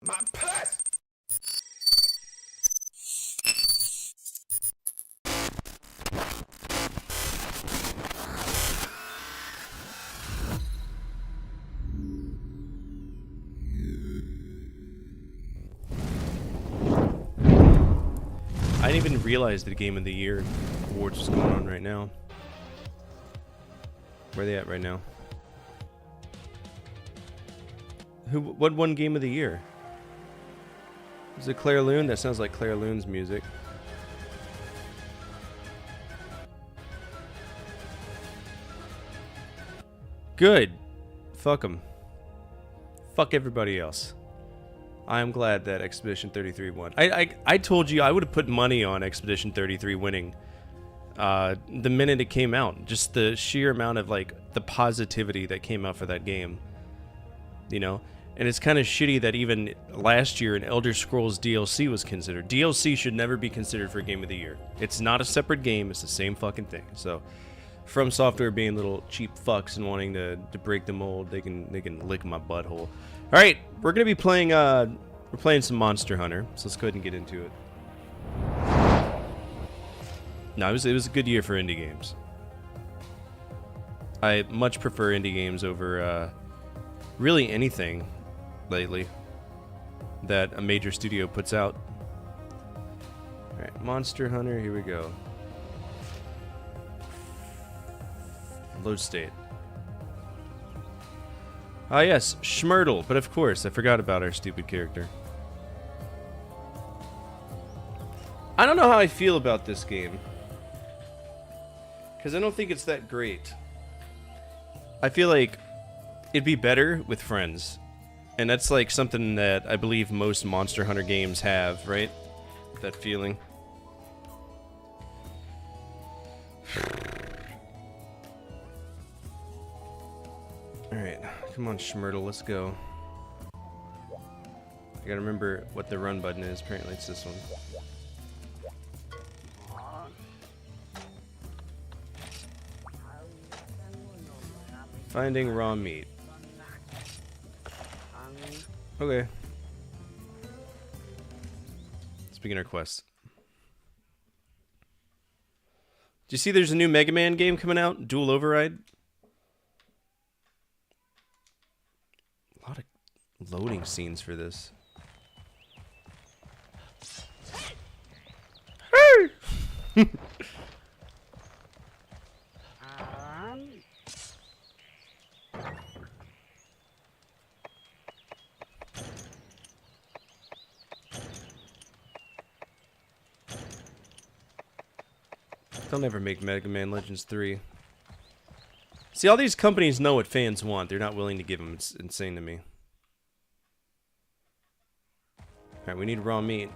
My purse! I didn't even realize the Game of the Year awards was going on right now. Where are they at right now? What won Game of the Year? Is it Claire Loon? That sounds like Claire Loon's music. Good. Fuck them. Fuck everybody else. I'm glad that Expedition 33 won. I told you I would have put money on Expedition 33 winning the minute it came out. Just the sheer amount of, like, the positivity that came out for that game. You know? And it's kind of shitty that even last year an Elder Scrolls DLC was considered. DLC should never be considered for Game of the Year. It's not a separate game, it's the same fucking thing. So, From Software being little cheap fucks and wanting to break the mold, they can lick my butthole. Alright, we're gonna be playing we're playing some Monster Hunter, so let's go ahead and get into it. No, it was a good year for indie games. I much prefer indie games over really anything lately that a major studio puts out. Alright, Monster Hunter, here we go. Load state. Ah yes, Schmurtle, but of course, I forgot about our stupid character. I don't know how I feel about this game. Because I don't think it's that great. I feel like it'd be better with friends. And that's like something that I believe most Monster Hunter games have, right? That feeling. Alright, come on Schmurtle, let's go. I gotta remember what the run button is, apparently it's this one. Finding raw meat. Okay. Let's begin our quest. Do you see there's a new Mega Man game coming out? Dual Override? A lot of loading scenes for this. Hey! They'll never make Mega Man Legends 3. See, all these companies know what fans want. They're not willing to give them. It's insane to me. Alright, we need raw meat.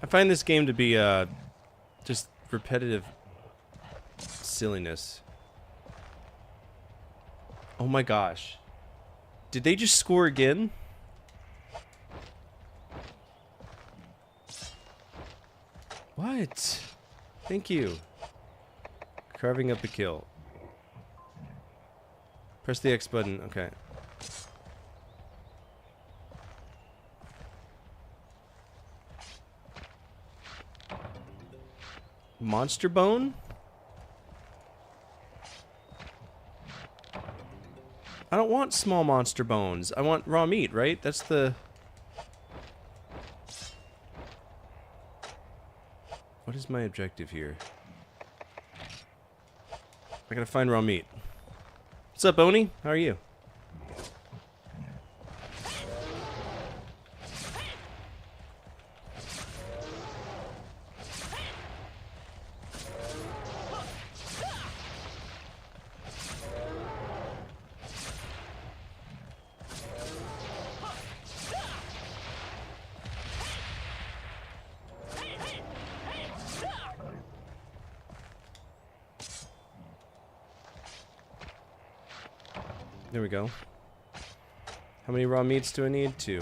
I find this game to be just repetitive silliness. Oh my gosh. Did they just score again? What? Thank you. Carving up a kill. Press the X button. Okay. Monster bone? I don't want small monster bones. I want raw meat, right? That's the... What is my objective here? I gotta find raw meat. What's up, Oni? How are you? There we go. How many raw meats do I need? 2.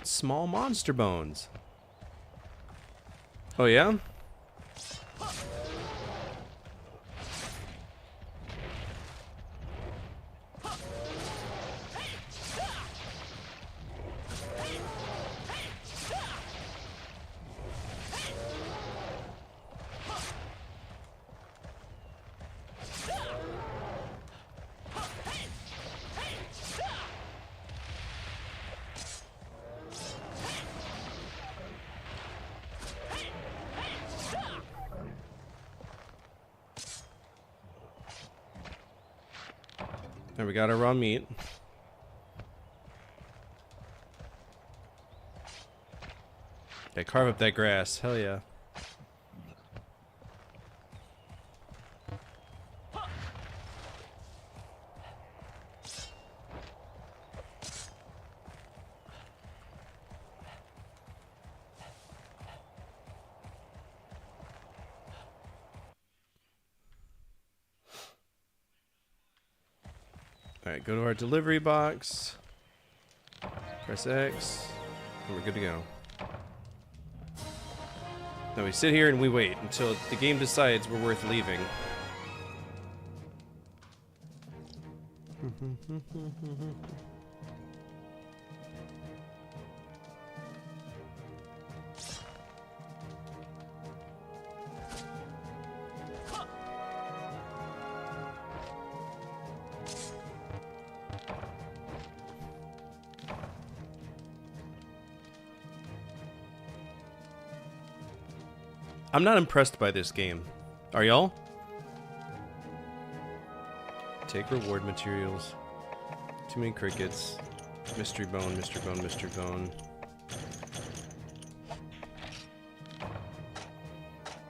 Small monster bones. Oh yeah? There, we got our raw meat. Okay, carve up that grass. Hell yeah. Alright, go to our delivery box. Press X. And we're good to go. Now we sit here and we wait until the game decides we're worth leaving. I'm not impressed by this game. Are y'all? Take reward materials. Too many crickets. Mystery bone, mystery bone, mystery bone.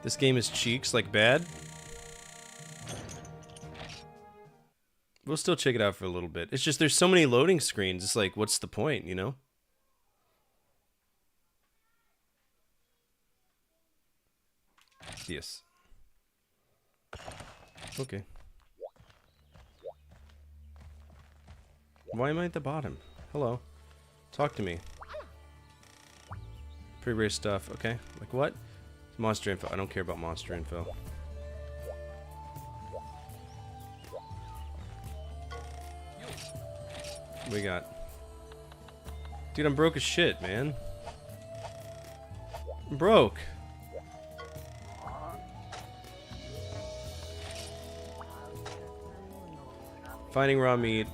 This game is cheeks like bad. We'll still check it out for a little bit. It's just there's so many loading screens. It's like, what's the point, you know? Yes. Okay. Why am I at the bottom? Hello. Talk to me. Pre-rare stuff. Okay. Like what? Monster info. I don't care about monster info. What we got? Dude, I'm broke as shit, man. I'm broke. Finding raw meat.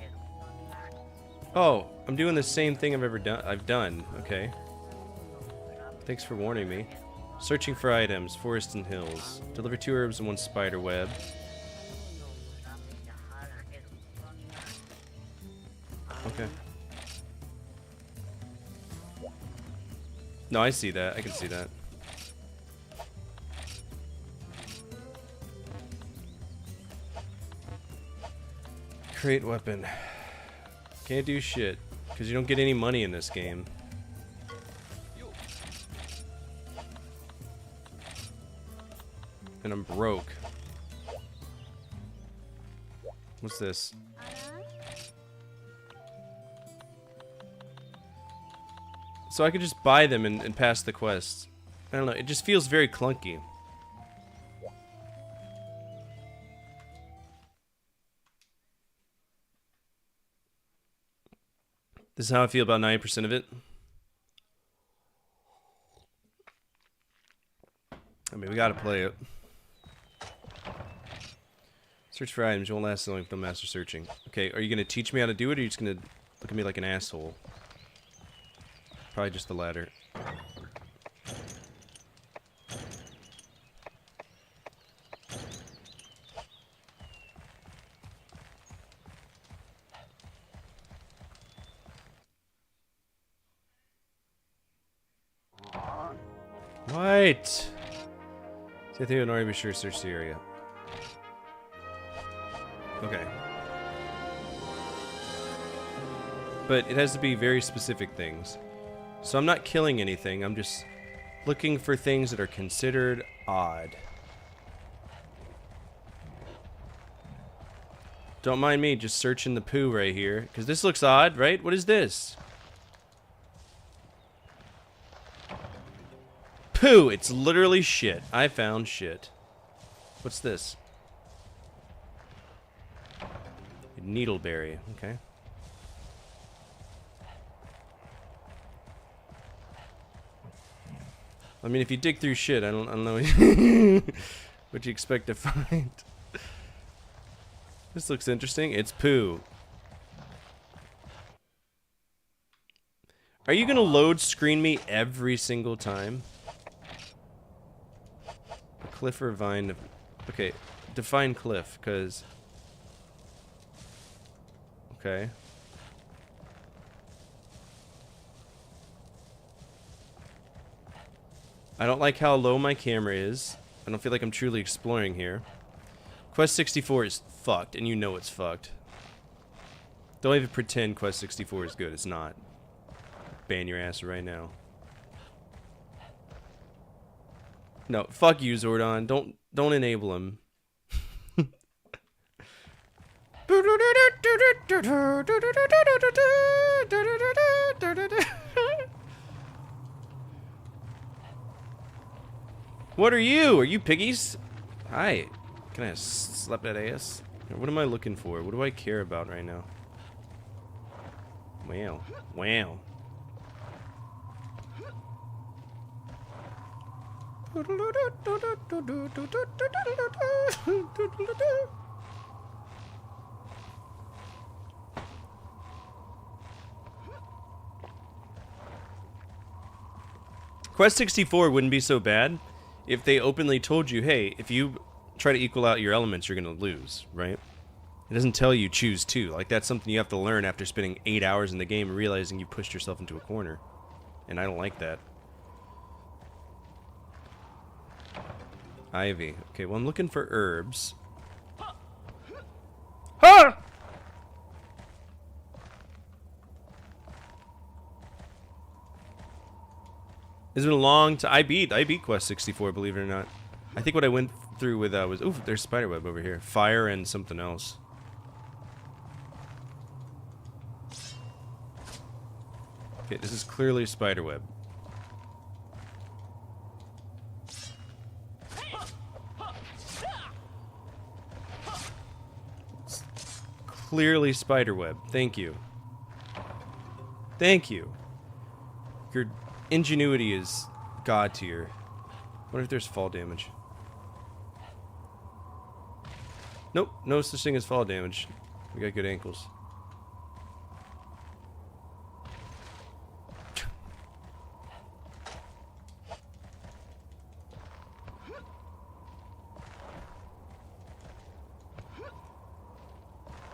Oh, I'm doing the same thing I've done. Okay. Thanks for warning me. Searching for items, forest and hills. Deliver 2 herbs and 1 spider web. Okay. No, I see that. I can see that. Create weapon. Can't do shit, because you don't get any money in this game. And I'm broke. What's this? So I could just buy them and pass the quests. I don't know, it just feels very clunky. This is how I feel about 90% of it. I mean, we gotta play it. Search for items. You won't last so long if no master searching. Okay, are you gonna teach me how to do it, or are you just gonna look at me like an asshole? Probably just the latter. What? See, I think I'd already be sure to search the area. Okay. But it has to be very specific things. So I'm not killing anything, I'm just looking for things that are considered odd. Don't mind me just searching the poo right here, because this looks odd, right? What is this? Poo! It's literally shit. I found shit. What's this? Needleberry, okay. I mean, if you dig through shit, I don't know what you expect to find. This looks interesting. It's poo. Are you gonna load screen me every single time? A cliff or vine? Okay, define cliff, cause. Okay. I don't like how low my camera is. I don't feel like I'm truly exploring here. Quest 64 is fucked, and you know it's fucked. Don't even pretend Quest 64 is good. It's not. Ban your ass right now. No, fuck you, Zordon. Don't enable him. What are you? Are you piggies? Hi. Can I slap that ass? What am I looking for? What do I care about right now? Wow. Wow. Quest 64 wouldn't be so bad if they openly told you, hey, if you try to equal out your elements, you're going to lose, right? It doesn't tell you choose two. Like, that's something you have to learn after spending 8 hours in the game and realizing you pushed yourself into a corner. And I don't like that. Ivy. Okay, well, I'm looking for herbs. Huh! It's been a long time. I beat Quest 64, believe it or not. I think what I went through with was... Ooh, there's spiderweb over here. Fire and something else. Okay, this is clearly spiderweb. It's clearly spiderweb. Thank you. Thank you. Your ingenuity is god tier. What if there's fall damage? Nope, no such thing as fall damage. We got good ankles.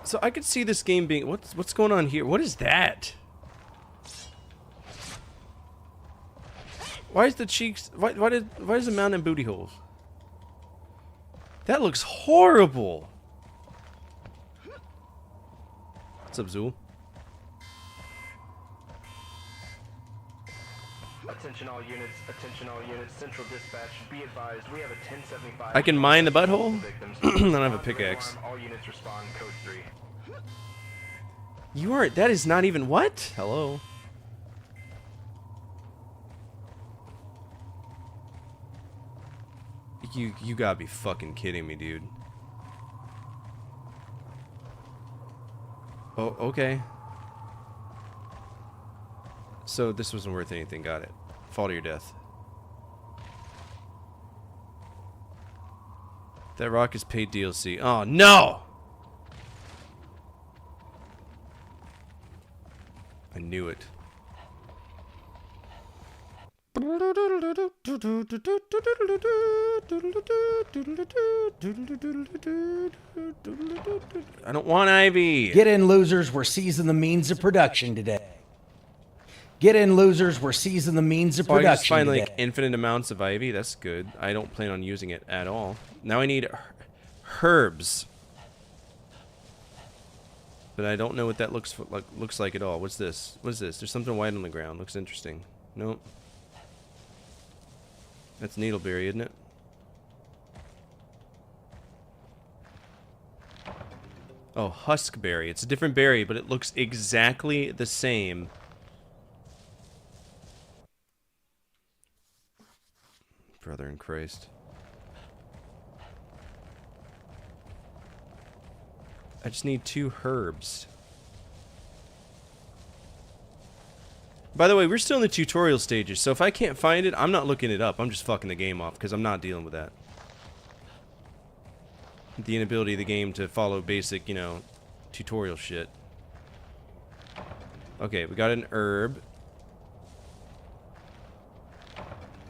So I could see this game being... What's going on here? What is that? Why is the cheeks... Why is the mountain booty holes? That looks horrible! What's up, Zool? Attention all units, central dispatch, be advised, we have a 1075... I can mine the butthole? I don't have a pickaxe. All units respond, code 3. You aren't... That is not even... What? Hello? You gotta be fucking kidding me, dude. Oh, okay. So this wasn't worth anything, got it. Fall to your death. That rock is paid DLC. Oh, no! I knew it. I don't want Ivy. Get in, losers. We're seizing the means of production today. Get in, losers. We're seizing the means of Oh, I production can just find today. like infinite amounts of ivy. That's good. I don't plan on using it at all. Now I need herbs. But I don't know what that looks like at all. What's this? What is this? There's something white on the ground. Looks interesting. Nope. That's needleberry, isn't it? Oh, huskberry. It's a different berry, but it looks exactly the same. Brother in Christ. I just need 2 herbs. By the way, we're still in the tutorial stages, so if I can't find it, I'm not looking it up. I'm just fucking the game off, because I'm not dealing with that. The inability of the game to follow basic, you know, tutorial shit. Okay, we got an herb.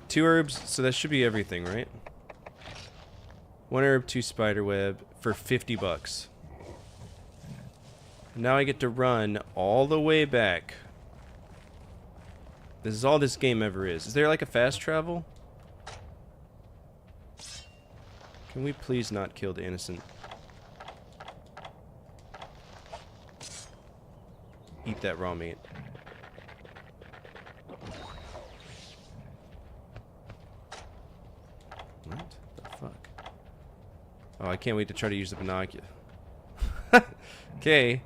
2 herbs, so that should be everything, right? 1 herb, 2 spiderweb for 50 bucks. Now I get to run all the way back. This is all this game ever is. Is there like a fast travel? Can we please not kill the innocent? Eat that raw meat. What the fuck? Oh, I can't wait to try to use the binocular. Okay.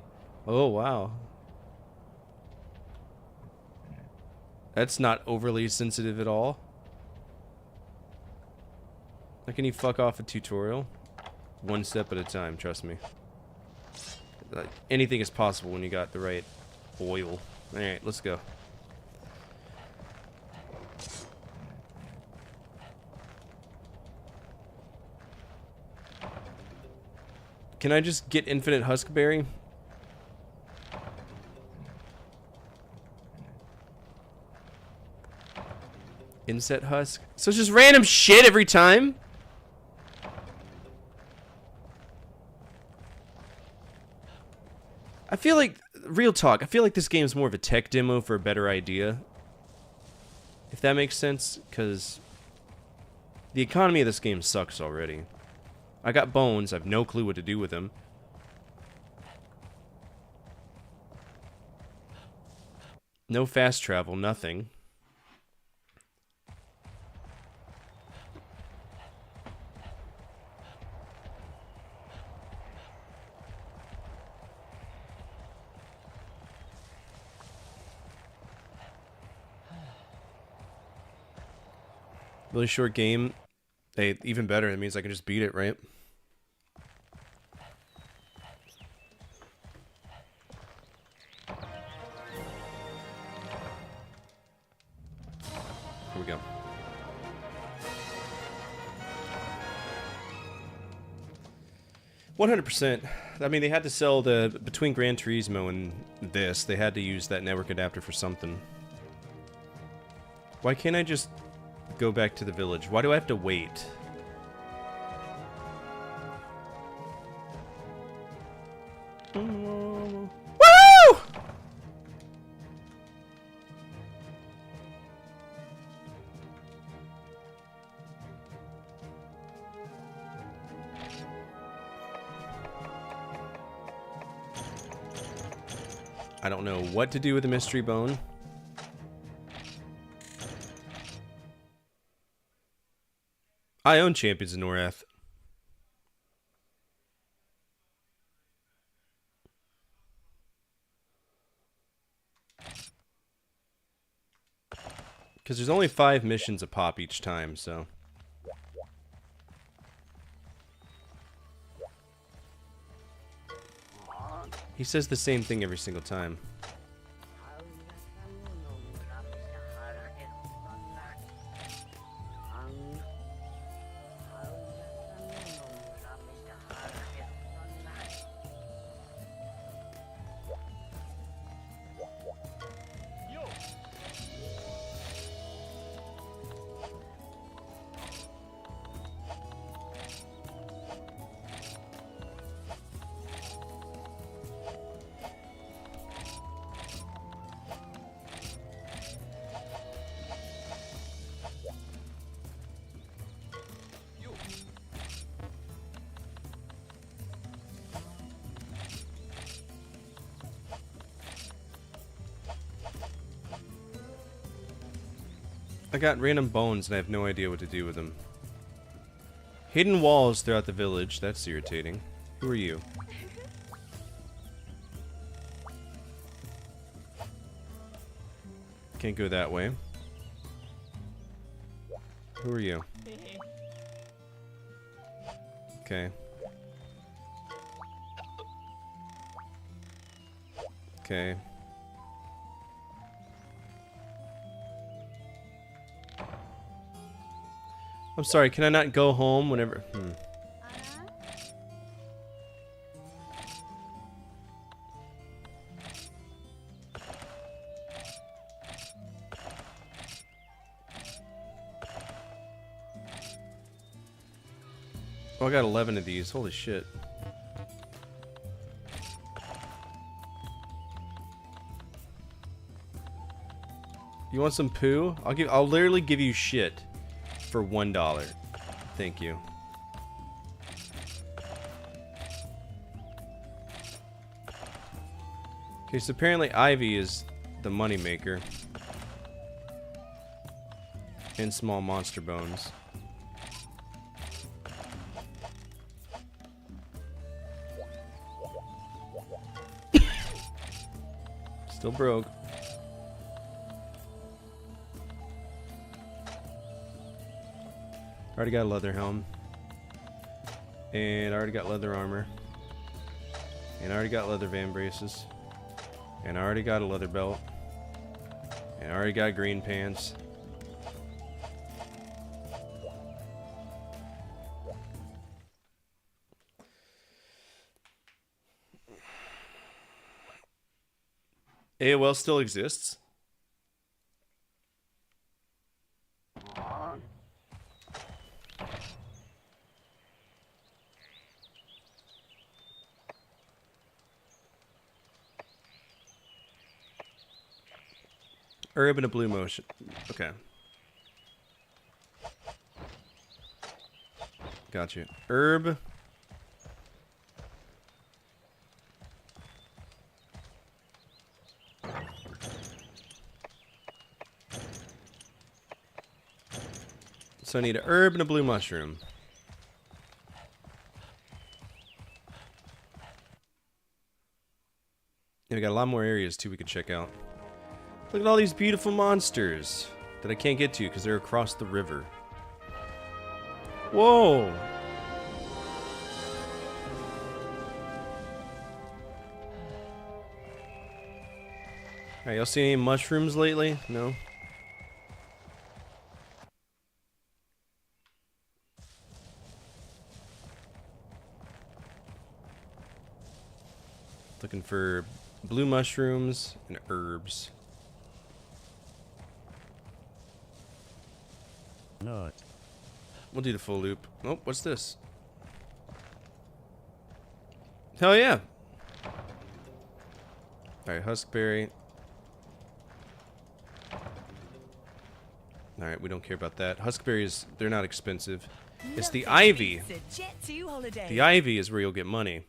Oh, wow. That's not overly sensitive at all. How can you fuck off a tutorial? 1 step at a time, trust me. Anything is possible when you got the right oil. Alright, let's go. Can I just get infinite huskberry? Inset husk? So it's just random shit every time? I feel like, real talk, I feel like this game is more of a tech demo for a better idea. If that makes sense, because the economy of this game sucks already. I got bones, I have no clue what to do with them. No fast travel, nothing. Really short game. Hey, even better, it means I can just beat it, right? Here we go. %. I mean, they had to sell the... Between Gran Turismo and this, they had to use that network adapter for something. Why can't I just go back to the village? Why do I have to wait? Woo! I don't know what to do with the mystery bone. I own Champions of Norath. Because there's only 5 missions a pop each time, so... He says the same thing every single time. I got random bones and I have no idea what to do with them. Hidden walls throughout the village. That's irritating. Who are you? Can't go that way. Who are you? Okay. Okay. I'm sorry, can I not go home whenever... Oh, I got 11 of these. Holy shit. You want some poo? I'll literally give you shit for $1. Thank you. Okay, so apparently Ivy is the moneymaker. And small monster bones. Still broke. Already got a leather helm. And I already got leather armor. And I already got leather van braces. And I already got a leather belt. And I already got green pants. AOL still exists? Herb and a blue motion. Okay. Gotcha. Herb. So I need a herb and a blue mushroom. And we got a lot more areas too we could check out. Look at all these beautiful monsters that I can't get to because they're across the river. Whoa! Alright, y'all see any mushrooms lately? No? Looking for blue mushrooms and herbs. No. We'll do the full loop. Oh, what's this? Hell yeah! Alright, huskberry. Alright, we don't care about that. Huskberries, they're not expensive. It's the ivy. The ivy is where you'll get money.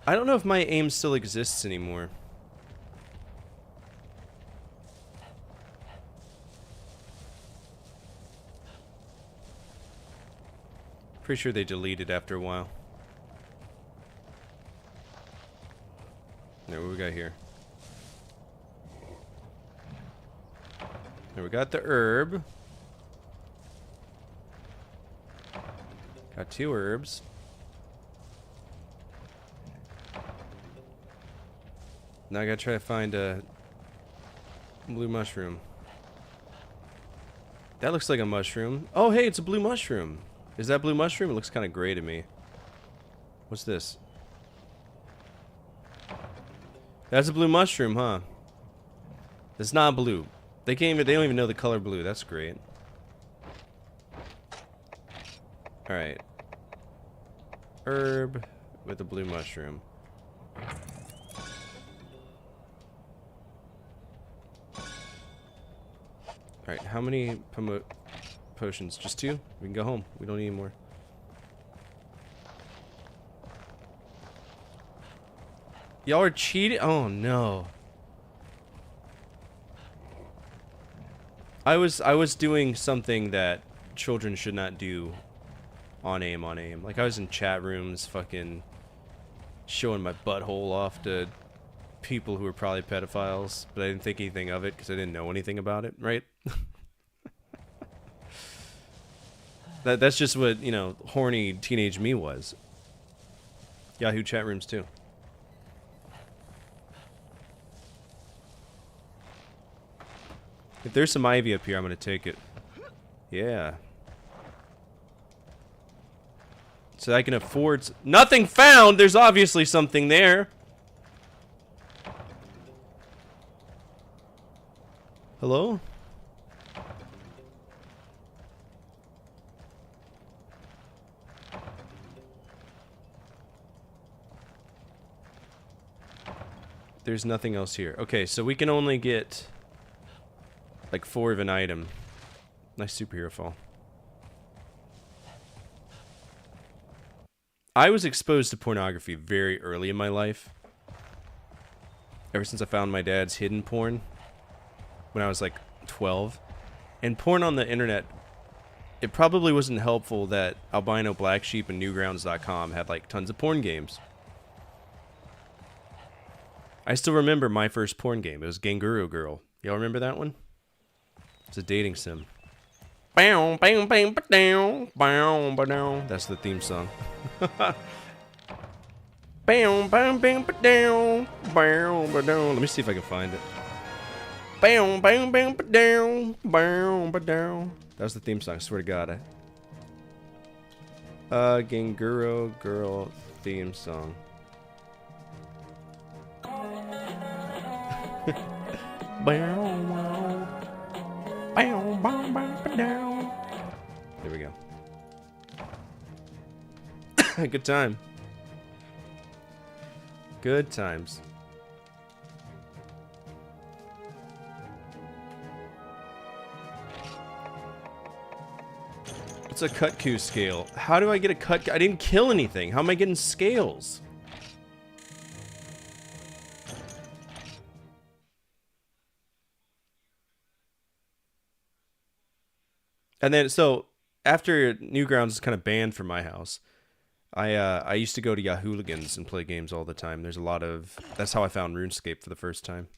I don't know if my aim still exists anymore. Pretty sure they deleted after a while. Now, what we got here? Now we got the herb. Got 2 herbs. Now I gotta try to find a blue mushroom. That looks like a mushroom. Oh, hey, it's a blue mushroom. Is that blue mushroom? It looks kind of gray to me. What's this? That's a blue mushroom, huh? It's not blue. They don't even know the color blue. That's great. Alright. Herb with a blue mushroom. Alright, how many potions? Just 2? We can go home. We don't need any more. Y'all are cheating? Oh no. I was doing something that children should not do on aim. Like I was in chat rooms fucking showing my butthole off to people who were probably pedophiles, but I didn't think anything of it because I didn't know anything about it, right? That's just what, you know, horny teenage me was. Yahoo chat rooms too. If there's some ivy up here, I'm gonna take it. Yeah. So I can afford... Nothing found! There's obviously something there. Hello? There's nothing else here. Okay, so we can only get like 4 of an item. Nice superhero fall. I was exposed to pornography very early in my life. Ever since I found my dad's hidden porn when I was like 12. And porn on the internet, it probably wasn't helpful that Albino Black Sheep and Newgrounds.com had like tons of porn games. I still remember my first porn game. It was Ganguro Girl. Y'all remember that one? It's a dating sim. That's the theme song. Let me see if I can find it. That was the theme song, I swear to God. Ganguro Girl theme song. There we go. Good time. Good times. What's a Kutku scale? How do I get a cut? I didn't kill anything. How am I getting scales? And then, so, after Newgrounds is kind of banned from my house, I used to go to Yahooligans and play games all the time. There's a lot of... That's how I found RuneScape for the first time.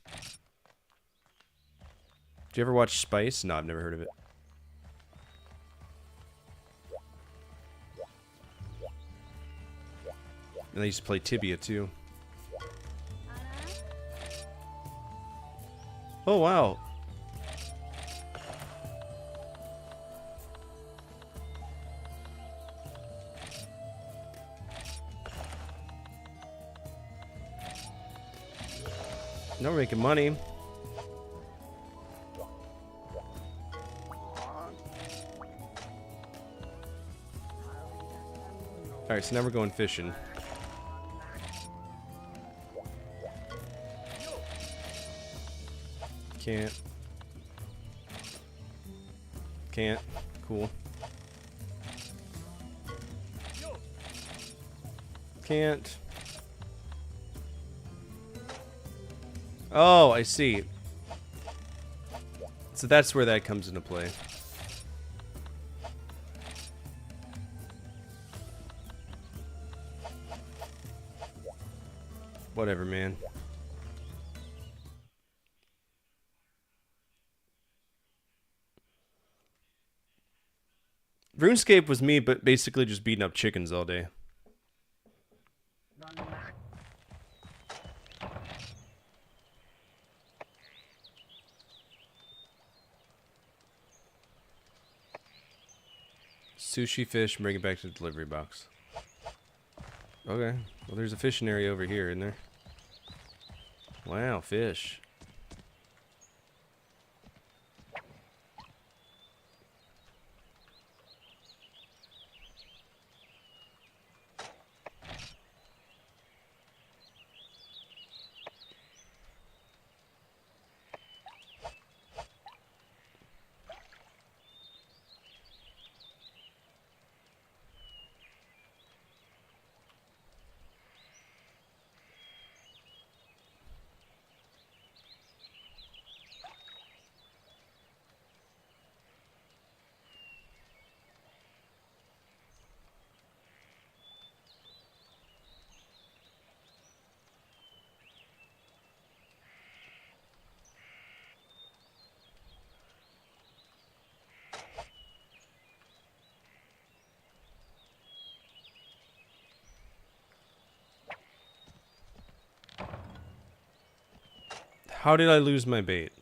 Did you ever watch Spice? No, I've never heard of it. And I used to play Tibia, too. Oh, wow. Now we're making money. Alright, so now we're going fishing. Can't. Cool. Can't. Oh, I see. So that's where that comes into play. Whatever, man. RuneScape was me, but basically just beating up chickens all day. Sushi fish, bring it back to the delivery box. Okay. Well, there's a fishing area over here, isn't there? Wow, fish. How did I lose my bait?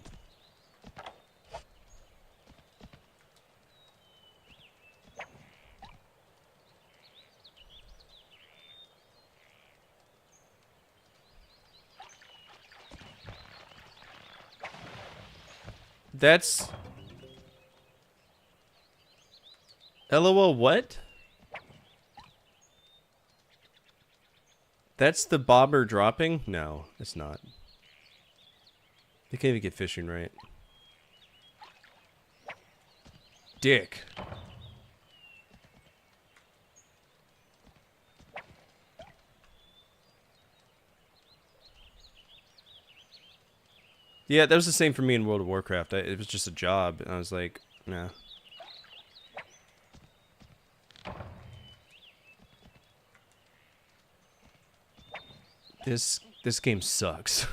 That's... LOL what? That's the bobber dropping? No, it's not. They can't even get fishing right. Dick. Yeah, that was the same for me in World of Warcraft. It was just a job, and I was like, nah. This game sucks.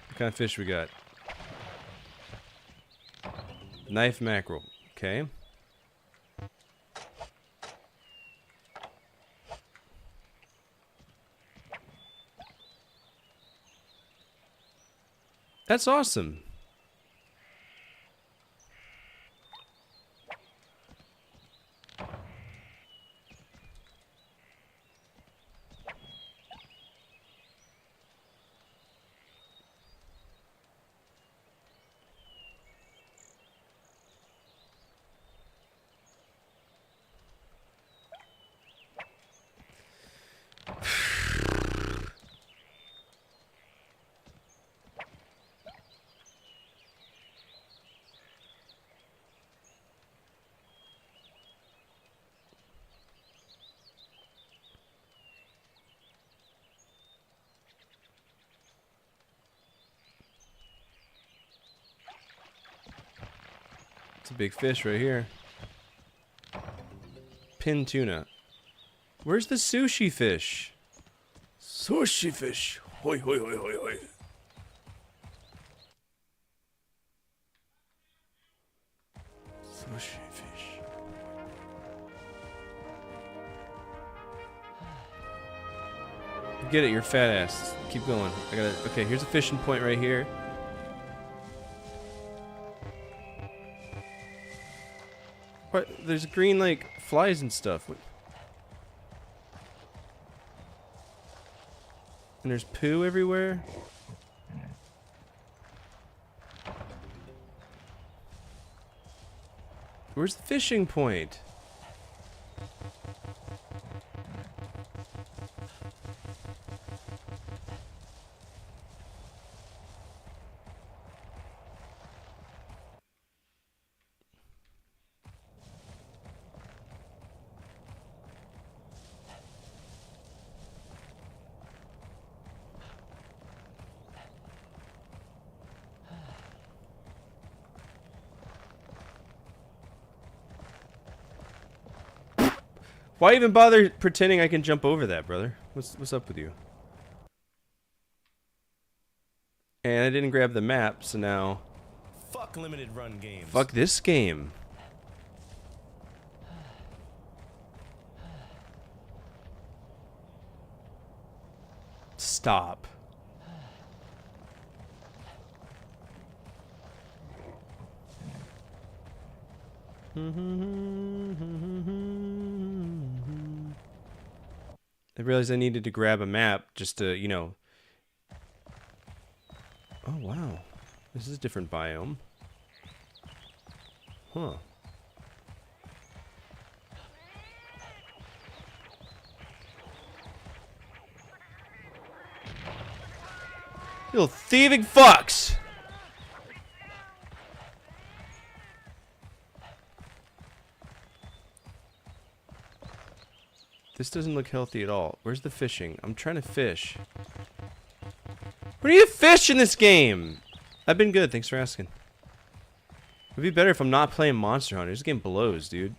What kind of fish we got? Knife mackerel. Okay. That's awesome. It's a big fish right here. Pin tuna. Where's the sushi fish? Sushi fish. Hoi hoi hoi hoi hoi. Sushi fish. Get it, you're fat ass. Keep going. I gotta. Okay, here's a fishing point right here. What? There's green like flies and stuff. What? And there's poo everywhere. Where's the fishing point? Why even bother pretending I can jump over that, brother? What's up with you? And I didn't grab the map, so now... Fuck limited run games. Fuck this game. Stop. I realized I needed to grab a map just to, you know... Oh, wow. This is a different biome. Huh. You little thieving fucks! This doesn't look healthy at all. Where's the fishing? I'm trying to fish. Where do you fish in this game? I've been good, thanks for asking. It'd be better if I'm not playing Monster Hunter. This game blows, dude.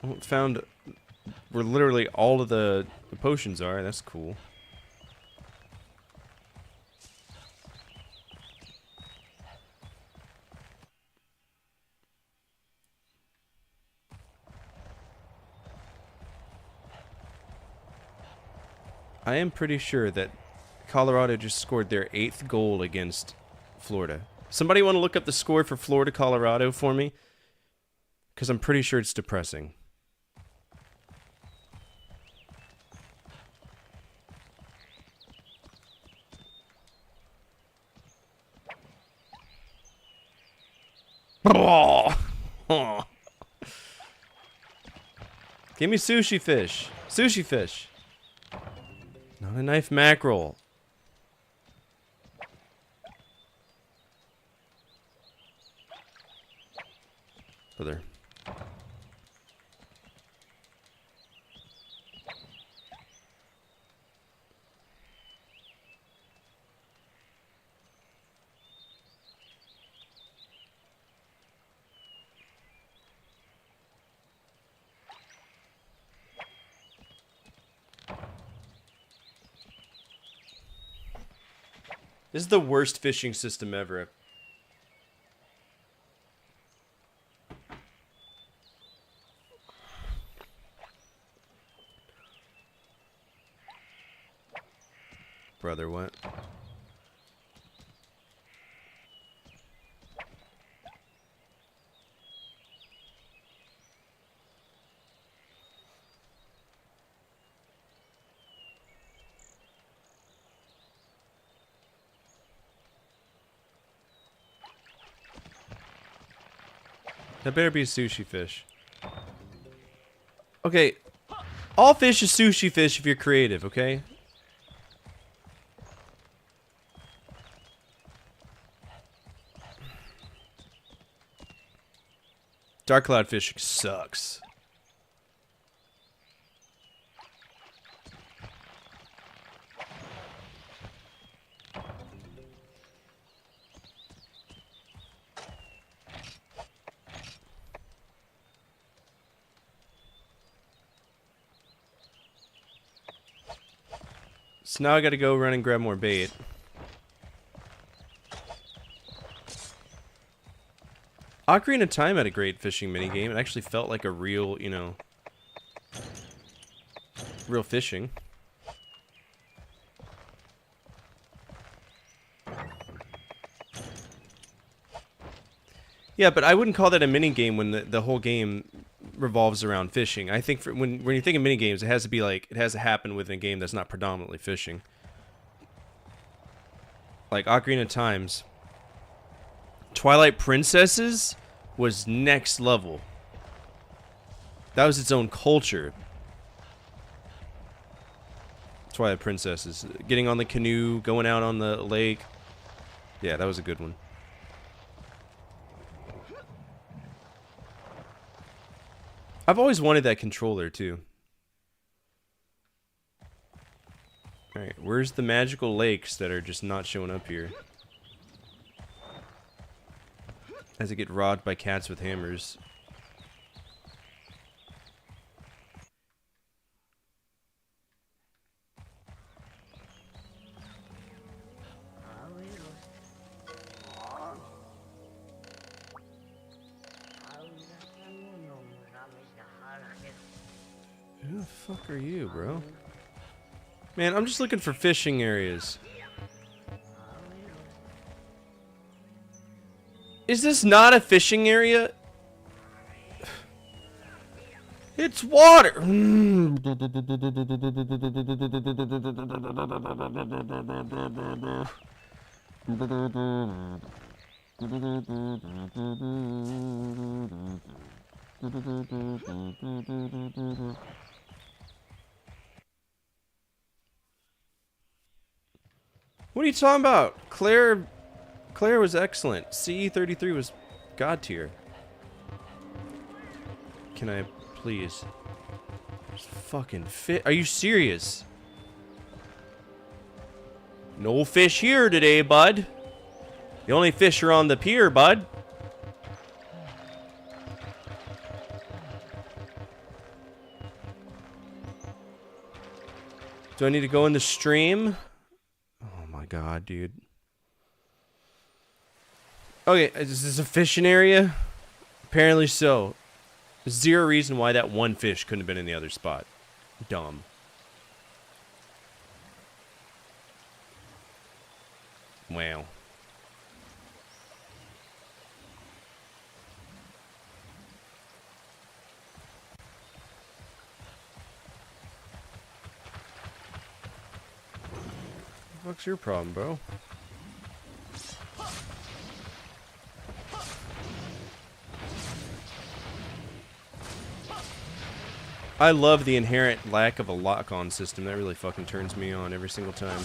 I found where literally all of the potions are. That's cool. I am pretty sure that Colorado just scored their 8th goal against Florida. Somebody want to look up the score for Florida, Colorado for me? Because I'm pretty sure it's depressing. Oh. Oh. Give me sushi fish. Sushi fish. Not a knife mackerel. Brother. This is the worst fishing system ever. Brother, what? That better be a sushi fish. Okay. All fish is sushi fish if you're creative, okay? Dark cloud fishing sucks. So now I gotta go run and grab more bait. Ocarina of Time had a great fishing minigame. It actually felt like a real, you know, real fishing. Yeah, but I wouldn't call that a minigame when the whole game revolves around fishing. I think when you think of minigames, it has to be like, it has to happen within a game that's not predominantly fishing. Like Ocarina of Time's Twilight Princesses was next level. That was its own culture. Twilight Princesses. Getting on the canoe, going out on the lake. Yeah, that was a good one. I've always wanted that controller, too. Alright, where's the magical lakes that are just not showing up here? As I get robbed by cats with hammers. Who the fuck are you, bro? Man, I'm just looking for fishing areas. Is this not a fishing area? It's water! What are you talking about? Claire was excellent. CE33 was god tier. Can I please? Just fucking fit. Are you serious? No fish here today, bud. The only fish are on the pier, bud. Do I need to go in the stream? Oh my god, dude. Okay, is this a fishing area? Apparently so. Zero reason why that one fish couldn't have been in the other spot. Dumb. Wow. What's your problem, bro? I love the inherent lack of a lock-on system. That really fucking turns me on every single time.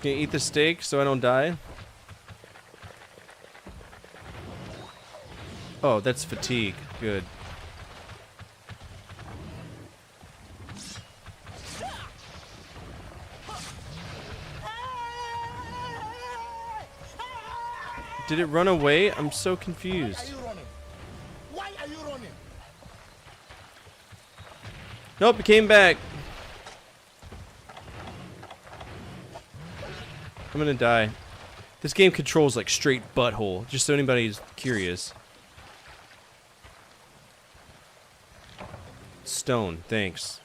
Can you eat the steak so I don't die? Oh, that's fatigue. Good. Did it run away? I'm so confused. Why are you running? Why are you running? Nope, it came back. I'm gonna die. This game controls like straight butthole, just so anybody's curious. Stone, thanks.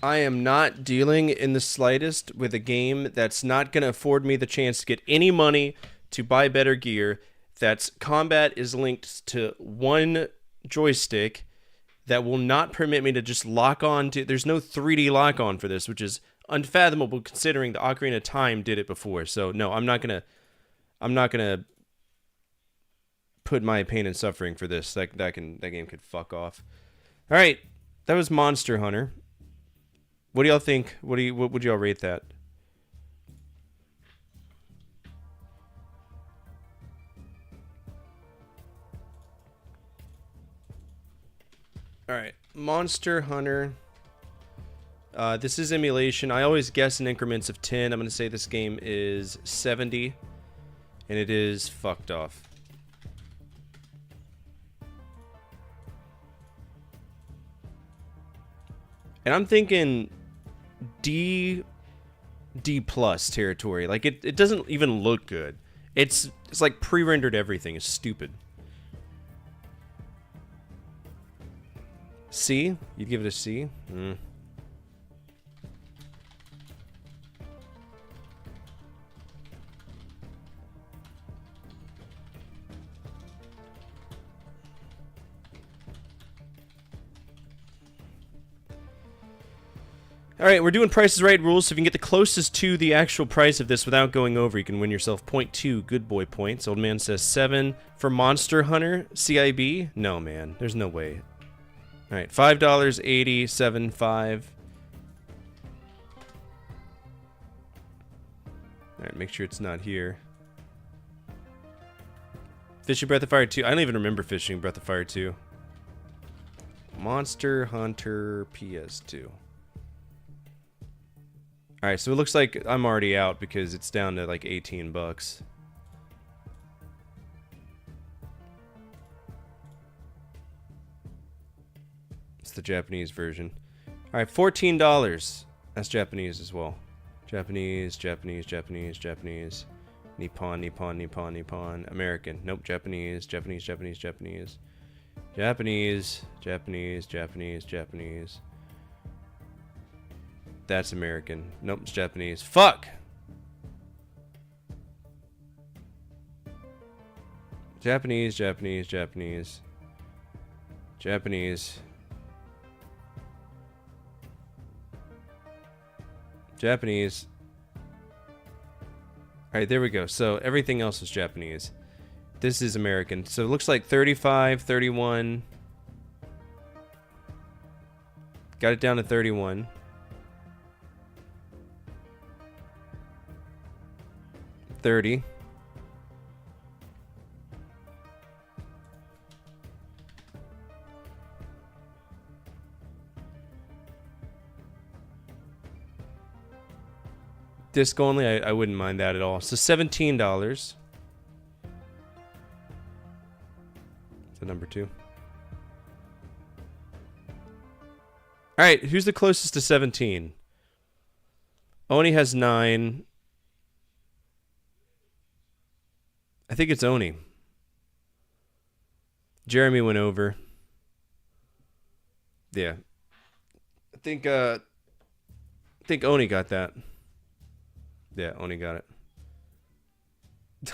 I am not dealing in the slightest with a game that's not going to afford me the chance to get any money to buy better gear. That's combat is linked to one joystick that will not permit me to just lock on to. There's no 3D lock on for this, which is unfathomable considering the Ocarina of Time did it before. So no, I'm not gonna put my pain and suffering for this. That game could fuck off. All right, that was Monster Hunter. What do y'all think? What would y'all rate that? All right, Monster Hunter. This is emulation. I always guess in increments of 10. I'm going to say this game is 70, and it is fucked off. And I'm thinking D plus territory. Like it doesn't even look good. It's like pre-rendered everything. It's stupid. C? You'd give it a C? Alright, we're doing Price is Right rules, so if you can get the closest to the actual price of this without going over, you can win yourself 0.2 good boy points. Old man says 7 for Monster Hunter CIB? No, man. There's no way. Alright, $5.87.5. Alright, make sure it's not here. Fishing Breath of Fire 2. I don't even remember Fishing Breath of Fire 2. Monster Hunter PS2. Alright, so it looks like I'm already out because it's down to like 18 bucks. It's the Japanese version. Alright, $14. That's Japanese as well. Japanese, Japanese, Japanese, Japanese. Nippon, Nippon, Nippon, Nippon. American. Nope, Japanese, Japanese, Japanese, Japanese. Japanese, Japanese, Japanese, Japanese. That's American. Nope, it's Japanese. Fuck! Japanese, Japanese, Japanese. Japanese. Japanese. Alright, there we go. So everything else is Japanese. This is American. So it looks like 35, 31. Got it down to 31. $30. Disc only, I wouldn't mind that at all. So $17. So number 2. All right, who's the closest to 17? Oni has 9. I think it's Oni. Jeremy went over. Yeah. I think Oni got that. Yeah, Oni got it.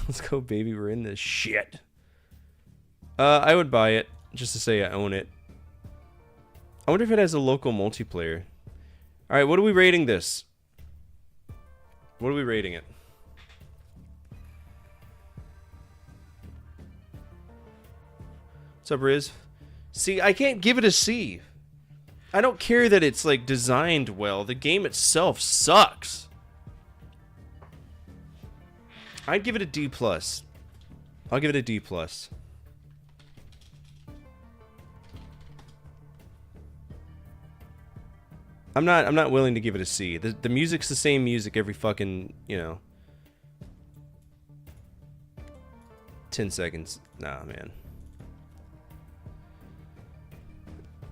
Let's go, baby. We're in this shit. I would buy it just to say I own it. I wonder if it has a local multiplayer. All right, what are we rating this? What are we rating it? What's up, Riz? See, I can't give it a C. I don't care that it's like designed well. The game itself sucks. I'd give it a D+. I'll give it a D+. I'm not willing to give it a C. The music's the same music every fucking, 10 seconds. Nah, man.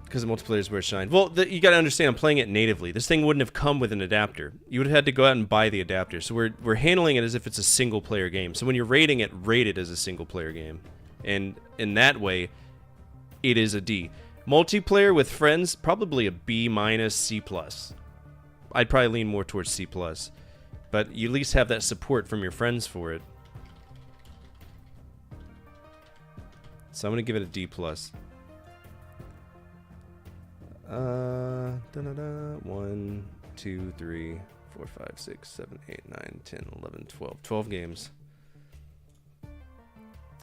Because the multiplayer is where it shined. Well, you gotta understand, I'm playing it natively. This thing wouldn't have come with an adapter. You would have had to go out and buy the adapter. So we're handling it as if it's a single-player game. So when you're rating it, rate it as a single-player game. And in that way, it is a D. Multiplayer with friends, probably a B-, C+. I'd probably lean more towards C+. But you at least have that support from your friends for it. So I'm gonna give it a D+. 1, 2, 3, 4, 5, 6, 7, 8, 9, 10, 11, 12. 12 games.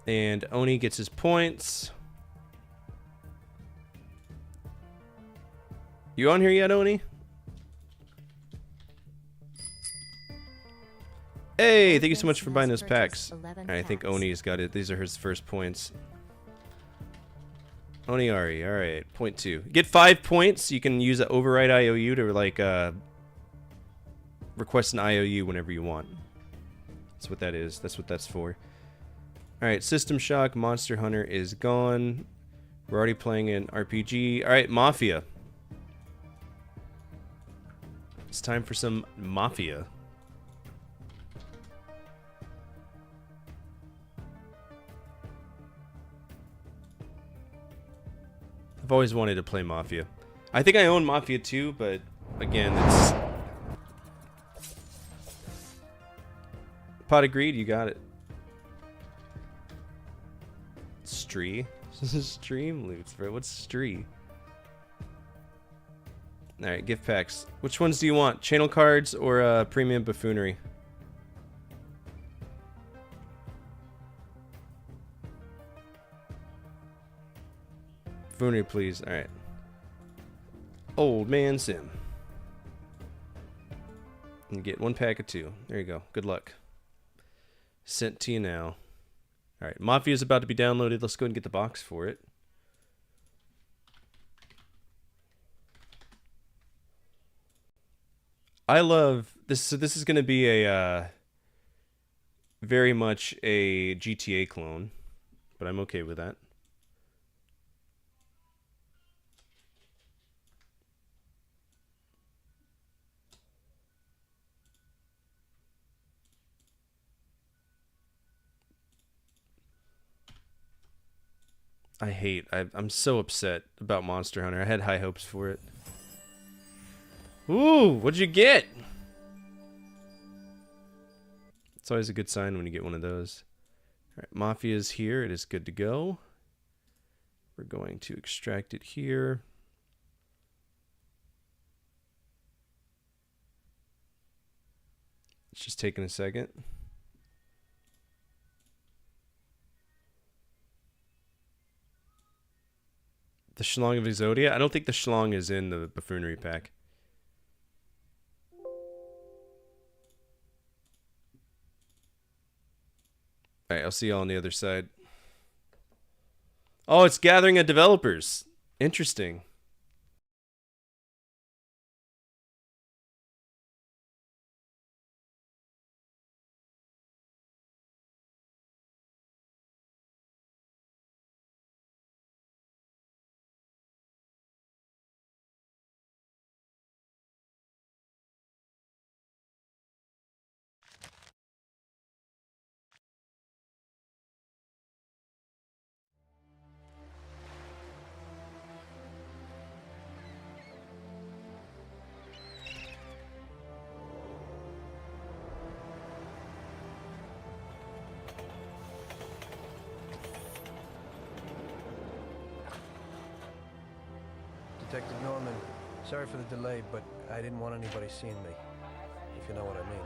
And Oni gets his points. You on here yet, Oni? Hey, thank you so much for buying those packs. Alright, I think Oni's got it. These are his first points. Oniari, alright. Point 2. Get 5 points. You can use an override IOU to, like, request an IOU whenever you want. That's what that is. That's what that's for. Alright, System Shock, Monster Hunter is gone. We're already playing an RPG. Alright, Mafia. It's time for some Mafia. I've always wanted to play Mafia. I think I own Mafia 2, but again, it's... Pot of Greed, you got it. Stree? Stream loots, bro. What's Stree? Alright, gift packs. Which ones do you want? Channel cards or premium buffoonery? Buffoonery, please. Alright. Old Man Sim. You get 1 pack of 2. There you go. Good luck. Sent to you now. Alright, Mafia is about to be downloaded. Let's go ahead and get the box for it. I love this. So this is going to be a very much a GTA clone, but I'm okay with that. I'm so upset about Monster Hunter. I had high hopes for it. Ooh, what'd you get? It's always a good sign when you get one of those. Alright, Mafia's here. It is good to go. We're going to extract it here. It's just taking a second. The Schlong of Exodia? I don't think the Schlong is in the buffoonery pack. Alright, I'll see y'all on the other side. Oh, it's gathering of developers. Interesting. Detective Norman, sorry for the delay, but I didn't want anybody seeing me, if you know what I mean.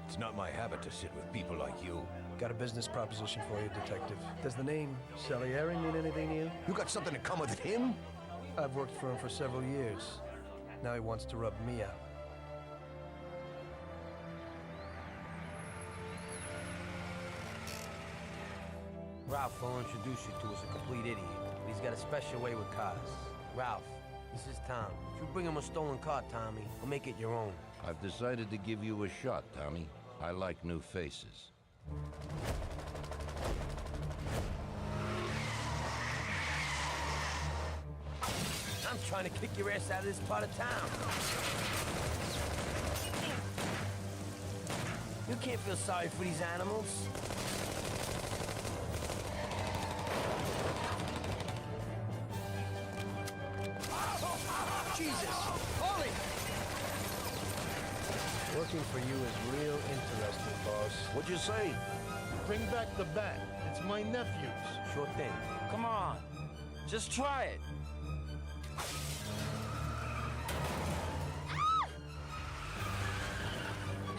It's not my habit to sit with people like you. Got a business proposition for you, Detective. Does the name Salieri mean anything to you? You got something to come with him? I've worked for him for several years. Now he wants to rub me out. Ralph will introduce you to as a complete idiot, but he's got a special way with cars. Ralph, this is Tom. If you bring him a stolen car, Tommy, he'll make it your own. I've decided to give you a shot, Tommy. I like new faces. I'm trying to kick your ass out of this part of town. You can't feel sorry for these animals. Jesus! Holy! Working for you is real interesting, boss. What'd you say? Bring back the bat. It's my nephew's. Sure thing. Come on. Just try it.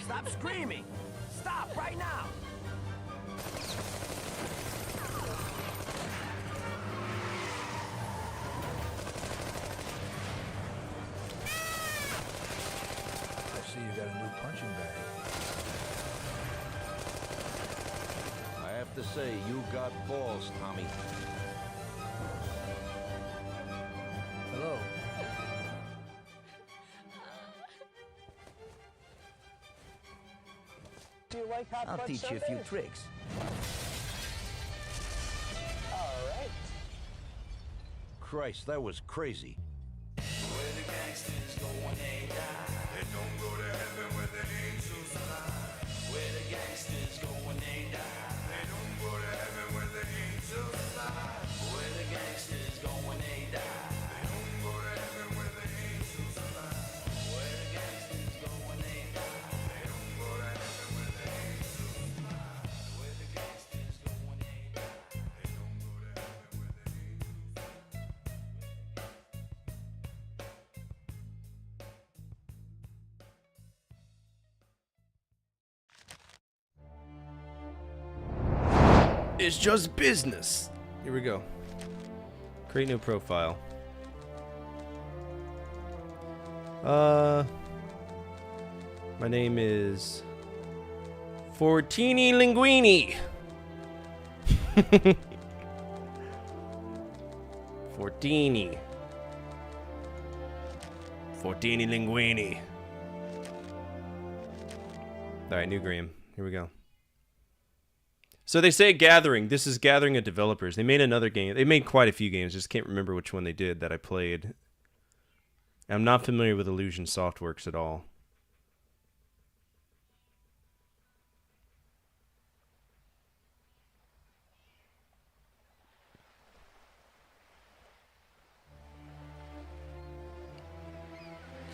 Stop screaming! Stop right now! I see you got a new punching bag. I have to say, you got balls, Tommy. Hello. Do you like hot I'll fudge teach you a few sundaes? tricks. All right. Christ, that was crazy. It's just business. Here we go. Create new profile. My name is Fortini Linguini. Fortini. Fortini Linguini. Alright, new game. Here we go. So they say Gathering. This is Gathering of developers. They made another game. They made quite a few games. Just can't remember which one they did that I played. I'm not familiar with Illusion Softworks at all.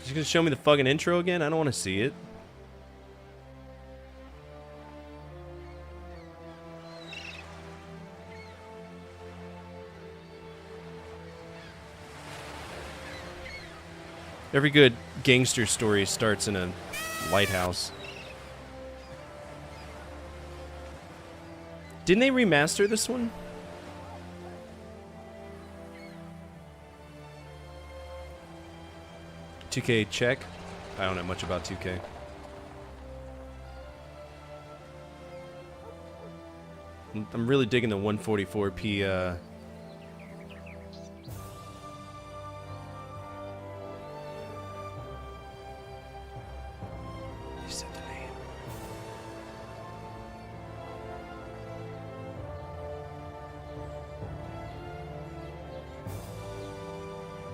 You gonna show me the fucking intro again? I don't want to see it. Every good gangster story starts in a lighthouse. Didn't they remaster this one? 2K check. I don't know much about 2K. I'm really digging the 144p. You said the name.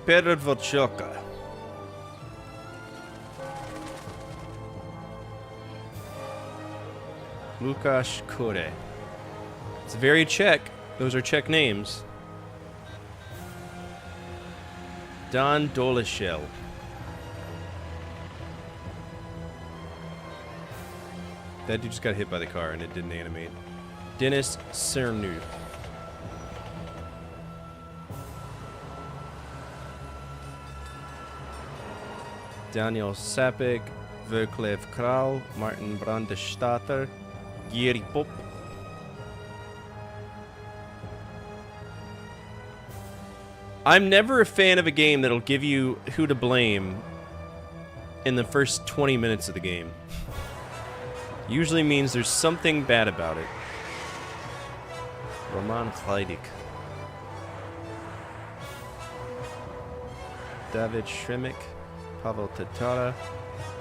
Perodvochoka. Lukasz Kore. It's very Czech. Those are Czech names. Don Dolishel. That dude just got hit by the car and it didn't animate. Denis Cernu. Daniel Sapik, Verklev Kral, Martin Brandestatter, Giri Pop. I'm never a fan of a game that'll give you who to blame in the first 20 minutes of the game. Usually means there's something bad about it. Roman Heidik. David Shremik. Pavel Tatara.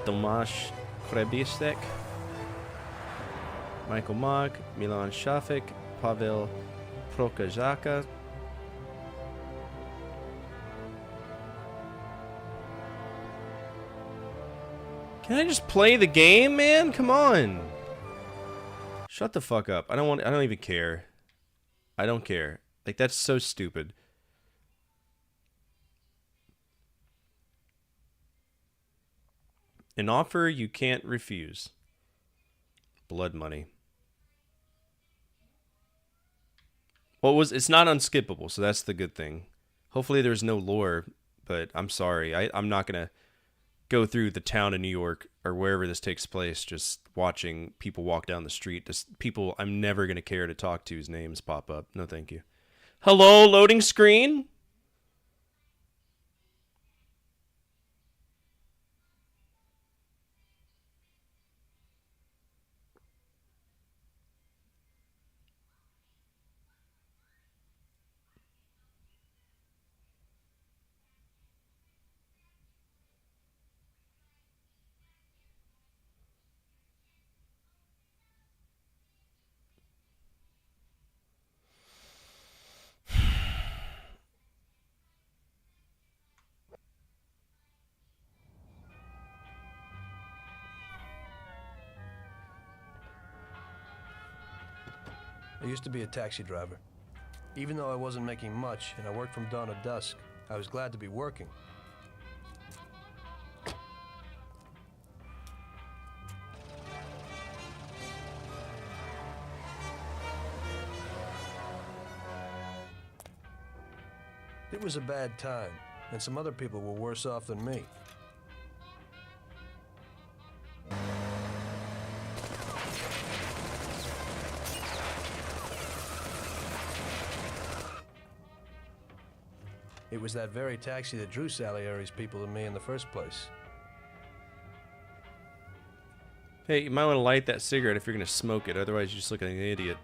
Tomasz Krebisek. Michael Mog. Milan Shafik. Pavel Prokazaka. Can I just play the game, man? Come on. Shut the fuck up. I don't even care. I don't care. Like, that's so stupid. An offer you can't refuse. Blood money. Well, it's not unskippable, so that's the good thing. Hopefully there's no lore, but I'm sorry. I'm not going to go through the town of New York or wherever this takes place just watching people walk down the street. Just people I'm never going to care to talk to's names pop up. No, thank you. Hello, loading screen? I used to be a taxi driver. Even though I wasn't making much and I worked from dawn to dusk, I was glad to be working. It was a bad time, and some other people were worse off than me. It was that very taxi that drew Salieri's people to me in the first place. Hey, you might want to light that cigarette if you're going to smoke it. Otherwise, you just look like an idiot.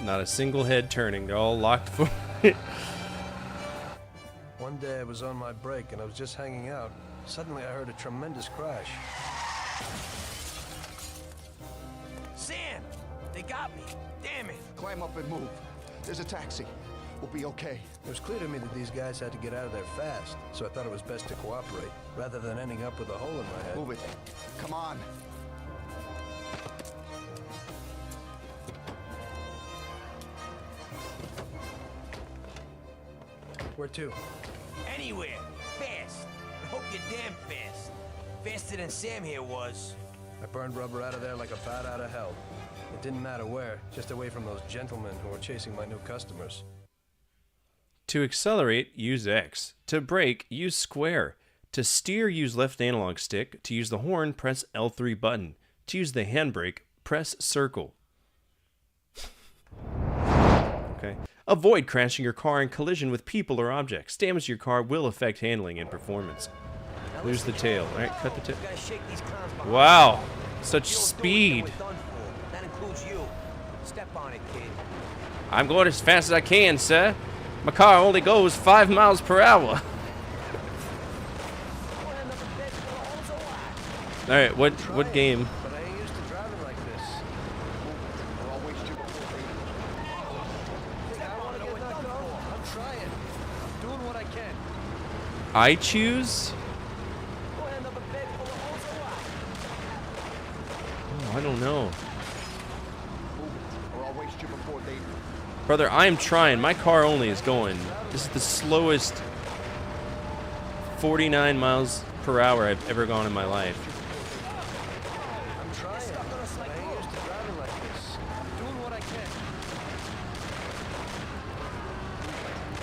Not a single head turning. They're all locked for it. One day I was on my break and I was just hanging out. Suddenly I heard a tremendous crash. Sam! They got me! Damn it! Climb up and move. There's a taxi. We'll be okay. It was clear to me that these guys had to get out of there fast, so I thought it was best to cooperate, rather than ending up with a hole in my head. Move it. Come on. Where to? Anywhere! Fast! I hope you're damn fast. Faster than Sam here was. I burned rubber out of there like a bat out of hell. It didn't matter where, just away from those gentlemen who were chasing my new customers. To accelerate, use X. To brake, use square. To steer, use left analog stick. To use the horn, press L3 button. To use the handbrake, press circle. Okay. Avoid crashing your car in collision with people or objects. Damage to your car will affect handling and performance. There's the tail. Alright, cut the tail. Wow. Such speed. That includes you. Step on it, kid. I'm going as fast as I can, sir. My car only goes 5 miles per hour. Alright, what game? But I ain't used to driving like this. Or I'll waste you before they... I want to get knocked off. I'm trying. I'm doing what I can. I choose? Oh, I don't know. Or I'll waste you before they... Brother, I am trying. My car only is going. This is the slowest 49 miles per hour I've ever gone in my life. I'm trying. But I ain't used to driving like this. I'm doing what I can.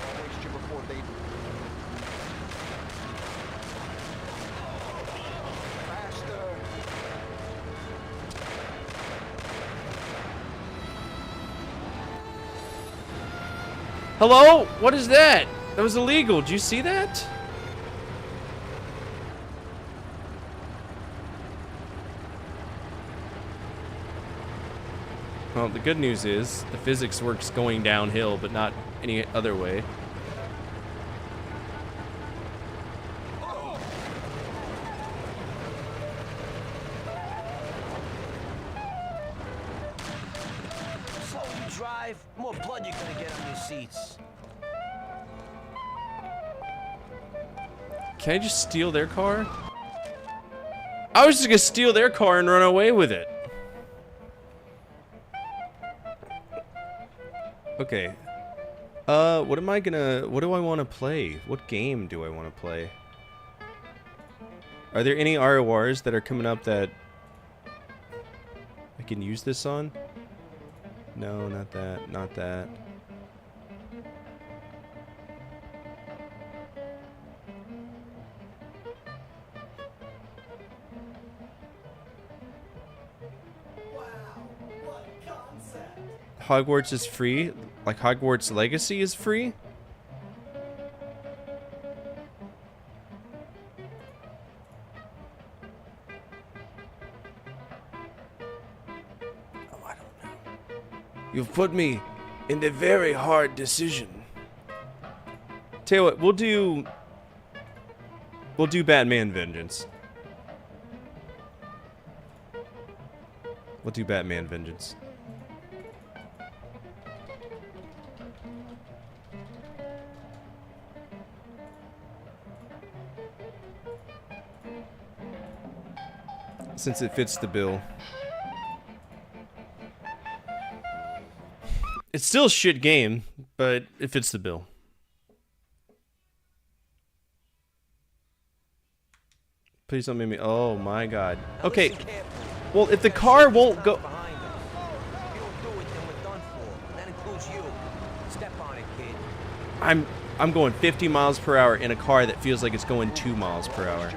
I'll waste you before they... Faster! Hello? What is that? That was illegal. Did you see that? Well, the good news is the physics works going downhill, but not any other way. The slower you drive, the more blood you're gonna get on your seats. Can I just steal their car? I was just gonna steal their car and run away with it. Okay. What do I want to play? What game do I want to play? Are there any RORs that are coming up that I can use this on? No, not that, not that. Hogwarts is free? Like Hogwarts Legacy is free? Oh, I don't know. You've put me in a very hard decision. Tell you what, we'll do Batman Vengeance. We'll do Batman Vengeance. Since it fits the bill. It's still a shit game, but it fits the bill. Please don't make me... Oh my god. Okay. Well, if the car won't go... I'm going 50 miles per hour in a car that feels like it's going 2 miles per hour.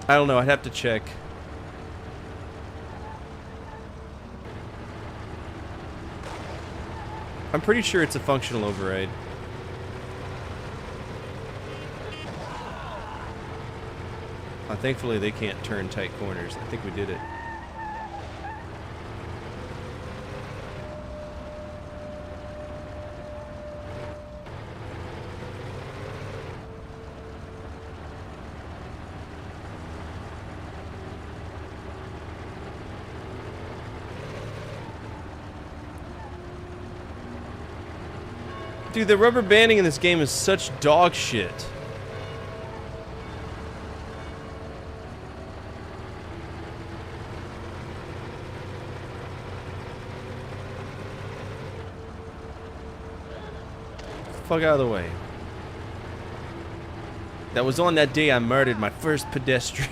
I don't know, I'd have to check. I'm pretty sure it's a functional override. Thankfully they can't turn tight corners. I think we did it. Dude, the rubber banding in this game is such dog shit. Fuck out of the way. That was on that day I murdered my first pedestrian.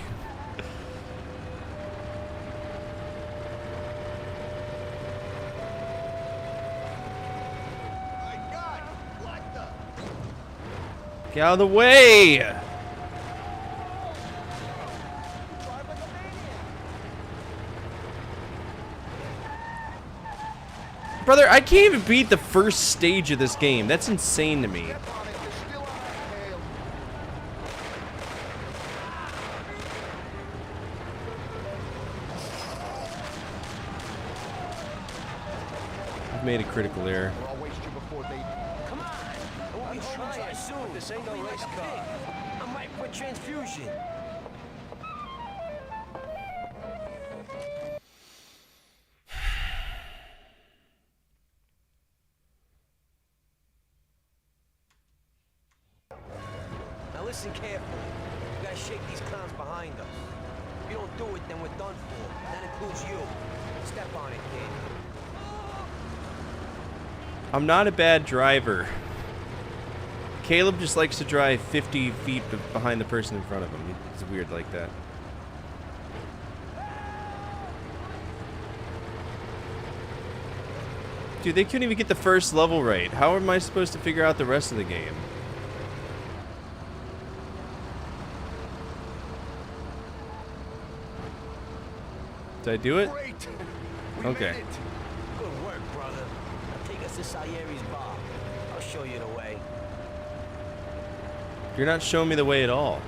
Get out of the way! Brother, I can't even beat the first stage of this game. That's insane to me. I've made a critical error. Come on! We'll be trying soon. This ain't no race car. I'm right for transfusion. Now listen carefully. We gotta shake these clowns behind us. If you don't do it, then we're done for. That includes you. Step on it, kid. I'm not a bad driver. Caleb just likes to drive 50 feet behind the person in front of him. It's weird like that. Dude, they couldn't even get the first level right. How am I supposed to figure out the rest of the game? Did I do it? Okay. Good work, brother. Now take us to Sayeri's bar. I'll show you the way. You're not showing me the way at all.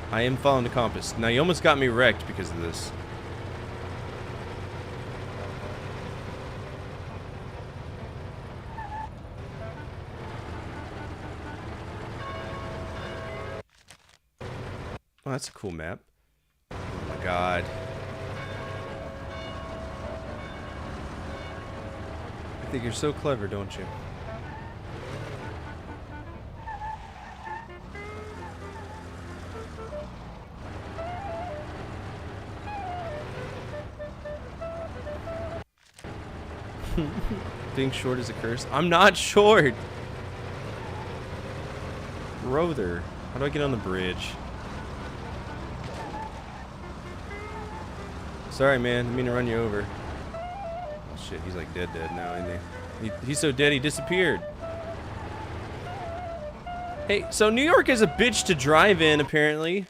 I am following the compass. Now, you almost got me wrecked because of this. Oh, that's a cool map. Oh my god. I think you're so clever, don't you? Being short is a curse. I'm not short! Brother. How do I get on the bridge? Sorry, man. I didn't mean to run you over. Oh, shit, he's like dead now, isn't he? He's so dead he disappeared. Hey, so New York is a bitch to drive in, apparently.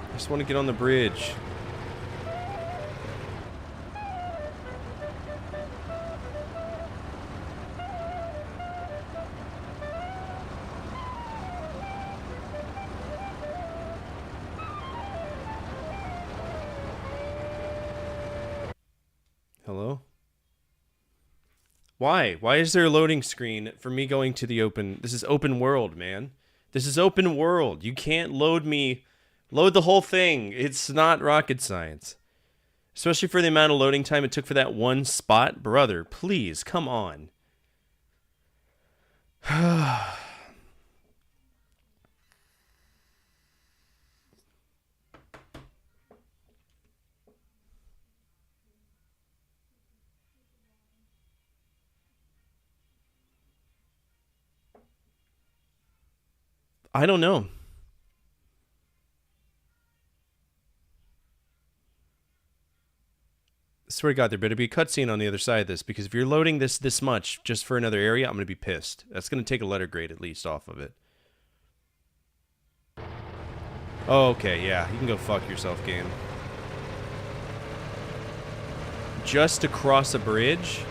I just want to get on the bridge. Hello? Why? Why is there a loading screen for me going to the open? This is open world, man. This is open world. You can't load the whole thing. It's not rocket science. Especially for the amount of loading time it took for that one spot. Brother, please, come on. I don't know. I swear to God, there better be a cutscene on the other side of this, because if you're loading this much just for another area, I'm going to be pissed. That's going to take a letter grade at least off of it. Oh, okay, yeah. You can go fuck yourself, game. Just to cross a bridge?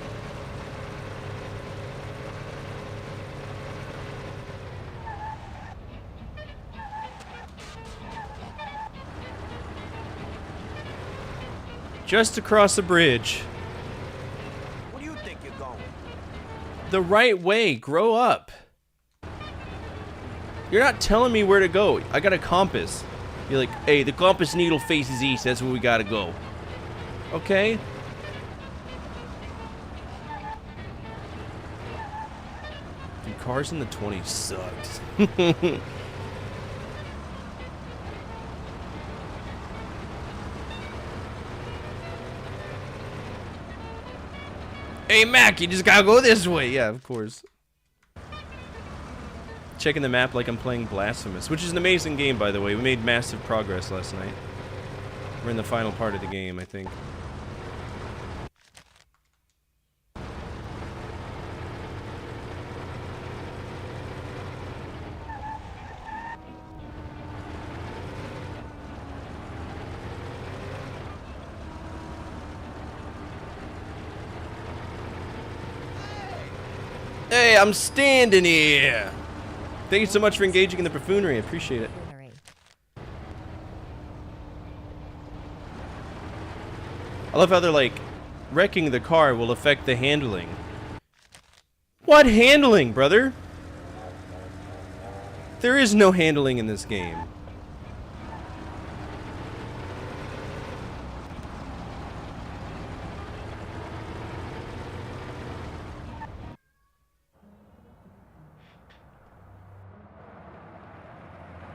Just across a bridge. Where do you think you're going? The right way. Grow up. You're not telling me where to go. I got a compass. You're like, hey, the compass needle faces east. That's where we gotta go. Okay. Dude, cars in the 20s sucked. Hey, Mac, you just gotta go this way. Yeah, of course. checking the map like I'm playing Blasphemous, which is an amazing game, by the way. We made massive progress last night. We're in the final part of the game, I think. Hey, I'm standing here! Thank you so much for engaging in the buffoonery. I appreciate it. I love how they're like, wrecking the car will affect the handling. What handling, brother? There is no handling in this game.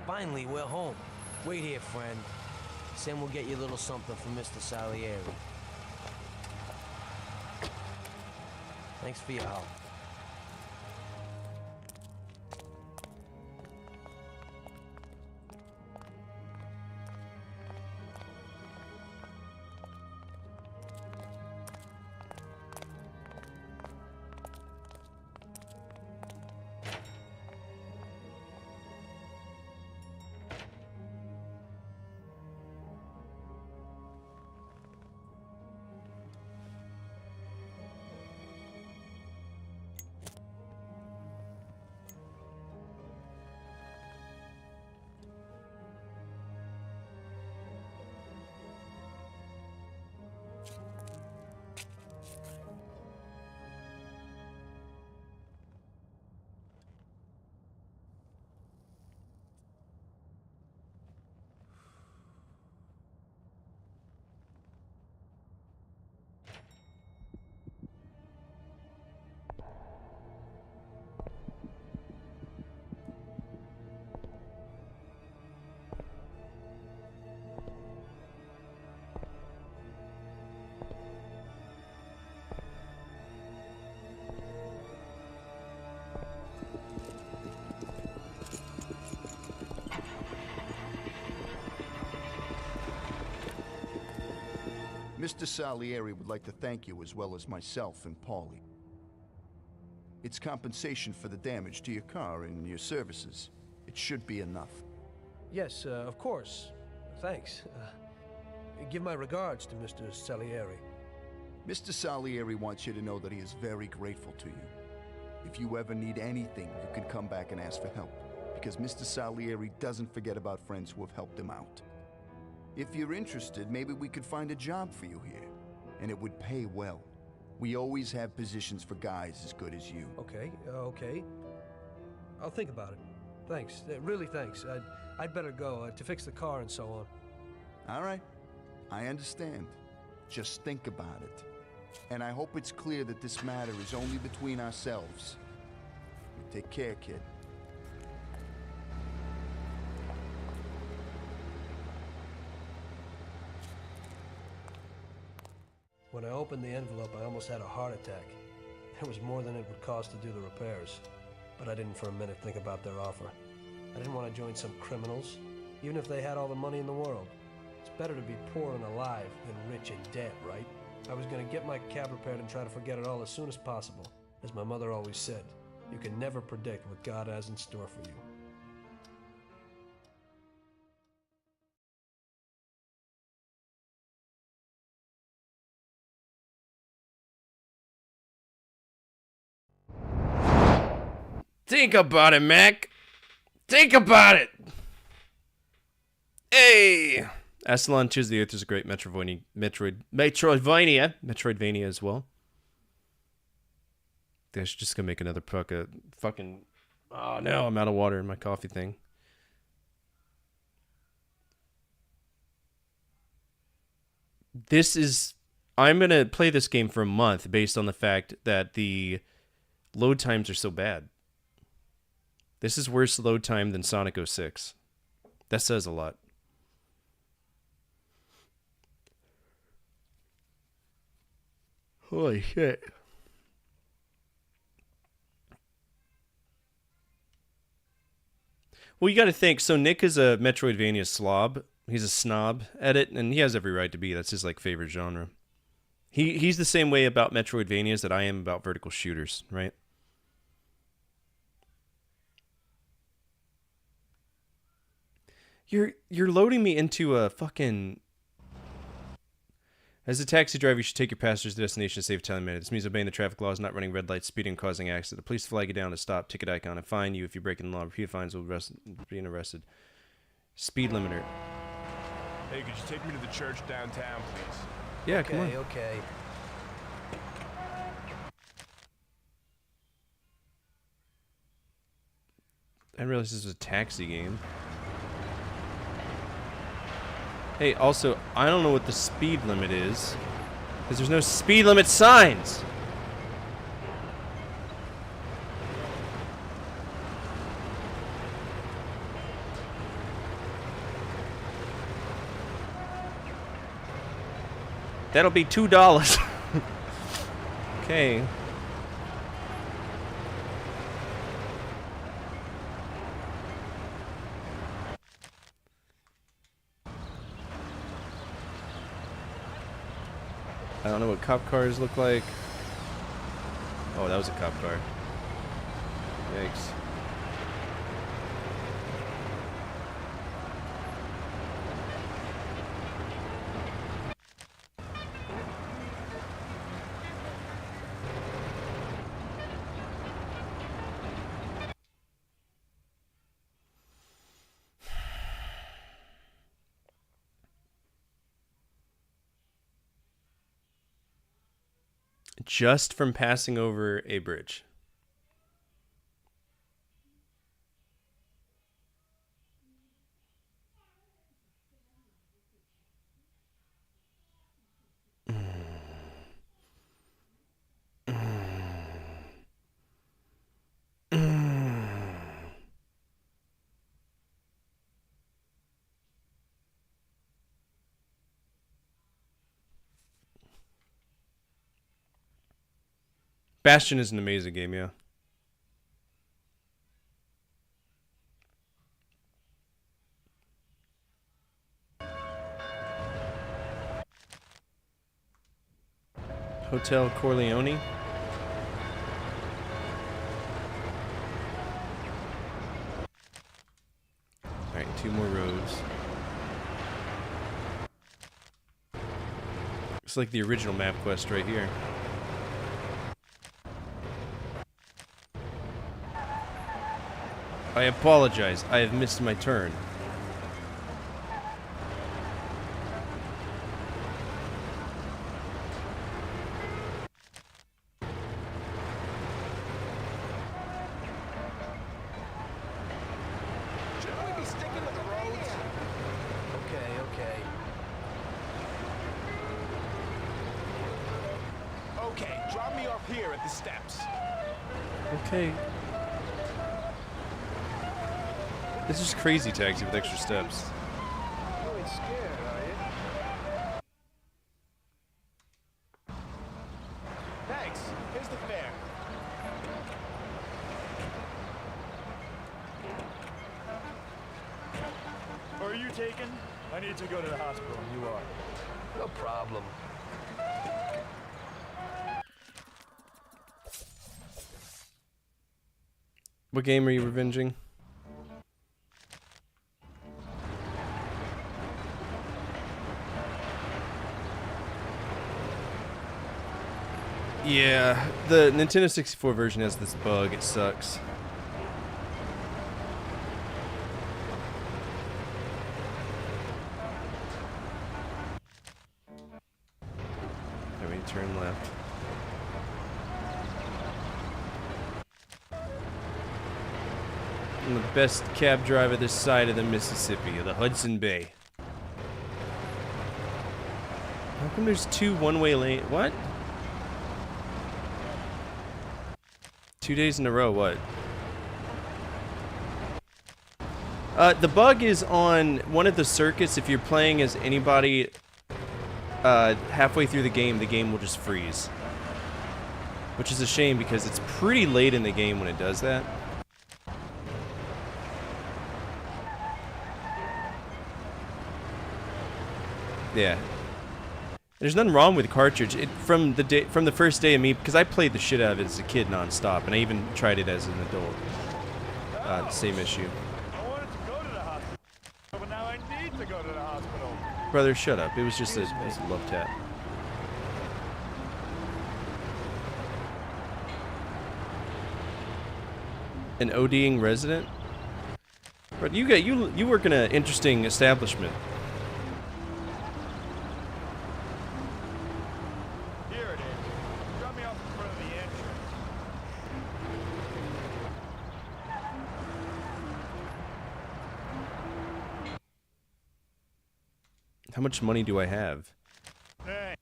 Finally, we're home. Wait here, friend. Sam will get you a little something from Mr. Salieri. Thanks for your help. Mr. Salieri would like to thank you as well as myself and Paulie. It's compensation for the damage to your car and your services. It should be enough. Yes, of course. Thanks. Give my regards to Mr. Salieri. Mr. Salieri wants you to know that he is very grateful to you. If you ever need anything, you can come back and ask for help, because Mr. Salieri doesn't forget about friends who have helped him out. If you're interested, maybe we could find a job for you here, and it would pay well. We always have positions for guys as good as you. Okay, okay. I'll think about it. Thanks, really thanks. I'd better go to fix the car and so on. All right, I understand. Just think about it. And I hope it's clear that this matter is only between ourselves. You take care, kid. When I opened the envelope, I almost had a heart attack. There was more than it would cost to do the repairs. But I didn't for a minute think about their offer. I didn't want to join some criminals, even if they had all the money in the world. It's better to be poor and alive than rich and dead, right? I was going to get my cab repaired and try to forget it all as soon as possible. As my mother always said, you can never predict what God has in store for you. Think about it, Mac. Think about it. Hey, Aslan Choose the Earth is a great Metroidvania as well. I think I should just go make another fucking. Oh no, I'm out of water in my coffee thing. I'm gonna play this game for a month based on the fact that the load times are so bad. This is worse load time than Sonic 06. That says a lot. Holy shit. Well, you got to think. So Nick is a Metroidvania slob. He's a snob at it, and he has every right to be. That's his like favorite genre. He's the same way about Metroidvanias that I am about vertical shooters, right? You're loading me into a fucking... As a taxi driver, you should take your passengers to the destination to save 10 minutes. This means obeying the traffic laws, not running red lights, speeding, and causing accidents. The police flag you down to stop, ticket icon, and fine you if you're breaking the law. Repeated fines will being arrested. Speed limiter. Hey, could you take me to the church downtown, please? Yeah, come on. Okay. I didn't realize this was a taxi game. Hey, also, I don't know what the speed limit is, because there's no speed limit signs! That'll be $2. Okay. I don't know what cop cars look like. Oh, that was a cop car. Yikes. Just from passing over a bridge. Bastion is an amazing game, yeah. Hotel Corleone. Alright, 2 more roads. It's like the original map quest right here. I apologize. I have missed my turn. Shouldn't we be sticking to the roads? Okay. Okay, drop me off here at the steps. Okay. This is crazy taxi with extra steps. You ain't scared, are you? Thanks. Here's the fare. Are you taken? I need to go to the hospital. You are. No problem. What game are you revenging? Yeah, the Nintendo 64 version has this bug. It sucks. Let me turn left. I'm the best cab driver this side of the Mississippi, of the Hudson Bay. How come there's 2 one-way lane? What? 2 days in a row, what? The bug is on one of the circuits. If you're playing as anybody halfway through the game will just freeze. Which is a shame because it's pretty late in the game when it does that. Yeah. There's nothing wrong with the cartridge. From the first day of me, because I played the shit out of it as a kid nonstop, and I even tried it as an adult. Same issue. I wanted to go to the hospital, but now I need to go to the hospital. Brother, shut up. It was just a love tap. An ODing resident? But you work in an interesting establishment. Here it is. Drop me off in front of the entrance. How much money do I have? Hey,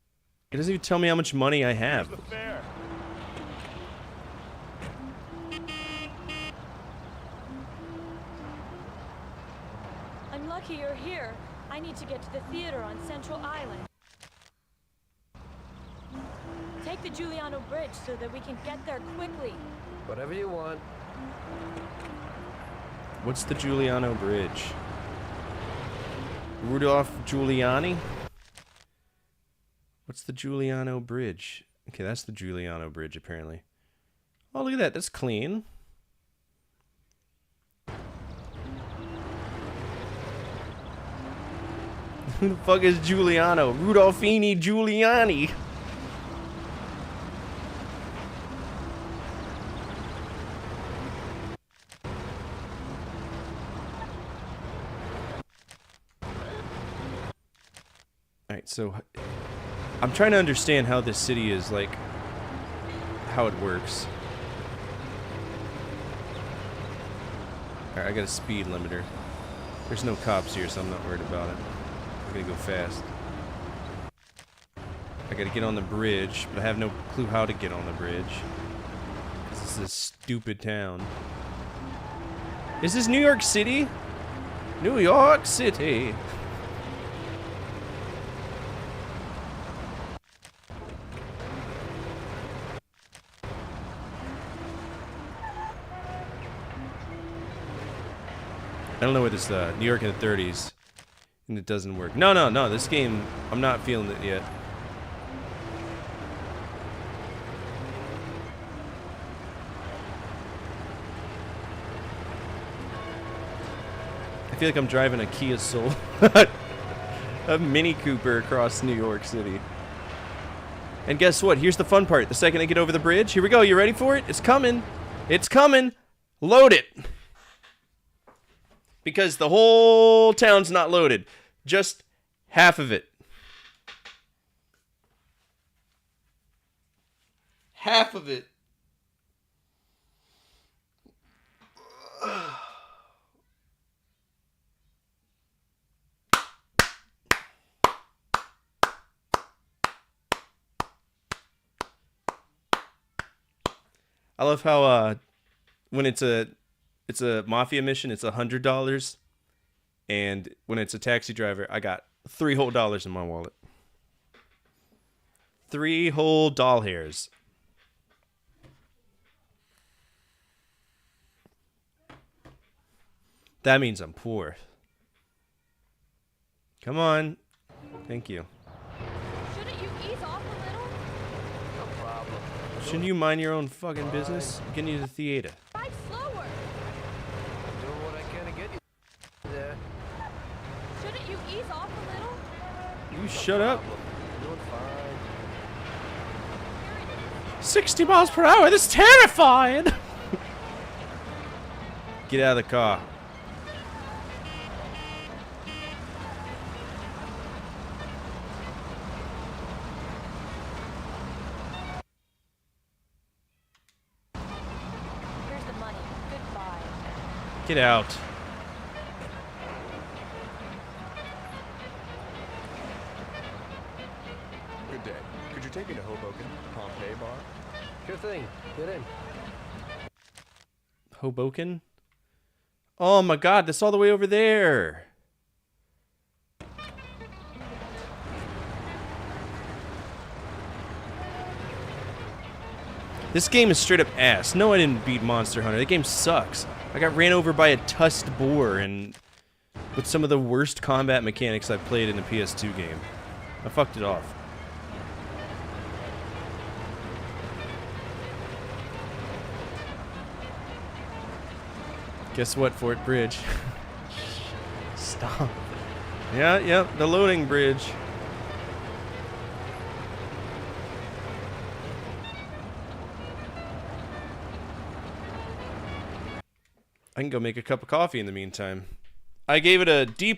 It doesn't even tell me how much money I have. the fare. I'm lucky you're here. I need to get to the theater on Central Island. Take the Giuliano Bridge so that we can get there quickly. Whatever you want. What's the Giuliano Bridge? Rudolph Giuliani? What's the Giuliano Bridge? Okay, that's the Giuliano Bridge, apparently. Oh, look at that. That's clean. Who the fuck is Giuliano? Rudolphini Giuliani. Alright, so I'm trying to understand how this city is, like, how it works. Alright, I got a speed limiter. There's no cops here, so I'm not worried about it. I'm gonna go fast. I gotta get on the bridge, but I have no clue how to get on the bridge. Because this is a stupid town. Is this New York City? New York City! I don't know what this, New York in the 30s, and it doesn't work. No, this game, I'm not feeling it yet. I feel like I'm driving a Kia Soul, a Mini Cooper across New York City. And guess what? Here's the fun part. The second I get over the bridge, here we go. You ready for it? It's coming. It's coming. Load it. Because the whole town's not loaded. Just half of it. Half of it. I love how when it's a mafia mission, it's $100, and when it's a taxi driver, I got $3 whole in my wallet. 3 whole doll hairs. That means I'm poor. Come on. Thank you. Shouldn't you ease off a little? No problem. Shouldn't you mind your own fucking business? I'm getting you to the theater. Drive slower. I'm doing what I can to get you there. Shouldn't you ease off a little? You shut up. I'm doing fine. 60 miles per hour. That's terrifying. Get out of the car. Here's the money. Goodbye. Get out. Good day. Could you take me to Hoboken, Pompeii Bar? Sure thing. Get in. Hoboken? Oh my god, that's all the way over there. This game is straight up ass. No, I didn't beat Monster Hunter. That game sucks. I got ran over by a tusked boar and with some of the worst combat mechanics I've played in a PS2 game. I fucked it off. Guess what, Fort Bridge? Stop. Yeah, the loading bridge. I can go make a cup of coffee in the meantime. I gave it a D+.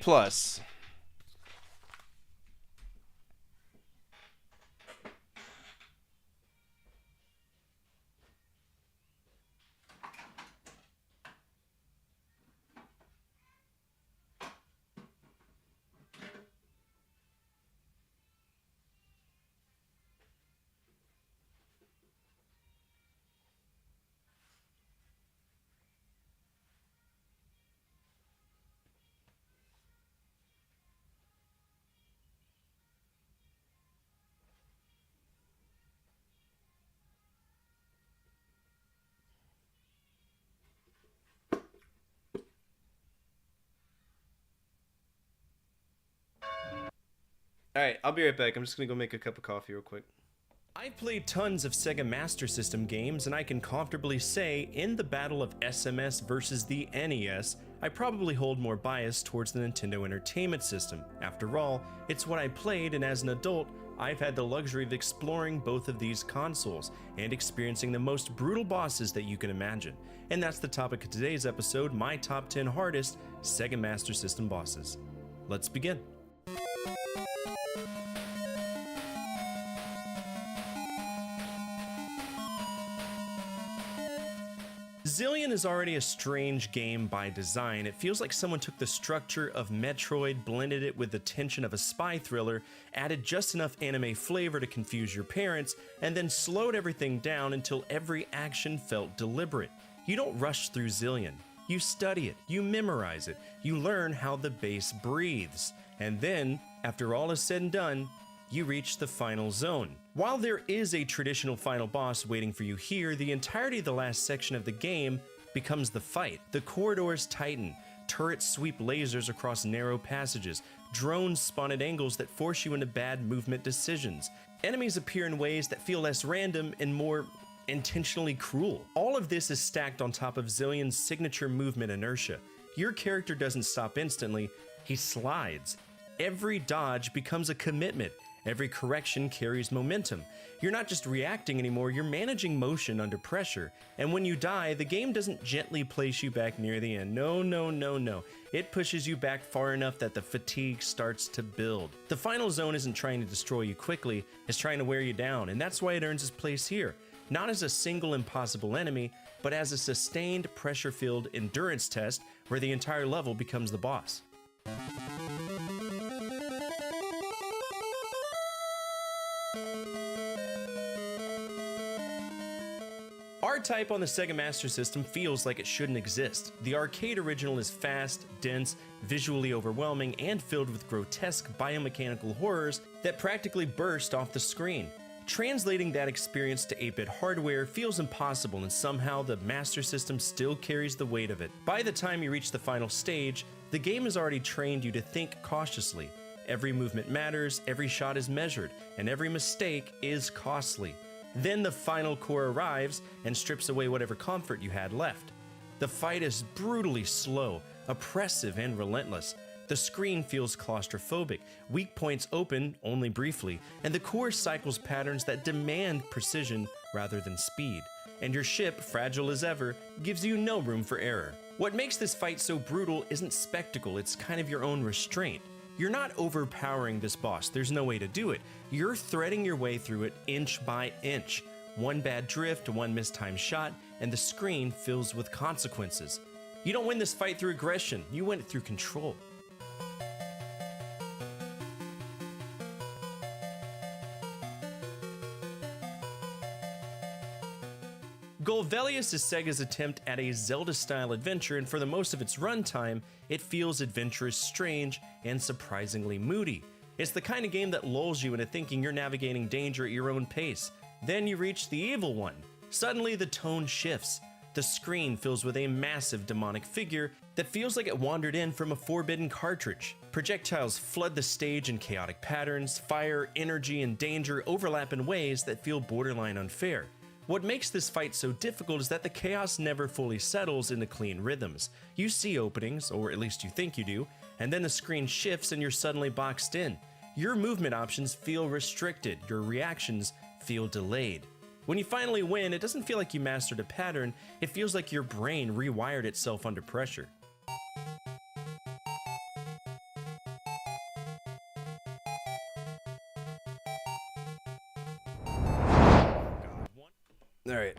Alright, I'll be right back. I'm just gonna go make a cup of coffee real quick. I've played tons of Sega Master System games, and I can comfortably say, in the battle of SMS versus the NES, I probably hold more bias towards the Nintendo Entertainment System. After all, it's what I played, and as an adult, I've had the luxury of exploring both of these consoles, and experiencing the most brutal bosses that you can imagine. And that's the topic of today's episode, my top 10 hardest Sega Master System bosses. Let's begin. Zillion is already a strange game by design. It feels like someone took the structure of Metroid, blended it with the tension of a spy thriller, added just enough anime flavor to confuse your parents, and then slowed everything down until every action felt deliberate. You don't rush through Zillion. You study it, you memorize it, you learn how the bass breathes, and then, after all is said and done, you reach the final zone. While there is a traditional final boss waiting for you here, the entirety of the last section of the game becomes the fight. The corridors tighten, turrets sweep lasers across narrow passages, drones spawn at angles that force you into bad movement decisions. Enemies appear in ways that feel less random and more intentionally cruel. All of this is stacked on top of Zillion's signature movement inertia. Your character doesn't stop instantly, he slides. Every dodge becomes a commitment. Every correction carries momentum. You're not just reacting anymore, you're managing motion under pressure. And when you die, the game doesn't gently place you back near the end. No. It pushes you back far enough that the fatigue starts to build. The final zone isn't trying to destroy you quickly, it's trying to wear you down, and that's why it earns its place here. Not as a single impossible enemy, but as a sustained, pressure-filled endurance test where the entire level becomes the boss. R-Type on the Sega Master System feels like it shouldn't exist. The arcade original is fast, dense, visually overwhelming, and filled with grotesque biomechanical horrors that practically burst off the screen. Translating that experience to 8-bit hardware feels impossible, and somehow the Master System still carries the weight of it. By the time you reach the final stage, the game has already trained you to think cautiously. Every movement matters, every shot is measured, and every mistake is costly. Then the final core arrives and strips away whatever comfort you had left. The fight is brutally slow, oppressive, and relentless. The screen feels claustrophobic, weak points open only briefly, and the core cycles patterns that demand precision rather than speed. And your ship, fragile as ever, gives you no room for error. What makes this fight so brutal isn't spectacle, it's kind of your own restraint. You're not overpowering this boss, there's no way to do it. You're threading your way through it inch by inch. One bad drift, one mistimed shot, and the screen fills with consequences. You don't win this fight through aggression, you win it through control. Golvelius is Sega's attempt at a Zelda-style adventure, and for the most of its runtime, it feels adventurous, strange, and surprisingly moody. It's the kind of game that lulls you into thinking you're navigating danger at your own pace. Then you reach the evil one. Suddenly the tone shifts. The screen fills with a massive demonic figure that feels like it wandered in from a forbidden cartridge. Projectiles flood the stage in chaotic patterns. Fire, energy, and danger overlap in ways that feel borderline unfair. What makes this fight so difficult is that the chaos never fully settles into clean rhythms. You see openings, or at least you think you do, and then the screen shifts and you're suddenly boxed in. Your movement options feel restricted, your reactions feel delayed. When you finally win, it doesn't feel like you mastered a pattern, it feels like your brain rewired itself under pressure. Alright.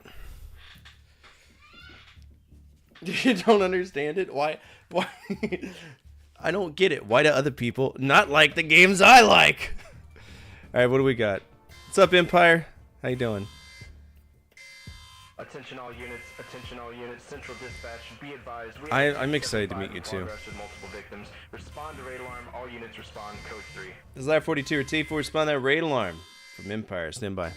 You don't understand it? Why? I don't get it. Why do other people not like the games I like? Alright, what do we got? What's up, Empire? How you doing? Attention all units, attention all units, central dispatch, be advised. I'm excited to meet you too. Multiple victims. Respond to raid alarm, all units respond, code 3. This is Lab 42 or T4, respond that raid alarm from Empire. Stand by.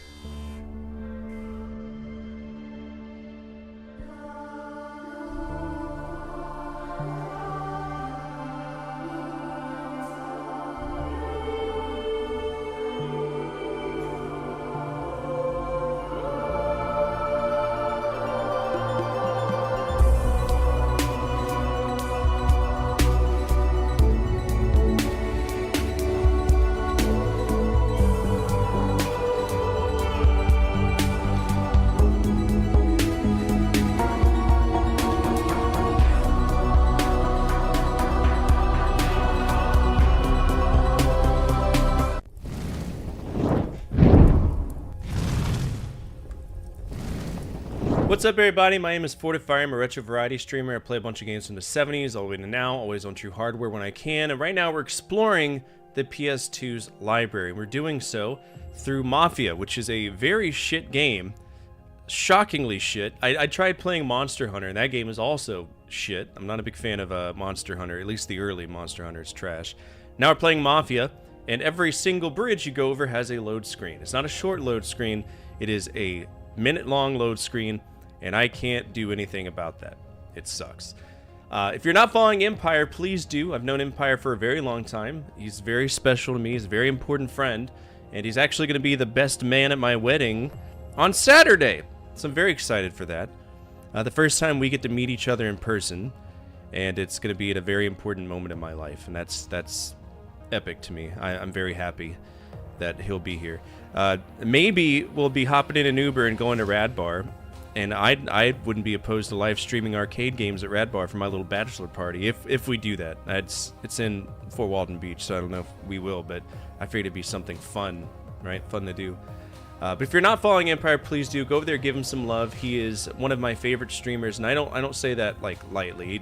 What's up, everybody? My name is Fortifire. I'm a retro variety streamer. I play a bunch of games from the 70s all the way to now, always on true hardware when I can. And right now we're exploring the PS2's library. We're doing so through Mafia, which is a very shit game. Shockingly shit. I tried playing Monster Hunter, and that game is also shit. I'm not a big fan of Monster Hunter, at least the early Monster Hunter is trash. Now we're playing Mafia, and every single bridge you go over has a load screen. It's not a short load screen, it is a minute-long load screen. And I can't do anything about that. It sucks. If you're not following Empire, please do. I've known Empire for a very long time. He's very special to me. He's a very important friend. And he's actually going to be the best man at my wedding on Saturday. So I'm very excited for that. The first time we get to meet each other in person. And it's going to be at a very important moment in my life. And that's epic to me. I'm very happy that he'll be here. Maybe we'll be hopping in an Uber and going to Rad Bar. And I wouldn't be opposed to live streaming arcade games at Rad Bar for my little bachelor party if we do that. It's in Fort Walton Beach, so I don't know if we will, but I figured it'd be something fun, right? Fun to do. But if you're not following Empire, please do go over there, give him some love. He is one of my favorite streamers, and I don't say that like lightly.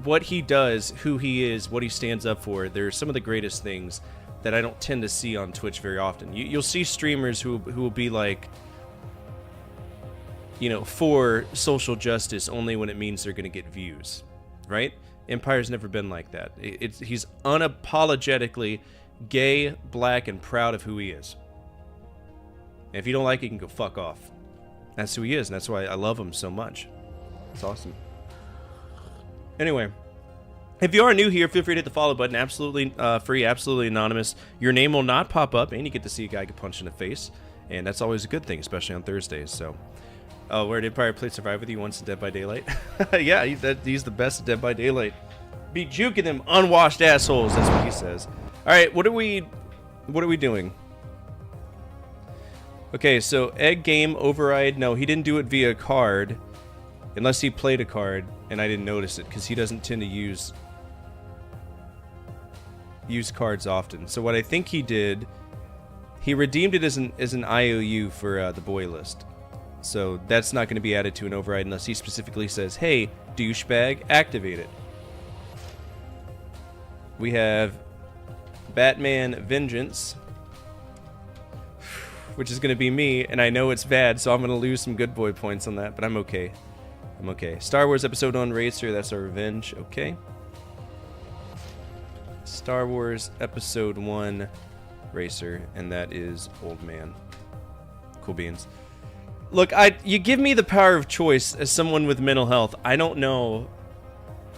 What he does, who he is, what he stands up for, they're some of the greatest things that I don't tend to see on Twitch very often. You'll see streamers who will be like, you know, for social justice only when it means they're going to get views, right? Empire's never been like that. He's unapologetically gay, black, and proud of who he is. And if you don't like it, you can go fuck off. That's who he is, and that's why I love him so much. It's awesome. Anyway, if you are new here, feel free to hit the follow button. Absolutely free, absolutely anonymous. Your name will not pop up, and you get to see a guy get punched in the face. And that's always a good thing, especially on Thursdays, so... Oh, where did Empire play Survive with you once in Dead by Daylight? Yeah, he's the best at Dead by Daylight. Be juking them unwashed assholes, that's what he says. Alright, what are we doing? Okay, so egg game override. No, he didn't do it via card. Unless he played a card, and I didn't notice it, because he doesn't tend to use cards often. So what I think he did, he redeemed it as an IOU for the boy list. So that's not going to be added to an override unless he specifically says, hey, douchebag, activate it. We have Batman Vengeance, which is going to be me, and I know it's bad, so I'm going to lose some good boy points on that, but I'm okay. I'm okay. Star Wars Episode 1 Racer, that's our revenge, okay. Star Wars Episode 1 Racer, and that is Old Man. Cool beans. Look, you give me the power of choice as someone with mental health. I don't know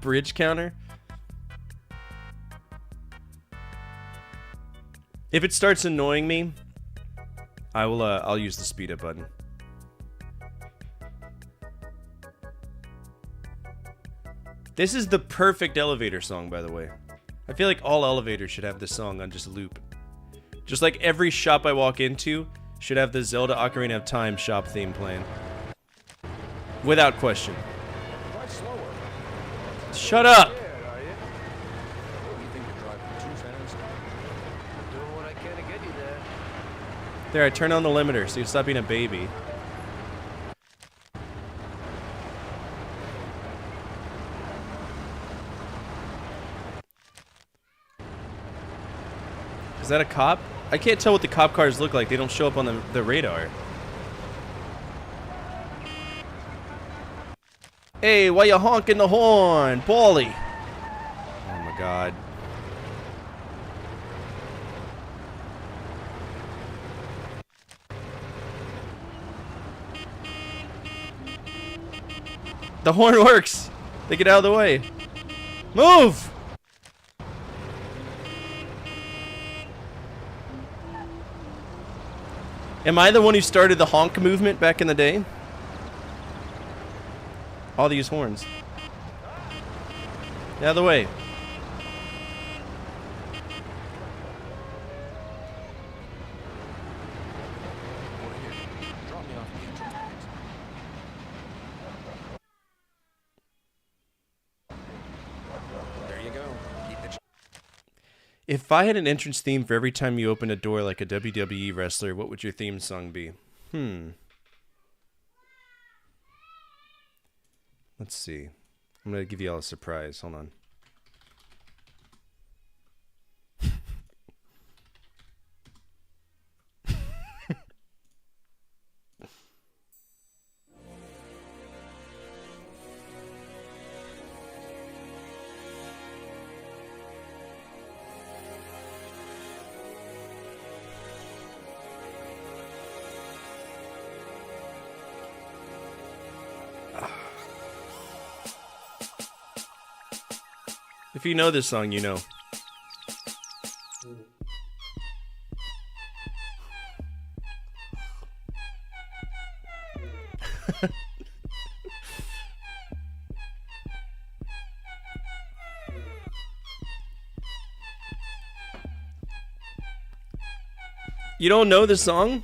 Bridge counter. If it starts annoying me, I'll use the speed up button. This is the perfect elevator song, by the way. I feel like all elevators should have this song on just loop. Just like every shop I walk into should have the Zelda Ocarina of Time shop theme playing. Without question. Shut up! There, I turned on the limiter so you stop being a baby. Is that a cop? I can't tell what the cop cars look like. They don't show up on the radar. Hey, why you honking the horn? Paulie! Oh my god. The horn works! They get out of the way. Move! Am I the one who started the honk movement back in the day? All these horns. Get out of the way. If I had an entrance theme for every time you open a door like a WWE wrestler, what would your theme song be? Let's see. I'm gonna give you all a surprise. Hold on. If you know this song, you know. You don't know the song?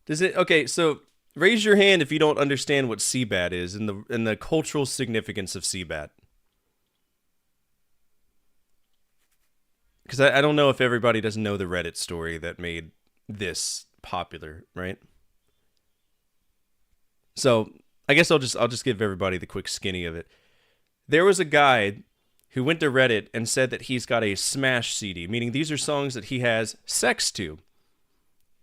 Does it? Okay, so raise your hand if you don't understand what Seabat is and the cultural significance of Seabat. Because I don't know if everybody doesn't know the Reddit story that made this popular, right? So I guess I'll just give everybody the quick skinny of it. There was a guy who went to Reddit and said that he's got a smash CD, meaning these are songs that he has sex to.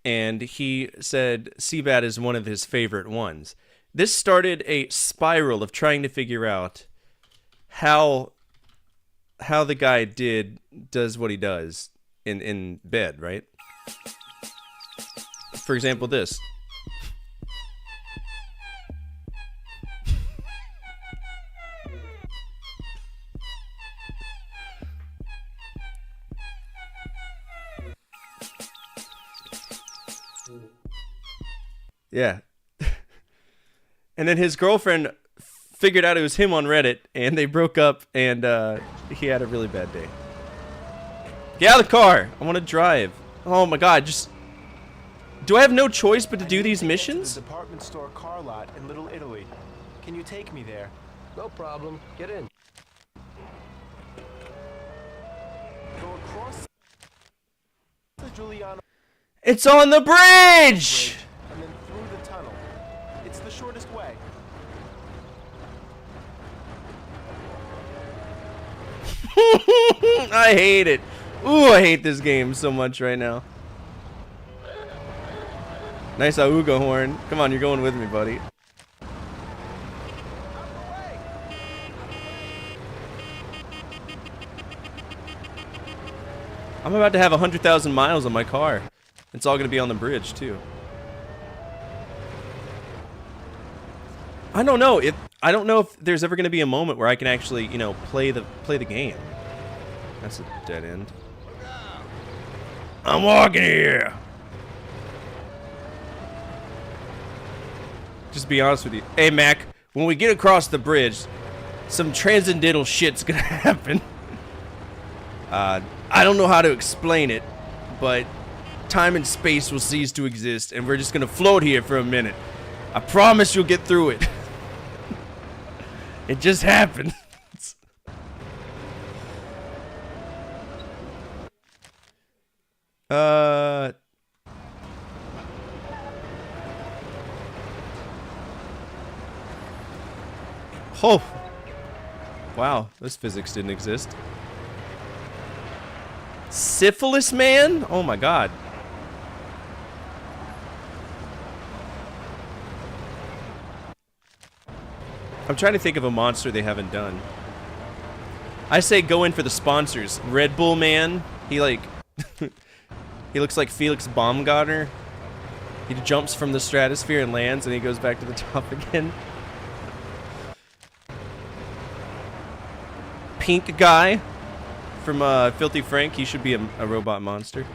And he said Seabat is one of his favorite ones. This started a spiral of trying to figure out how the guy does what he does in bed, right? For example, this. Yeah. And then his girlfriend figured out it was him on Reddit, and they broke up, and he had a really bad day. Get out of the car! I want to drive. Oh my god, just... Do I have no choice but to do these missions? The department store car lot in Little Italy. Can you take me there? No problem. Get in. Go across the Giuliano It's on the bridge! and then through the tunnel. It's the shortest way. I hate it. Ooh, I hate this game so much right now. Nice Auga horn. Come on, you're going with me, buddy. I'm about to have 100,000 miles on my car. It's all going to be on the bridge, too. I don't know. I don't know if there's ever going to be a moment where I can actually, you know, play the game. That's a dead end. I'm walking here. Just be honest with you. Hey, Mac, when we get across the bridge, some transcendental shit's gonna happen. I don't know how to explain it, but time and space will cease to exist, and we're just gonna float here for a minute. I promise you'll get through it. It just happened. Oh. Wow, this physics didn't exist. Syphilis Man? Oh my god. I'm trying to think of a monster they haven't done. I say go in for the sponsors. Red Bull Man, he like he looks like Felix Baumgartner. He jumps from the stratosphere and lands and he goes back to the top again. Pink guy from Filthy Frank, he should be a robot monster.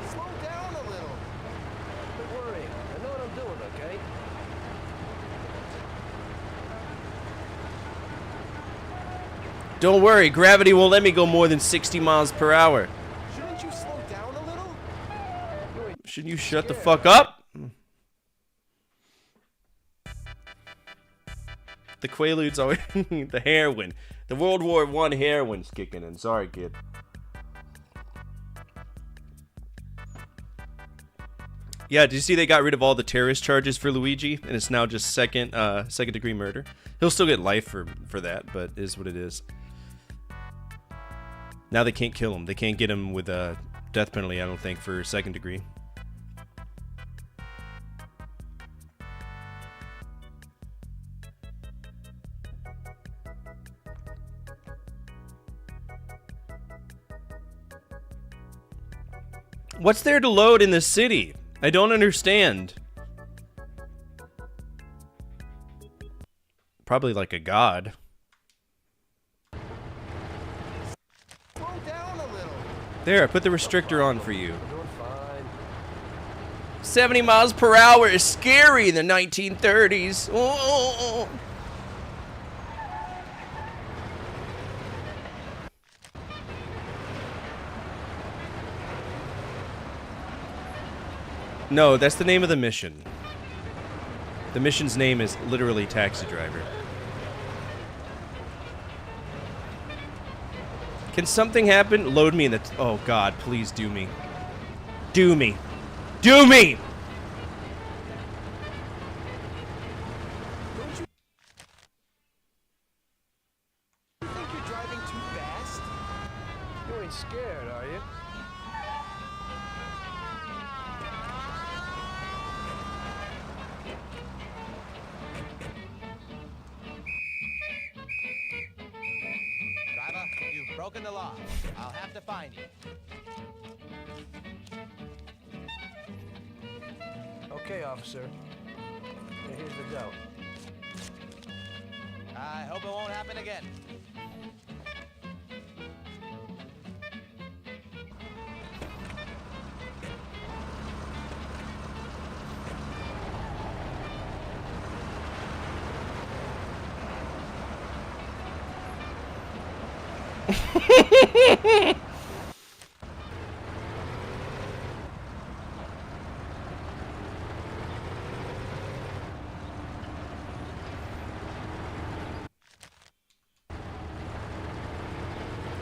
Slow down a little. Don't worry. I know what I'm doing, okay? Don't worry, gravity won't let me go more than 60 miles per hour. Shouldn't you slow down a little? Shouldn't you shut the fuck up? The Quaaludes always the heroin. The World War I heroin's kicking in. Sorry, kid. Yeah, did you see they got rid of all the terrorist charges for Luigi, and it's now just second degree murder? He'll still get life for that, but it is what it is. Now they can't kill him. They can't get him with a death penalty, I don't think, for second degree. What's there to load in this city? I don't understand. Probably like a god. Slow down a little. There, I put the restrictor on for you. 70 miles per hour is scary in the 1930s. Oh. No, that's the name of the mission. The mission's name is literally Taxi Driver. Can something happen? Load me in the... oh, God, please do me. Do me. Do me! You think you're driving too fast? You ain't scared, are you? Driver, you've broken the law. I'll have to fine you. Okay, officer. Here's the dough. I hope it won't happen again.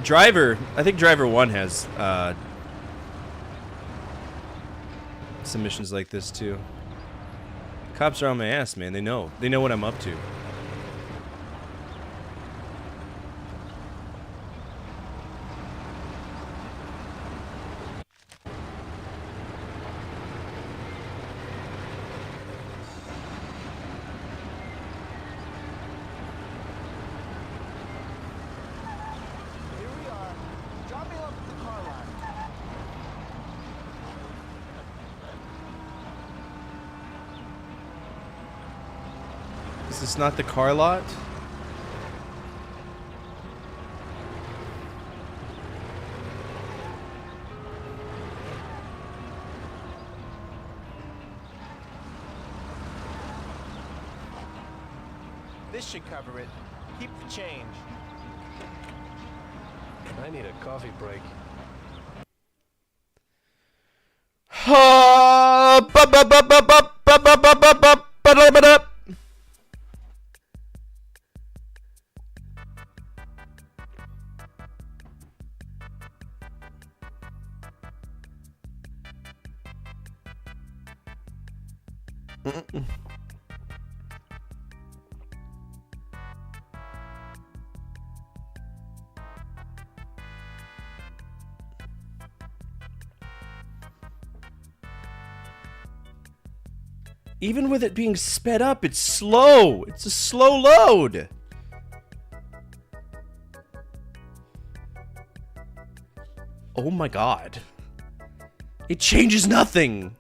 Driver, I think Driver 1 has some missions like this too. Cops are on my ass, man. They know what I'm up to. this not the car lot? This should cover it. Keep the change. I need a coffee break. Even with it being sped up, it's slow. It's a slow load. Oh my god. It changes nothing.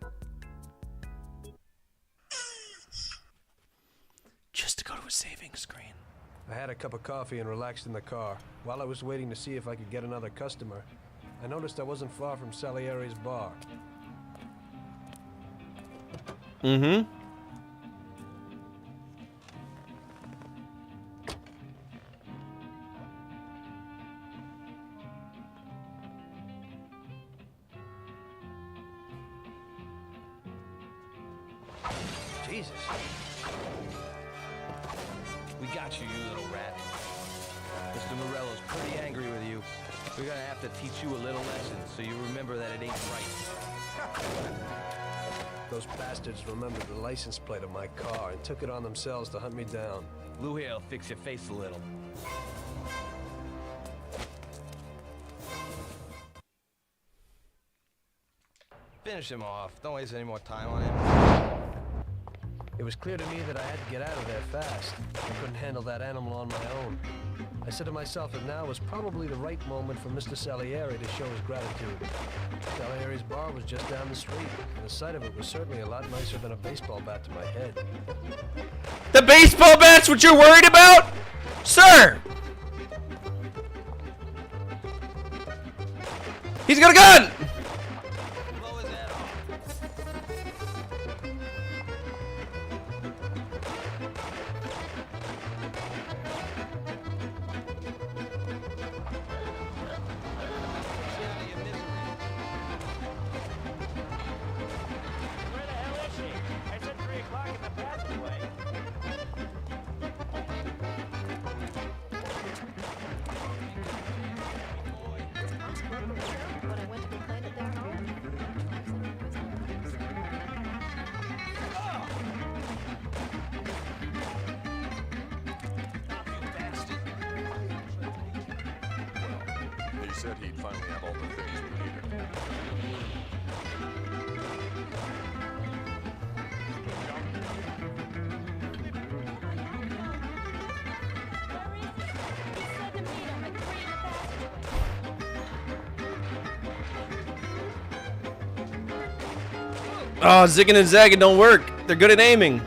Just to go to a saving screen. I had a cup of coffee and relaxed in the car. While I was waiting to see if I could get another customer, I noticed I wasn't far from Salieri's bar. Mm-hmm. Jesus. We got you, you little rat. Mr. Morello's pretty angry with you. We're gonna have to teach you a little lesson so you remember that it ain't right. Those bastards remembered the license plate of my car and took it on themselves to hunt me down. Lou here'll fix your face a little. Finish him off. Don't waste any more time on him. It was clear to me that I had to get out of there fast. I couldn't handle that animal on my own. I said to myself that now was probably the right moment for Mr. Salieri to show his gratitude. Salieri's bar was just down the street, and the sight of it was certainly a lot nicer than a baseball bat to my head. The baseball bat's what you're worried about? Sir! He's got a gun! Blow his head off. Where the hell is she? I said 3 o'clock in the passageway. When I went to complain at their home, He said he'd finally have all the things we needed. where is he? He said to meet him at 3 in the passageway. Oh, zigging and zagging don't work. They're good at aiming.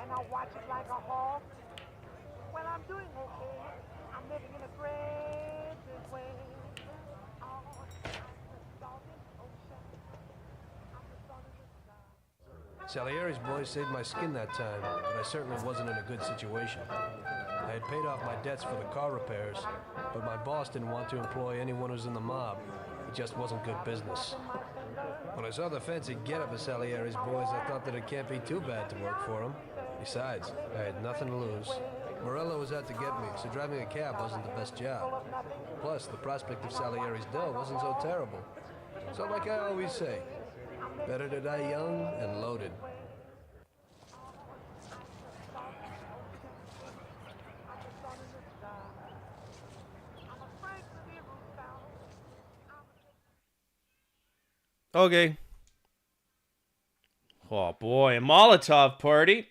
And I watch it like a hawk. Well, I'm doing okay. I'm living in a great big way. Oh, I'm the salt in the ocean. I'm the salt in the sky. Salieri's boys saved my skin that time, but I certainly wasn't in a good situation. I had paid off my debts for the car repairs, but my boss didn't want to employ anyone who's in the mob. It just wasn't good business. When I saw the fancy getup of Salieri's boys, I thought that it can't be too bad to work for them. Besides, I had nothing to lose. Morello was out to get me, so driving a cab wasn't the best job. Plus, the prospect of Salieri's dough wasn't so terrible. So like I always say, better to die young and loaded. Okay. Oh boy, a Molotov party.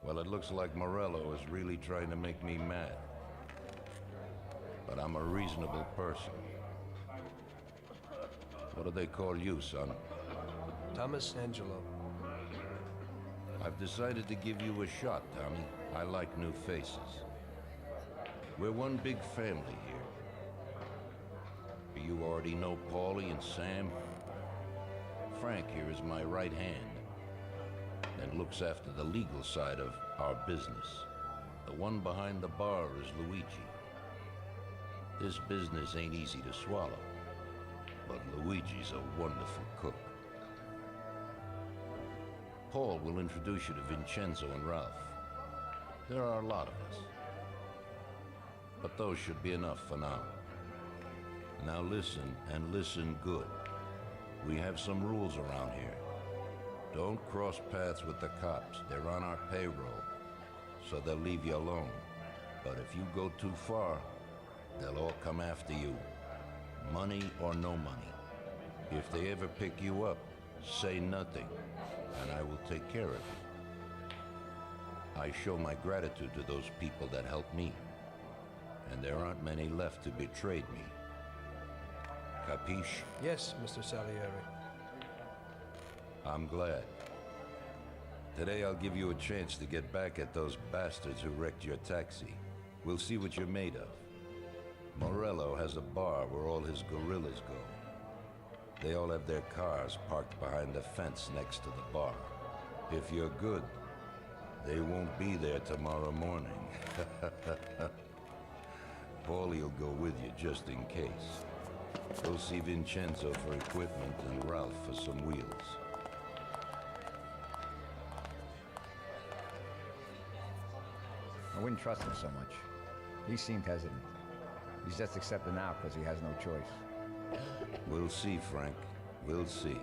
Well, it looks like Morello is really trying to make me mad. But I'm a reasonable person. What do they call you, son? Thomas Angelo. I've decided to give you a shot, Tommy. I like new faces. We're one big family here. You already know Paulie and Sam. Frank here is my right hand and looks after the legal side of our business. The one behind the bar is Luigi. This business ain't easy to swallow, but Luigi's a wonderful cook. Paul will introduce you to Vincenzo and Ralph. There are a lot of us, but those should be enough for now. Now listen, and listen good. We have some rules around here. Don't cross paths with the cops. They're on our payroll, so they'll leave you alone. But if you go too far, they'll all come after you. Money or no money. If they ever pick you up, say nothing, and I will take care of you. I show my gratitude to those people that helped me, and there aren't many left who betrayed me. Capiche? Yes, Mr. Salieri. I'm glad. Today I'll give you a chance to get back at those bastards who wrecked your taxi. We'll see what you're made of. Morello has a bar where all his gorillas go. They all have their cars parked behind the fence next to the bar. If you're good, they won't be there tomorrow morning. Paulie will go with you just in case. Go see Vincenzo for equipment and Ralph for some wheels. I wouldn't trust him so much. He seemed hesitant. He's just accepting now because he has no choice. We'll see, Frank. We'll see.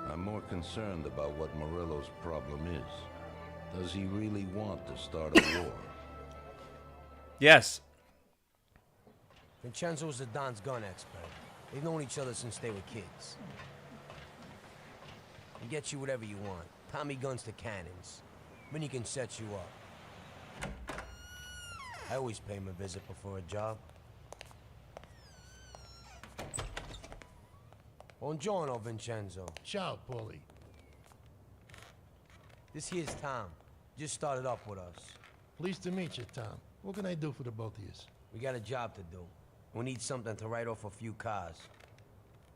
I'm more concerned about what Morello's problem is. Does he really want to start a war? Yes. Vincenzo's the Don's gun expert. They've known each other since they were kids. He gets you whatever you want. Tommy guns to cannons. Then he can set you up. I always pay him a visit before a job. Buongiorno, Vincenzo. Ciao, Paulie. This here's Tom. Just started up with us. Pleased to meet you, Tom. What can I do for the both of you? We got a job to do. We need something to write off a few cars.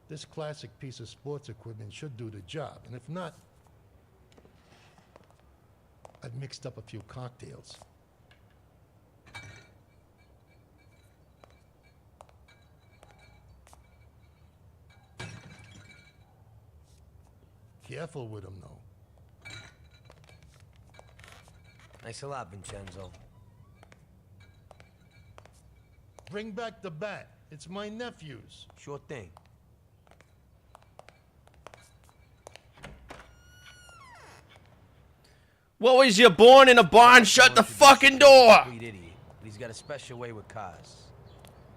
This classic piece of sports equipment should do the job, and if not, I've mixed up a few cocktails. Careful with them, though. Thanks a lot, Vincenzo. Bring back the bat. It's my nephew's. Sure thing. What was you born in a barn? Shut the fucking door! Complete idiot. But he's got a special way with cars.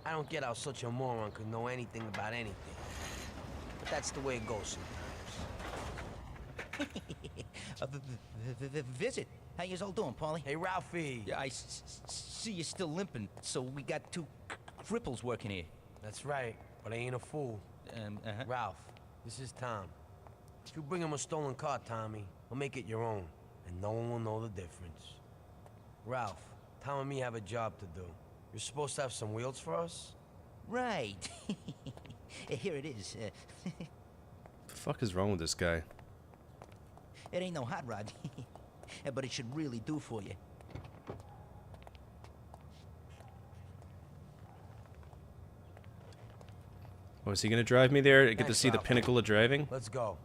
I don't get how such a moron could know anything about anything. But that's the way it goes sometimes. Visit. How you all doing, Paulie? Hey, Ralphie. Yeah, I see you're still limping, so we got two cripples working here. That's right, but I ain't a fool. Ralph, this is Tom. If you bring him a stolen car, Tommy, I'll make it your own, and no one will know the difference. Ralph, Tom and me have a job to do. You're supposed to have some wheels for us? Right. Here it is. The fuck is wrong with this guy? It ain't no hot rod, but it should really do for you. Oh, is he gonna drive me there? I get to Thanks, see the Ralph. pinnacle of driving? Let's go.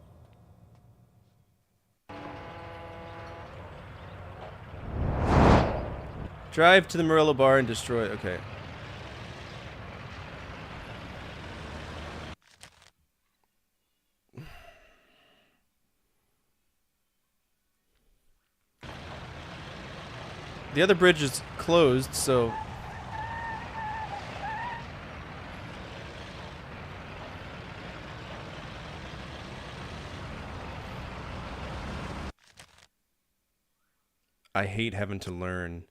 Drive to the Murillo bar and destroy. Okay. The other bridge is closed, so... I hate having to learn.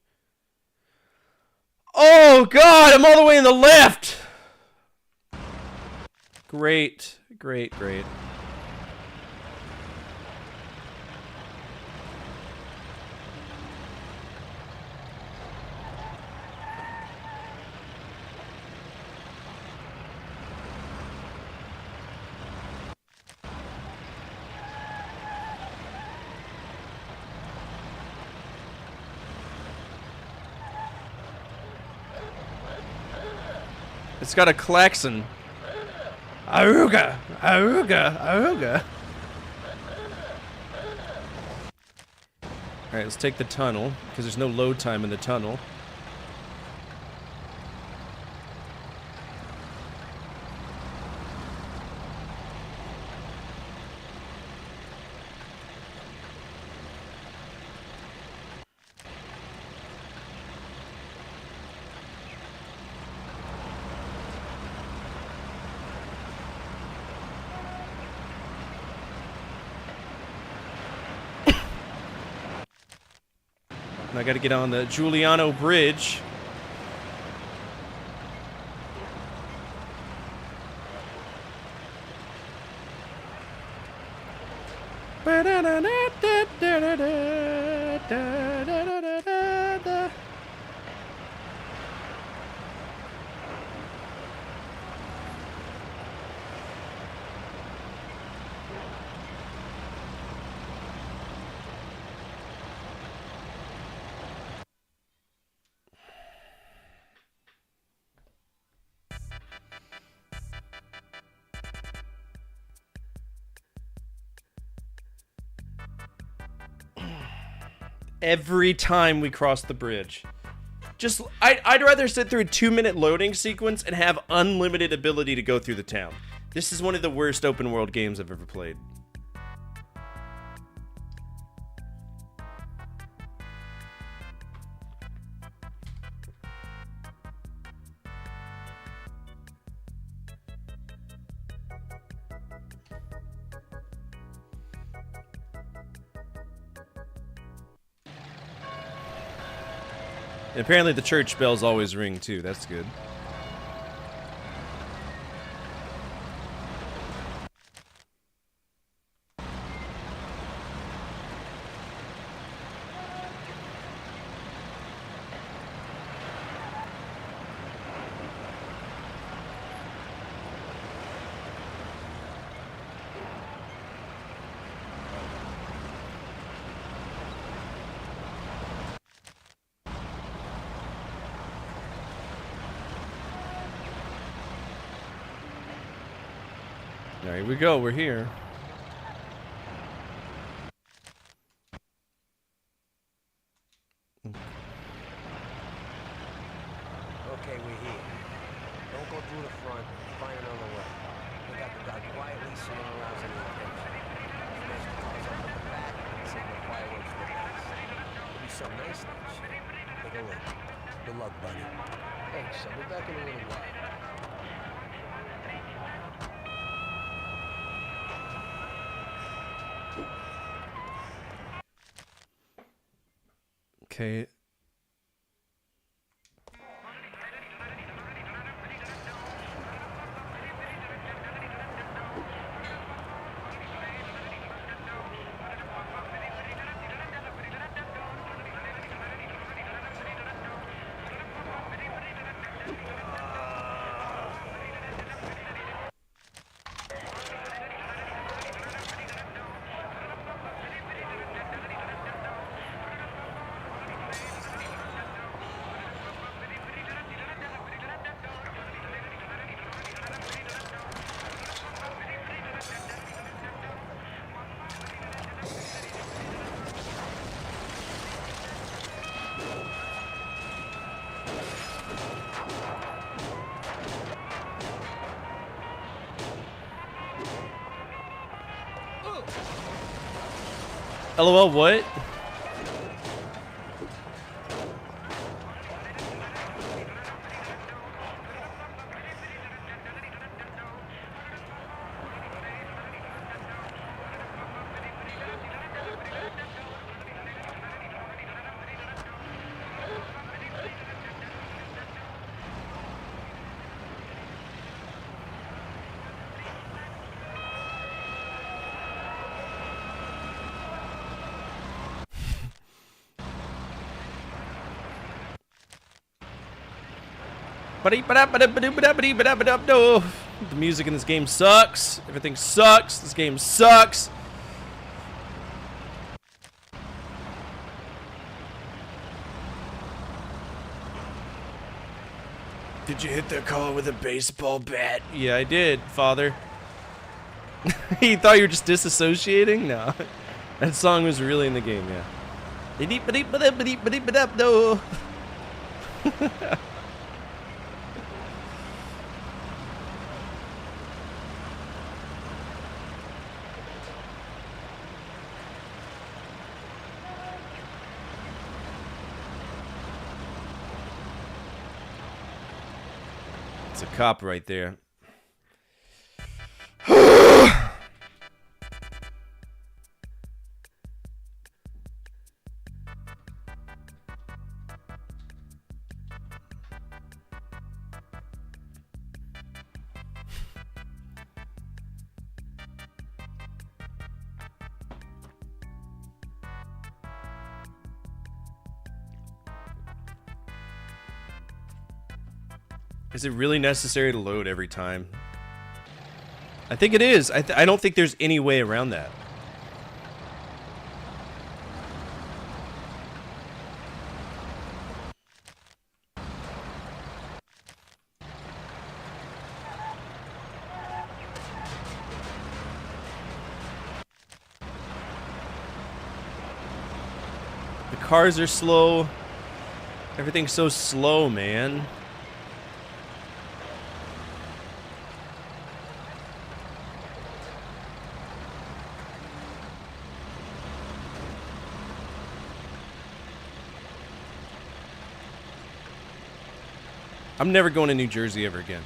Oh God, I'm all the way in the left! Great, great, great. It's got a klaxon. Aruga! Aruga! Aruga! Alright, let's take the tunnel, because there's no load time in the tunnel. And I gotta get on the Giuliano Bridge. Every time we cross the bridge. Just, I'd rather sit through a 2-minute loading sequence and have unlimited ability to go through the town. This is one of the worst open world games I've ever played. And apparently the church bells always ring too, that's good. There we go, we're here. Okay, we're here. Don't go through the front. Find another way. We got the guy quietly sitting around in the attention. Smash the cars up at the back and send the fireworks for us. It'll be some nice night shit. Take a look. Good luck, buddy. Thanks, I'll be back in a little while. Okay. LOL, what? The music in this game sucks. Everything sucks. This game sucks. Did you hit that car with a baseball bat? Yeah, I did, father. You thought you were just disassociating? No. That song was really in the game, yeah. No. It's a cop right there. Is it really necessary to load every time? I think it is. I don't think there's any way around that. The cars are slow. Everything's so slow, man. I'm never going to New Jersey ever again.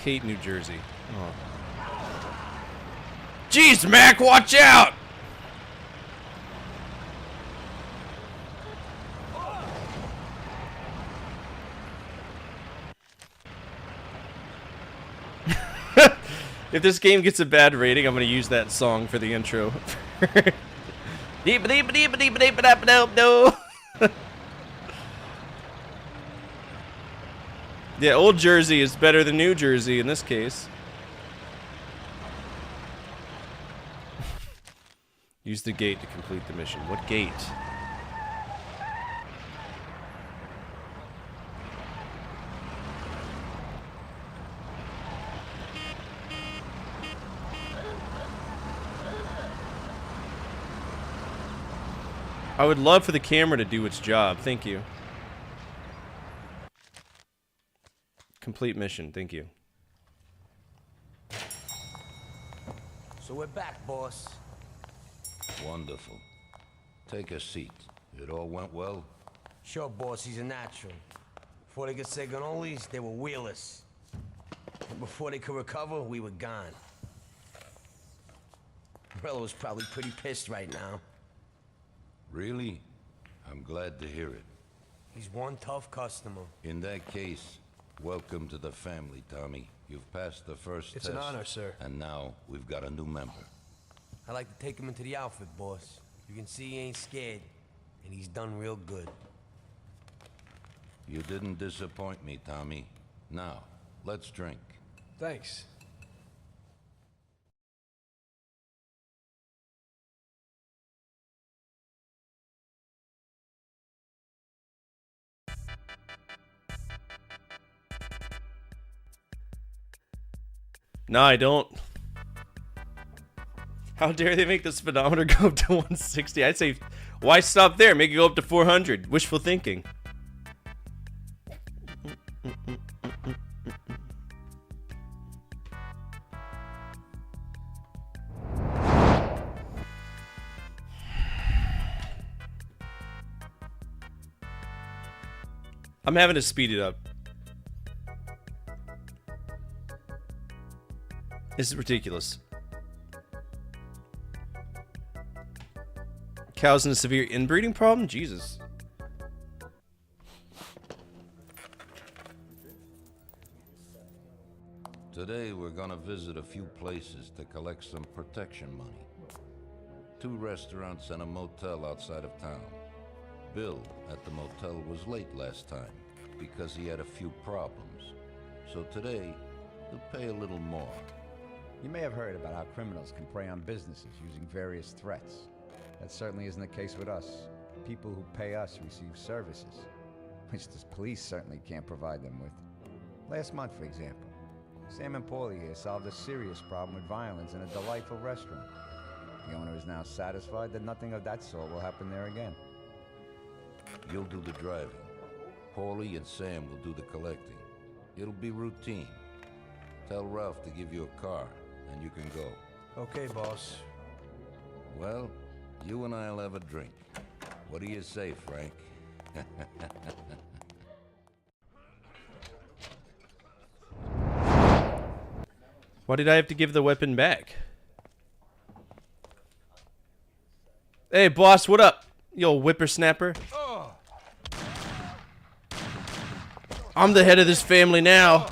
Hate New Jersey. Oh. Jeez, Mac, watch out! If this game gets a bad rating, I'm gonna use that song for the intro. Yeah, Old Jersey is better than New Jersey in this case. Use the gate to complete the mission. What gate? I would love for the camera to do its job. Thank you. Complete mission. Thank you. So we're back, boss. Wonderful. Take a seat. It all went well? Sure, boss, he's a natural. Before they could say cannolis, they were wheelers. And before they could recover, we were gone. Morello's probably pretty pissed right now. Really? I'm glad to hear it. He's one tough customer. In that case, welcome to the family, Tommy. You've passed the first It's test. an honor, sir. And now we've got a new member. I like to take him into the outfit, boss. You can see he ain't scared, and he's done real good. You didn't disappoint me, Tommy. Now, let's drink. Thanks. No, I don't. How dare they make the speedometer go up to 160? I'd say, why stop there? Make it go up to 400. Wishful thinking. I'm having to speed it up. This is ridiculous. Cows in a severe inbreeding problem? Jesus. Today we're gonna visit a few places to collect some protection money. 2 restaurants and a motel outside of town. Bill at the motel was late last time because he had a few problems. So today, he'll pay a little more. You may have heard about how criminals can prey on businesses using various threats. That certainly isn't the case with us. People who pay us receive services, which the police certainly can't provide them with. Last month, for example, Sam and Paulie here solved a serious problem with violence in a delightful restaurant. The owner is now satisfied that nothing of that sort will happen there again. You'll do the driving. Paulie and Sam will do the collecting. It'll be routine. Tell Ralph to give you a car, and you can go. Okay, boss. Well, you and I'll have a drink. What do you say, Frank? Why did I have to give the weapon back? Hey, boss, what up? You old whippersnapper. I'm the head of this family now.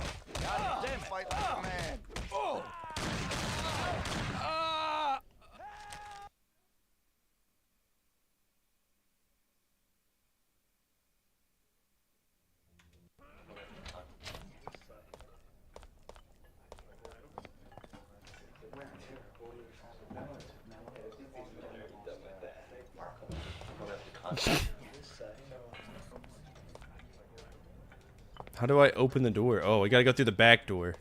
How do I open the door? Oh, we gotta go through the back door.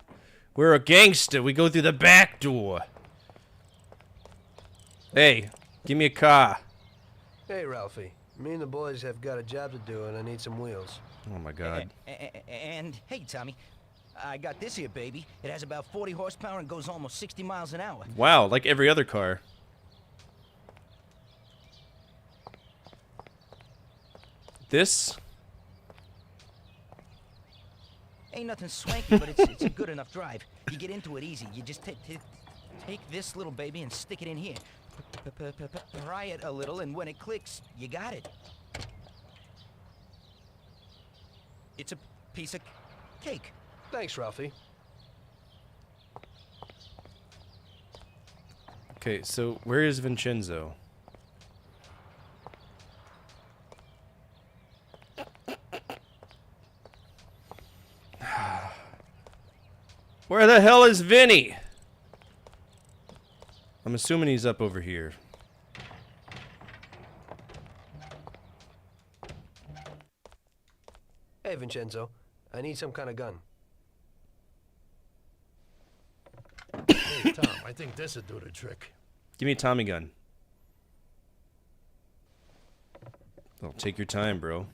We're a gangster. We go through the back door. Hey, give me a car. Hey, Ralphie. Me and the boys have got a job to do, and I need some wheels. Oh my God. And hey, Tommy, I got this here, baby. It has about 40 horsepower and goes almost 60 miles an hour. Wow, like every other car. This? Ain't nothing swanky, but it's a good enough drive. You get into it easy. You just take this little baby and stick it in here. Pry it a little, and when it clicks, you got it. It's a piece of cake. Thanks, Ralphie. Okay, so where is Vincenzo? Where the hell is Vinny? I'm assuming he's up over here. Hey, Vincenzo. I need some kind of gun. Hey, Tom, I think this would do the trick. Give me a Tommy gun. Oh, take your time, bro.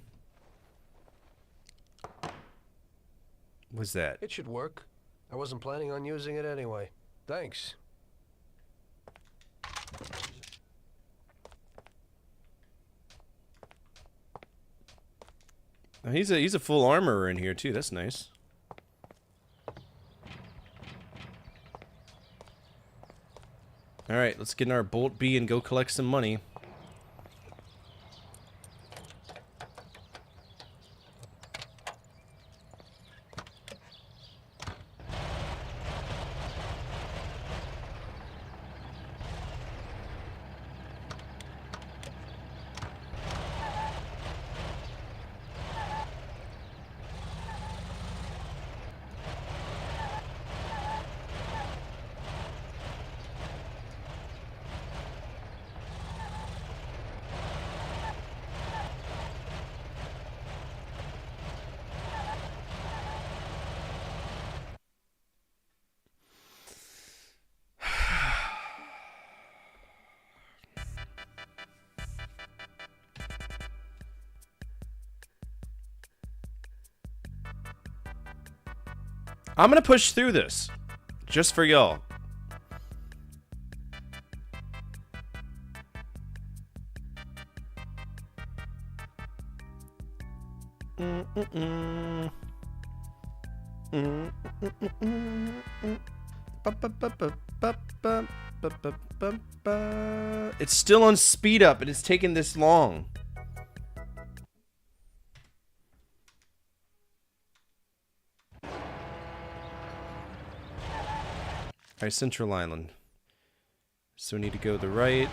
What's that? It should work. I wasn't planning on using it anyway. Thanks. Oh, he's a full armorer in here too. That's nice. All right, let's get in our Bolt B and go collect some money. I'm gonna push through this, just for y'all. It's still on speed up, and it's taken this long. Alright, Central Island. So we need to go to the right.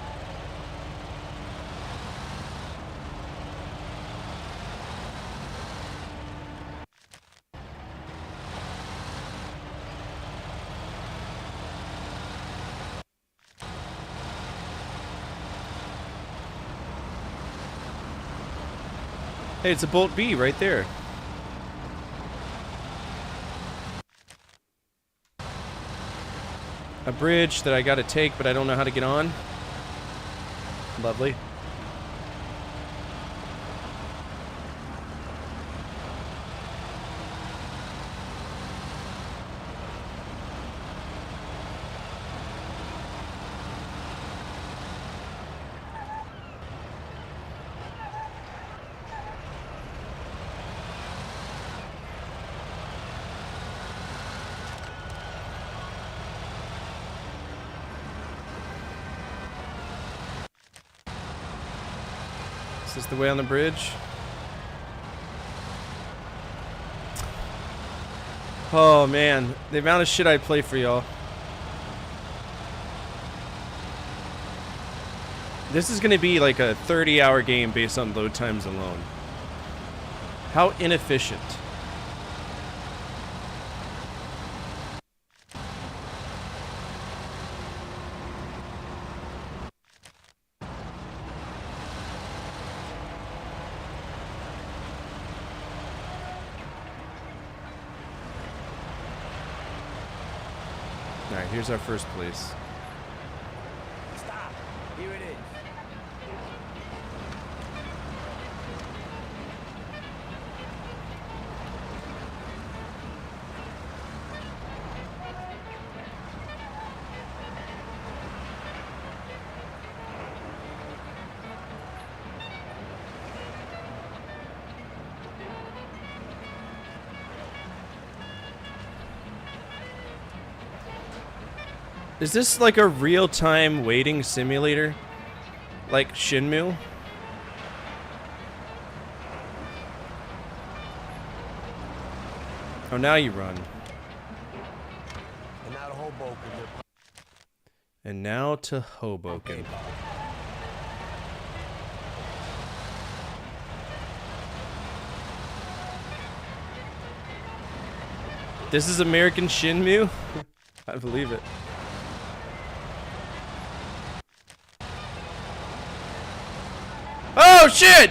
Hey, it's a Bolt B right there. A bridge that I gotta take, but I don't know how to get on. Lovely. Is this the way on the bridge? Oh man, the amount of shit I play for y'all. This is gonna be like a 30-hour game based on load times alone. How inefficient. Alright, here's our first place. Stop. Here it is. Is this like a real-time waiting simulator? Like Shenmue? Oh, now you run. And now to Hoboken. And now to Hoboken. This is American Shenmue? I believe it. Oh shit!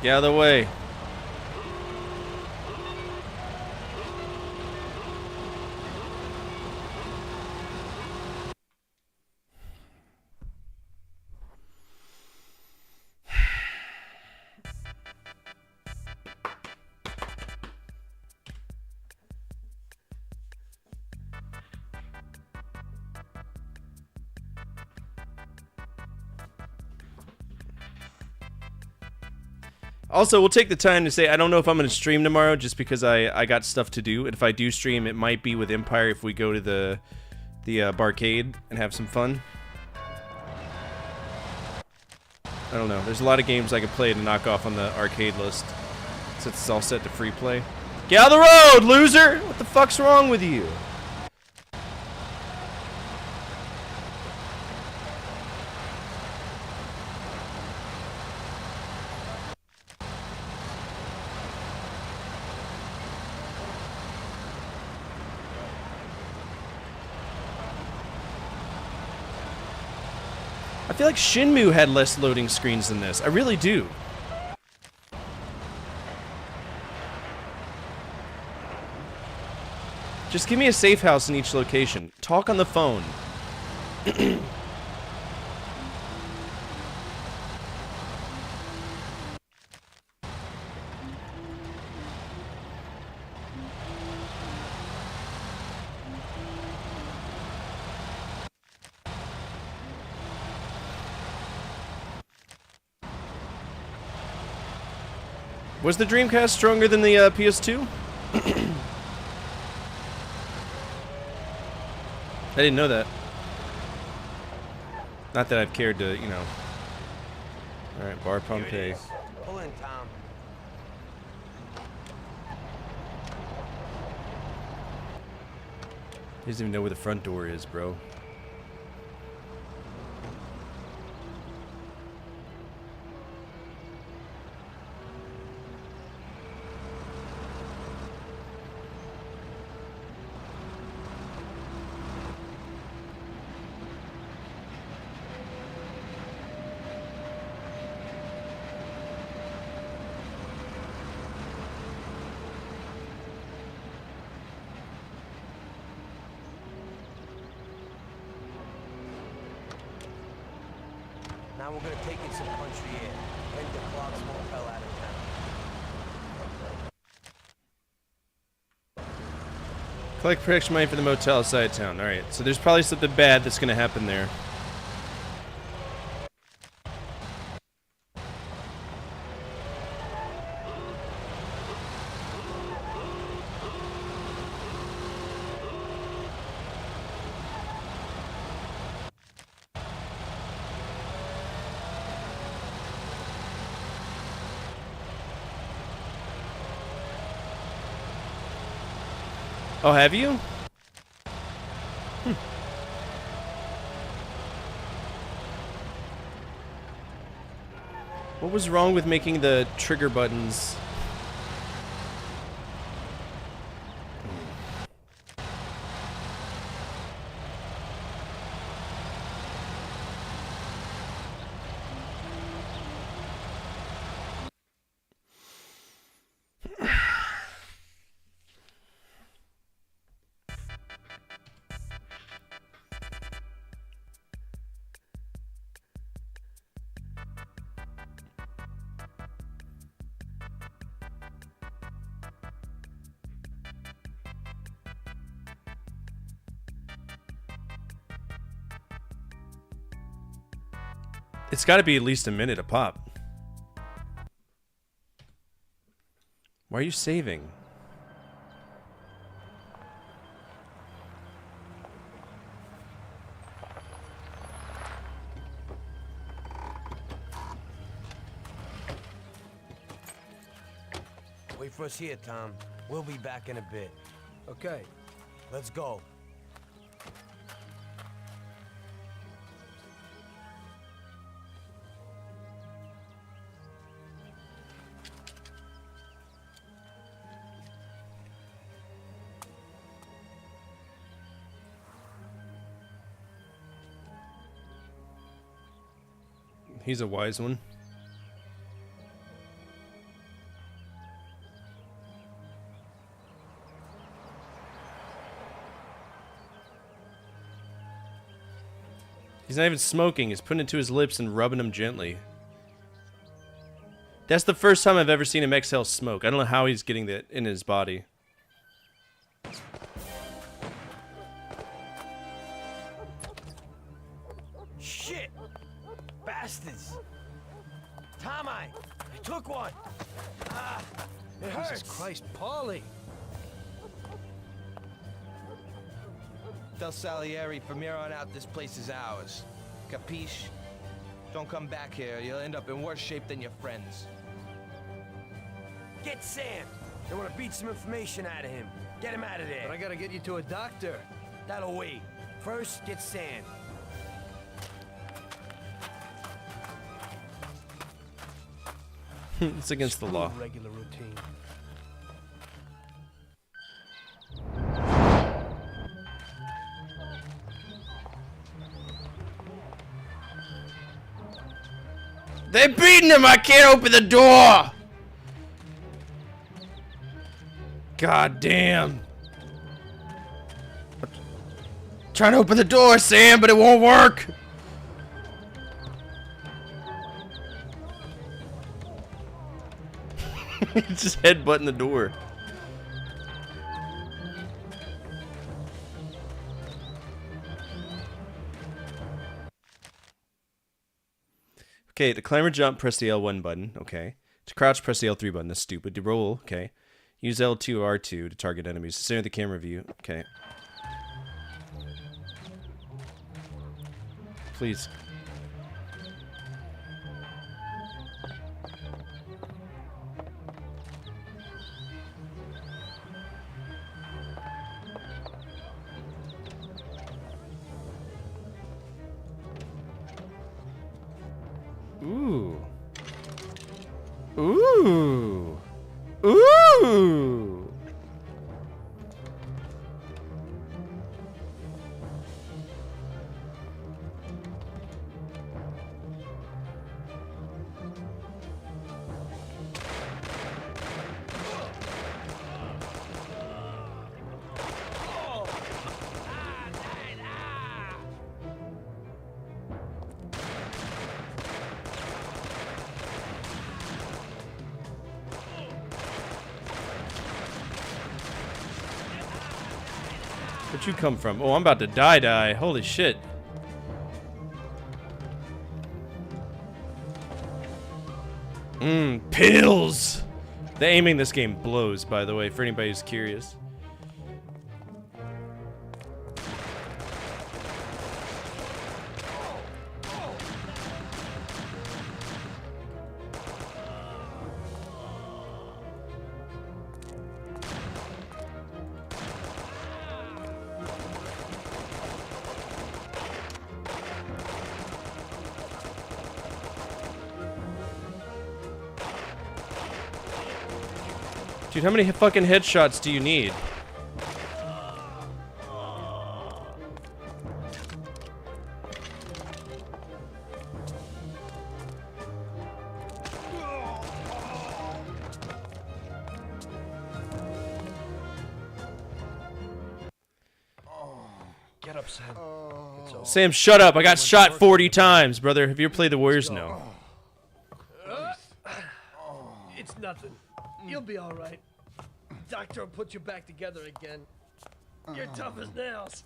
Get out of the way. Also, we'll take the time to say I don't know if I'm going to stream tomorrow just because I got stuff to do. And if I do stream, it might be with Empire if we go to the barcade and have some fun. I don't know. There's a lot of games I could play to knock off on the arcade list since it's all set to free play. Get out of the road, loser! What the fuck's wrong with you? I feel like Shenmue had less loading screens than this. I really do. Just give me a safe house in each location. Talk on the phone. Was the Dreamcast stronger than the PS2? I didn't know that. Not that I've cared to, you know. Alright, Bar Pompeii. Pull in, Tom. He doesn't even know where the front door is, bro. Now we're gonna take in some country air. Rent the Clark's motel out of town. Collect protection money for the motel outside of town. Alright, so there's probably something bad that's gonna happen there. Oh, have you? What was wrong with making the trigger buttons? It's got to be at least a minute a pop. Why are you saving? Wait for us here, Tom. We'll be back in a bit. Okay. Let's go. He's a wise one. He's not even smoking. He's putting it to his lips and rubbing them gently. That's the first time I've ever seen him exhale smoke. I don't know how he's getting that in his body. Shit! Bastards! Tom, I took one. It hurts. Jesus Christ, Paulie. Tell Salieri from here on out this place is ours. Capiche? Don't come back here. You'll end up in worse shape than your friends. Get Sam. They want to beat some information out of him. Get him out of there. But I gotta get you to a doctor. That'll wait. First, get Sam. It's against the law. Regular routine. They're beating him! I can't open the door! God damn. Trying to open the door, Sam, but it won't work! Just headbutting the door. Okay, to climb or jump, press the L1 button. Okay. To crouch, press the L3 button. That's stupid. To roll, okay. Use L2 or R2 to target enemies. To center the camera view. Okay. Please. Ooh. Ooh. Ooh. Where'd you come from? Oh, I'm about to die. Holy shit. Pills! The aiming in this game blows, by the way, for anybody who's curious. Dude, how many fucking headshots do you need? Get up, Sam. Sam, shut up. I got shot 40 times, brother. Have you ever played the Warriors? No. It's nothing. You'll be all right. Doctor will put you back together again. You're tough as nails.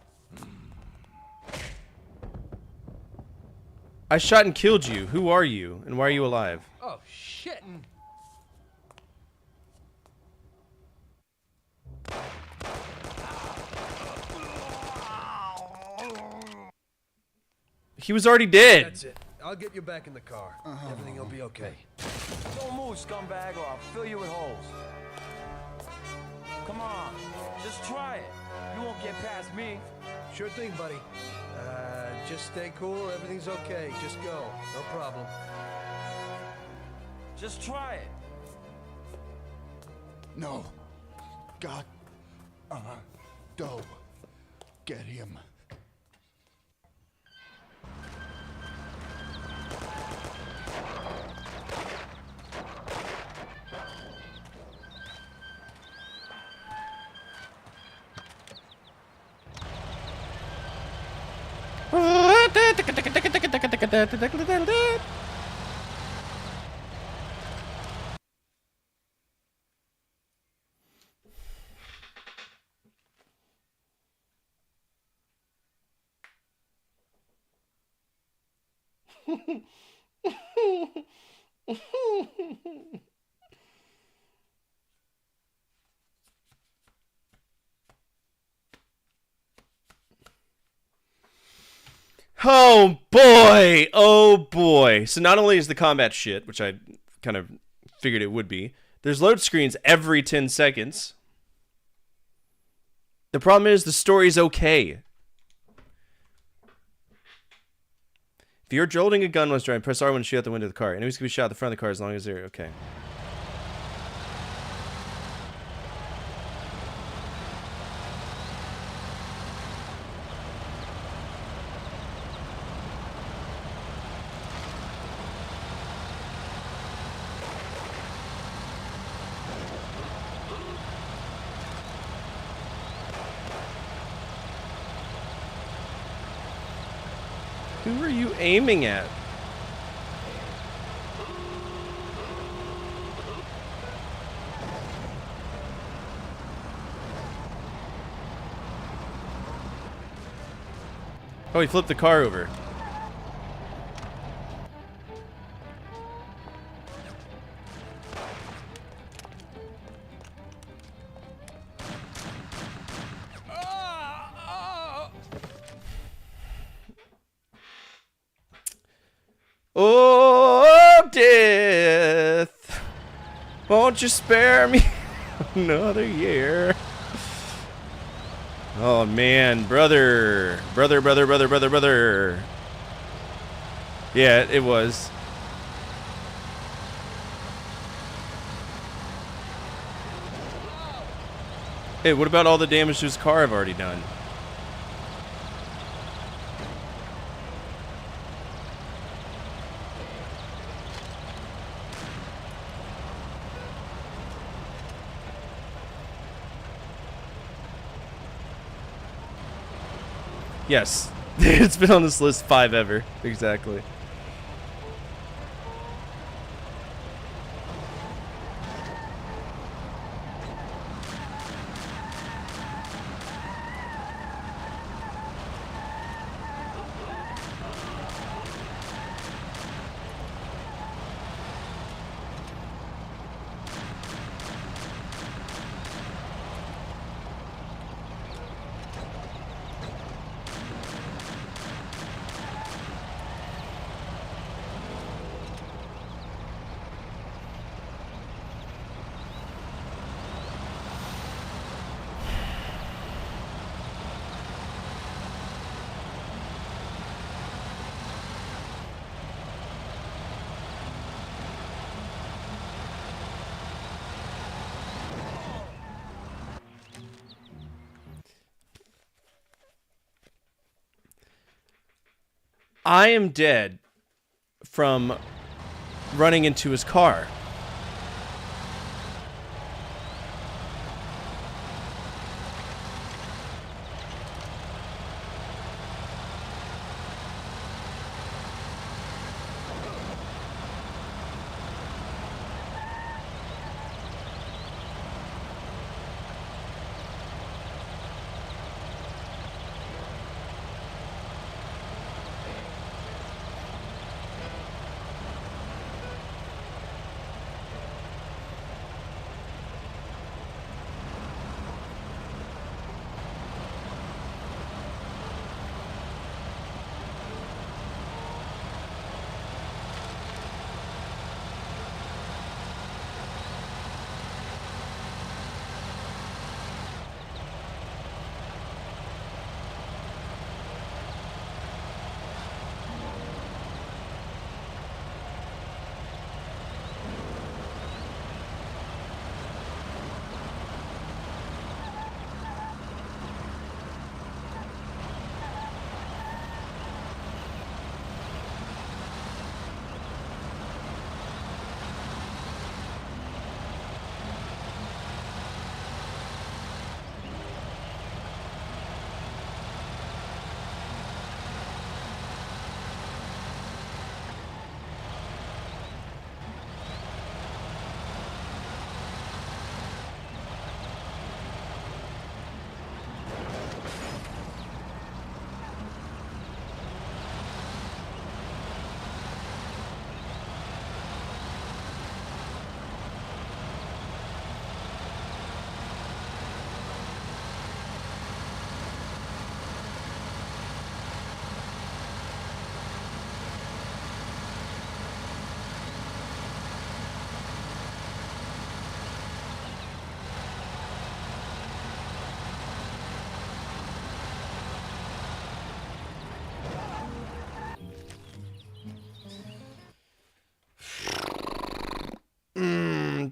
I shot and killed you. Who are you? And why are you alive? Oh, shit. He was already dead. That's it. I'll get you back in the car. Everything will be okay. Don't move, scumbag, or I'll fill you with holes. Come on, just try it. You won't get past me. Sure thing, buddy. Just stay cool. Everything's okay. Just go. No problem. Just try it. No. God. Doe. Get him. Oh boy! Oh boy! So not only is the combat shit, which I kind of figured it would be, there's load screens every 10 seconds. The problem is the story's okay. If you're holding a gun while driving, press R1 to shoot out the window of the car. Enemies can be shot at the front of the car as long as they're okay. Who are you aiming at? Oh, he flipped the car over. Oh, death, won't you spare me another year? Oh, man, brother. Yeah, it was. Hey, what about all the damage to his car I've already done? Yes, it's been on this list 5 ever. Exactly. I am dead from running into his car.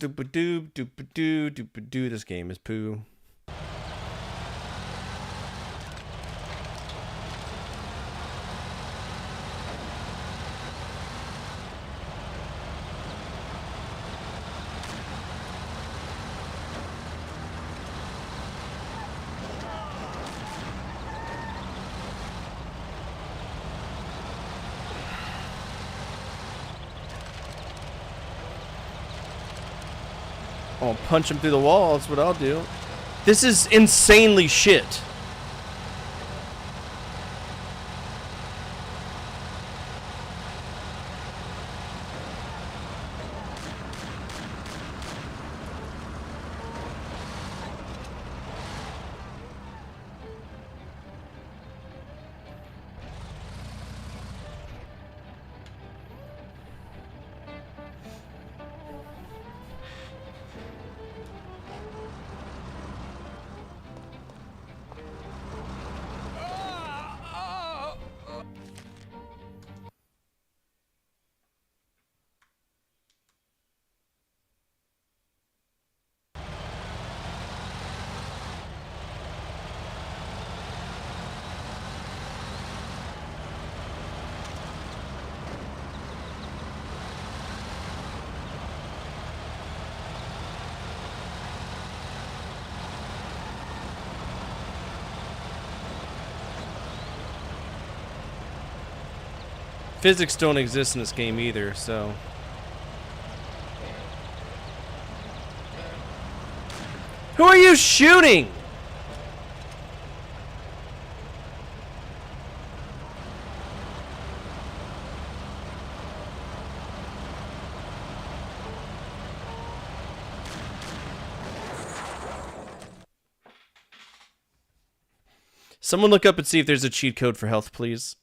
doop doop doo doop doo. This game is poo. I'll punch him through the wall, that's what I'll do. This is insanely shit. Physics don't exist in this game either, so... Who are you shooting? Someone look up and see if there's a cheat code for health, please.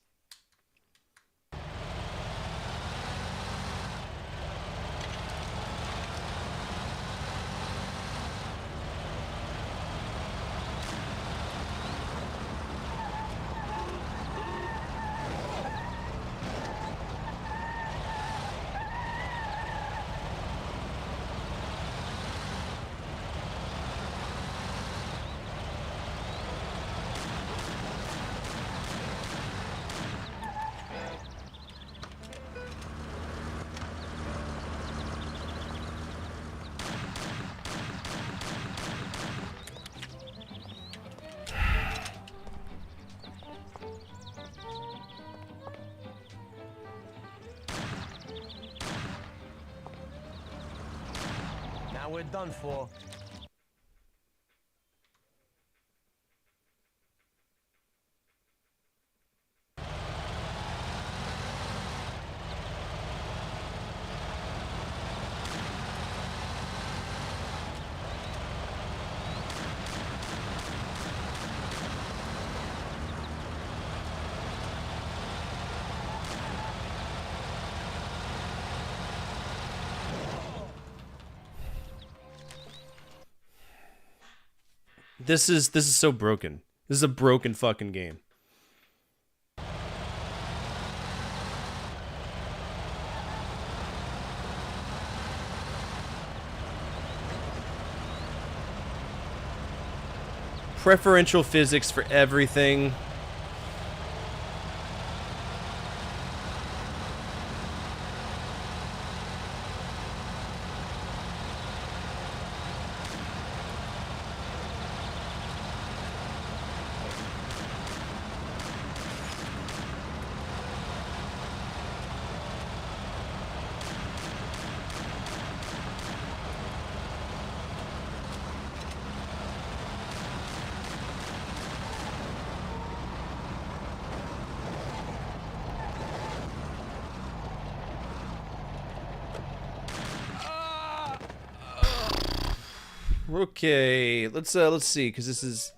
Now we're done for. This is so broken. This is a broken fucking game. Preferential physics for everything. Okay, let's see, because this is...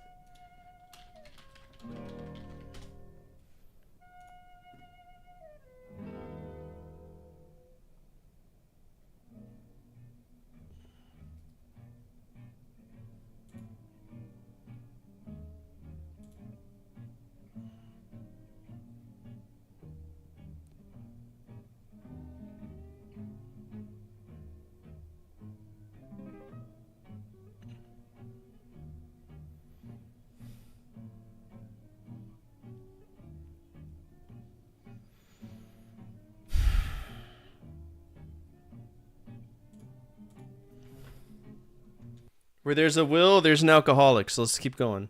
Where there's a will, there's an alcoholic. So let's keep going.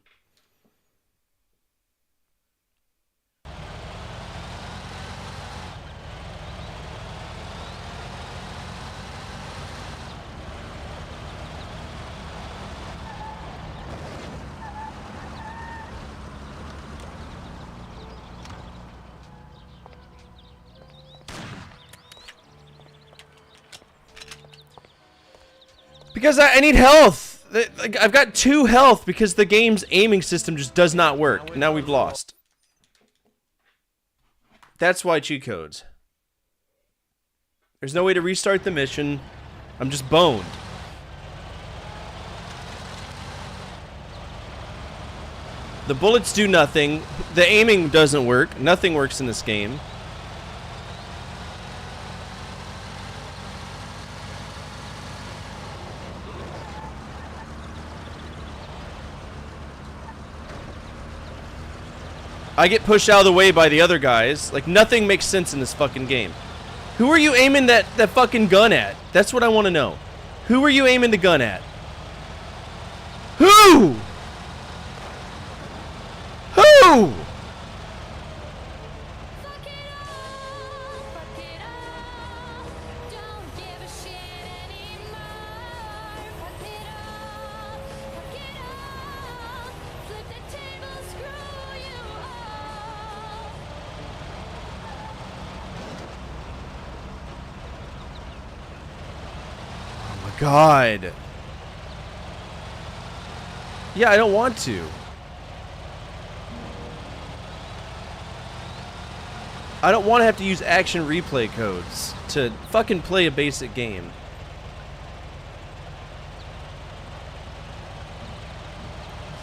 Because I need health. Like, I've got 2 health because the game's aiming system just does not work. Now we've lost. That's why cheat codes. There's no way to restart the mission. I'm just boned. The bullets do nothing. The aiming doesn't work. Nothing works in this game. I get pushed out of the way by the other guys. Like, nothing makes sense in this fucking game. Who are you aiming that fucking gun at? That's what I want to know. Who are you aiming the gun at? Who? Who? God. Yeah, I don't want to. I don't want to have to use action replay codes to fucking play a basic game.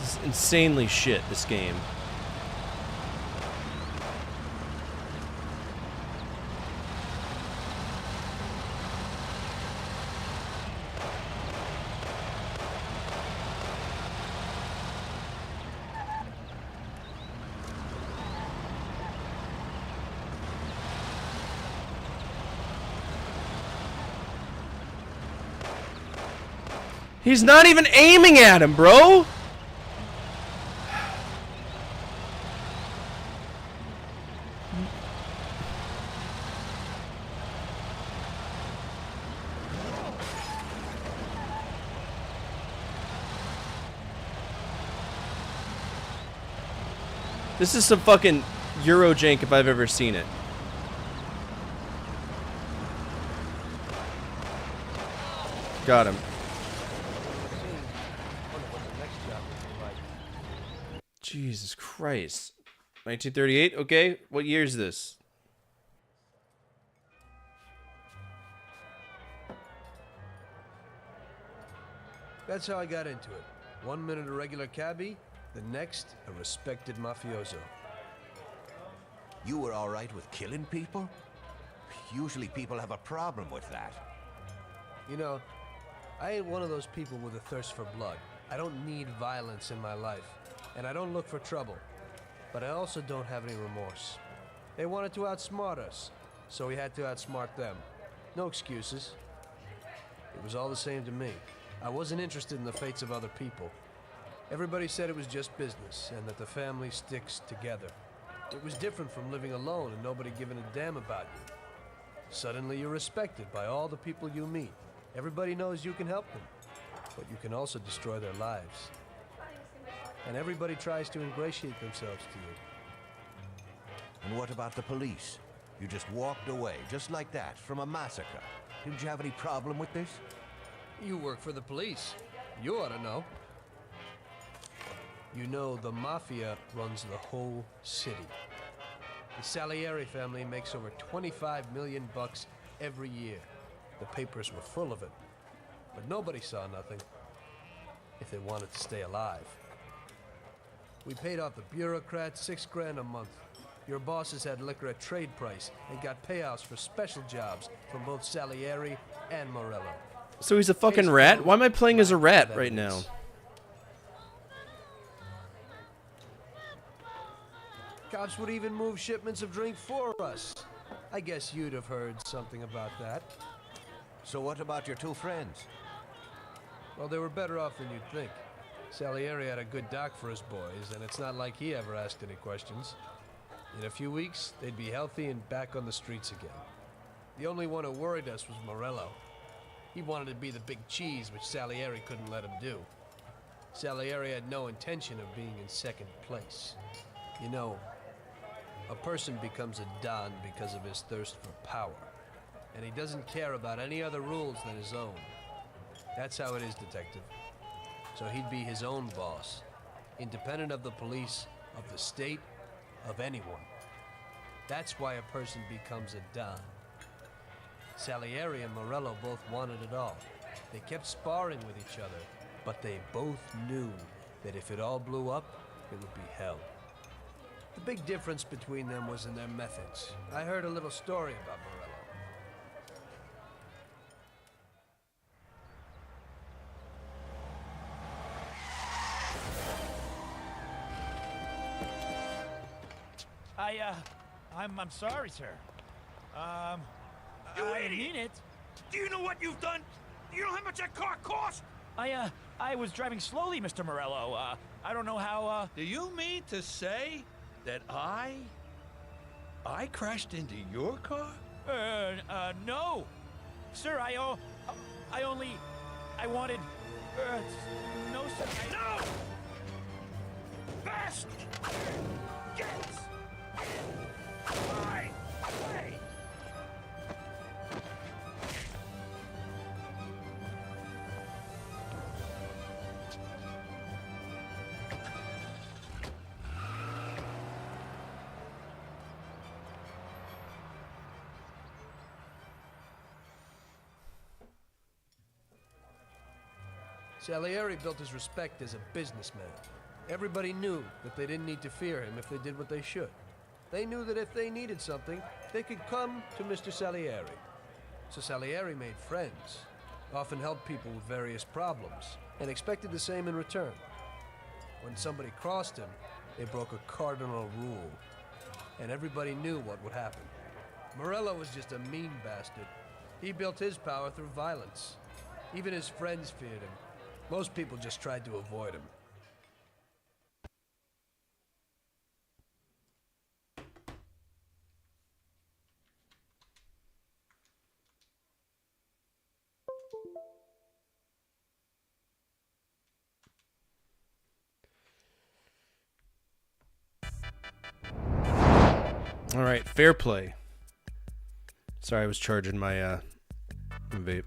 This is insanely shit, this game. He's not even aiming at him, bro! This is some fucking Eurojank if I've ever seen it. Got him. Jesus Christ. 1938? Okay, what year is this? That's how I got into it. 1 minute a regular cabbie, the next a respected mafioso. You were all right with killing people? Usually people have a problem with that. You know, I ain't one of those people with a thirst for blood. I don't need violence in my life. And I don't look for trouble. But I also don't have any remorse. They wanted to outsmart us, so we had to outsmart them. No excuses. It was all the same to me. I wasn't interested in the fates of other people. Everybody said it was just business, and that the family sticks together. It was different from living alone and nobody giving a damn about you. Suddenly you're respected by all the people you meet. Everybody knows you can help them, but you can also destroy their lives. And everybody tries to ingratiate themselves to you. And what about the police? You just walked away, just like that, from a massacre. Didn't you have any problem with this? You work for the police. You ought to know. You know, the mafia runs the whole city. The Salieri family makes over 25 million bucks every year. The papers were full of it. But nobody saw nothing if they wanted to stay alive. We paid off the bureaucrats $6 grand a month. Your bosses had liquor at trade price and got payouts for special jobs from both Salieri and Morello. So he's a fucking rat? Why am I playing as a rat right now? Cops would even move shipments of drink for us. I guess you'd have heard something about that. So what about your two friends? Well, they were better off than you'd think. Salieri had a good doc for his boys, and it's not like he ever asked any questions. In a few weeks, they'd be healthy and back on the streets again. The only one who worried us was Morello. He wanted to be the big cheese, which Salieri couldn't let him do. Salieri had no intention of being in second place. You know, a person becomes a Don because of his thirst for power, and he doesn't care about any other rules than his own. That's how it is, Detective. So he'd be his own boss, independent of the police, of the state, of anyone. That's why a person becomes a Don. Salieri and Morello both wanted it all. They kept sparring with each other, but they both knew that if it all blew up, it would be hell. The big difference between them was in their methods. I heard a little story about Morello. I'm sorry, sir. You I idiot! mean it. Do you know what you've done? Do you know how much that car cost? I was driving slowly, Mr. Morello. I don't know how, Do you mean to say that I crashed into your car? No. Sir, I wanted, no, sir. No! Fast! Get my way! Salieri built his respect as a businessman. Everybody knew that they didn't need to fear him if they did what they should. They knew that if they needed something, they could come to Mr. Salieri. So Salieri made friends, often helped people with various problems, and expected the same in return. When somebody crossed him, they broke a cardinal rule, and everybody knew what would happen. Morello was just a mean bastard. He built his power through violence. Even his friends feared him. Most people just tried to avoid him. All right, fair play. Sorry, I was charging my vape.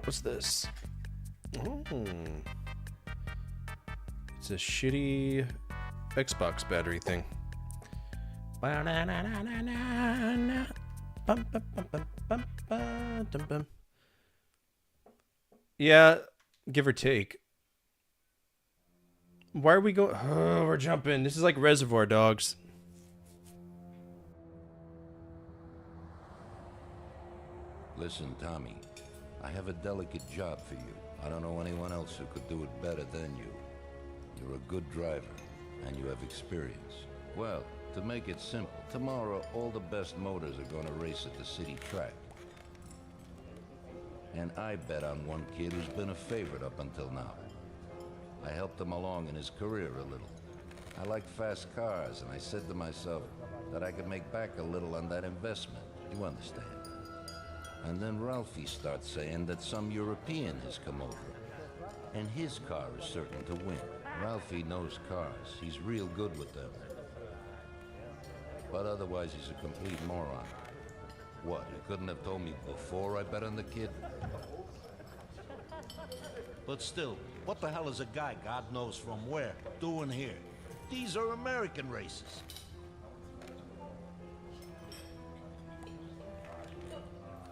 What's this? Oh. It's a shitty Xbox battery thing. Yeah, give or take. Why are we going? Oh, we're jumping. This is like Reservoir Dogs. Listen, Tommy, I have a delicate job for you. I don't know anyone else who could do it better than you. You're a good driver, and you have experience. Well, to make it simple, tomorrow all the best motors are going to race at the city track. And I bet on one kid who's been a favorite up until now. I helped him along in his career a little. I like fast cars, and I said to myself that I could make back a little on that investment. You understand? And then Ralphie starts saying that some European has come over, and his car is certain to win. Ralphie knows cars. He's real good with them. But otherwise, he's a complete moron. What, you couldn't have told me before I bet on the kid? But still, what the hell is a guy, God knows from where, doing here? These are American races.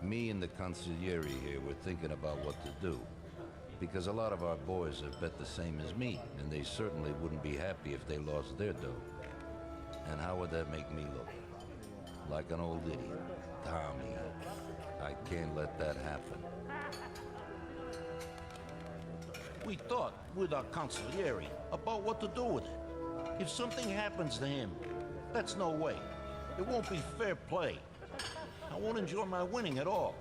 Me and the consigliere here were thinking about what to do. Because a lot of our boys have bet the same as me, and they certainly wouldn't be happy if they lost their dough. And how would that make me look? Like an old idiot. Tommy, I can't let that happen. We thought with our consigliere about what to do with it. If something happens to him, that's no way. It won't be fair play. I won't enjoy my winning at all.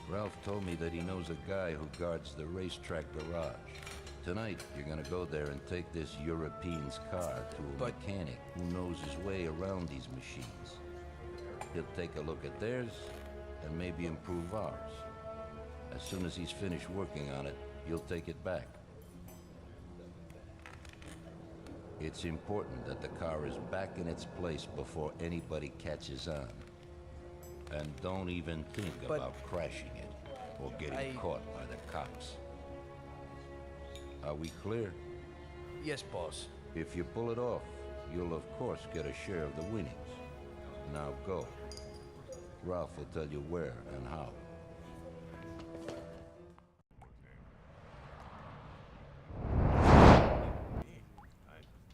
Ralph told me that he knows a guy who guards the racetrack garage. Tonight, you're gonna go there and take this European's car to a mechanic who knows his way around these machines. He'll take a look at theirs and maybe improve ours. As soon as he's finished working on it, he'll take it back. It's important that the car is back in its place before anybody catches on. And don't even think about crashing it or getting caught by the cops. Are we clear? Yes, boss. If you pull it off, you'll of course get a share of the winnings. Now go. Ralph will tell you where and how.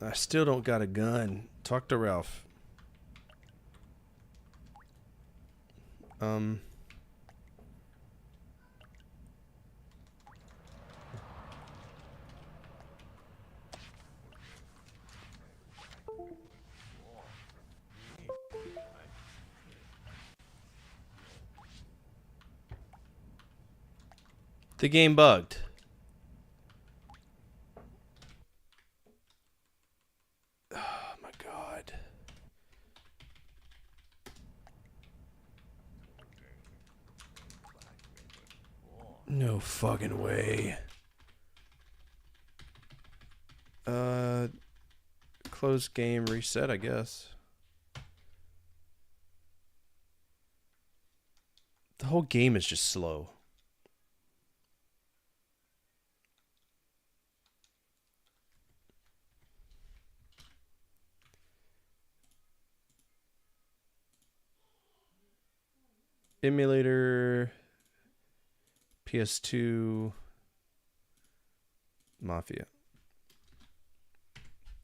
I still don't got a gun. Talk to Ralph. The game bugged. Oh my god. No fucking way. Close game, reset, I guess. The whole game is just slow. Emulator, PS2, Mafia.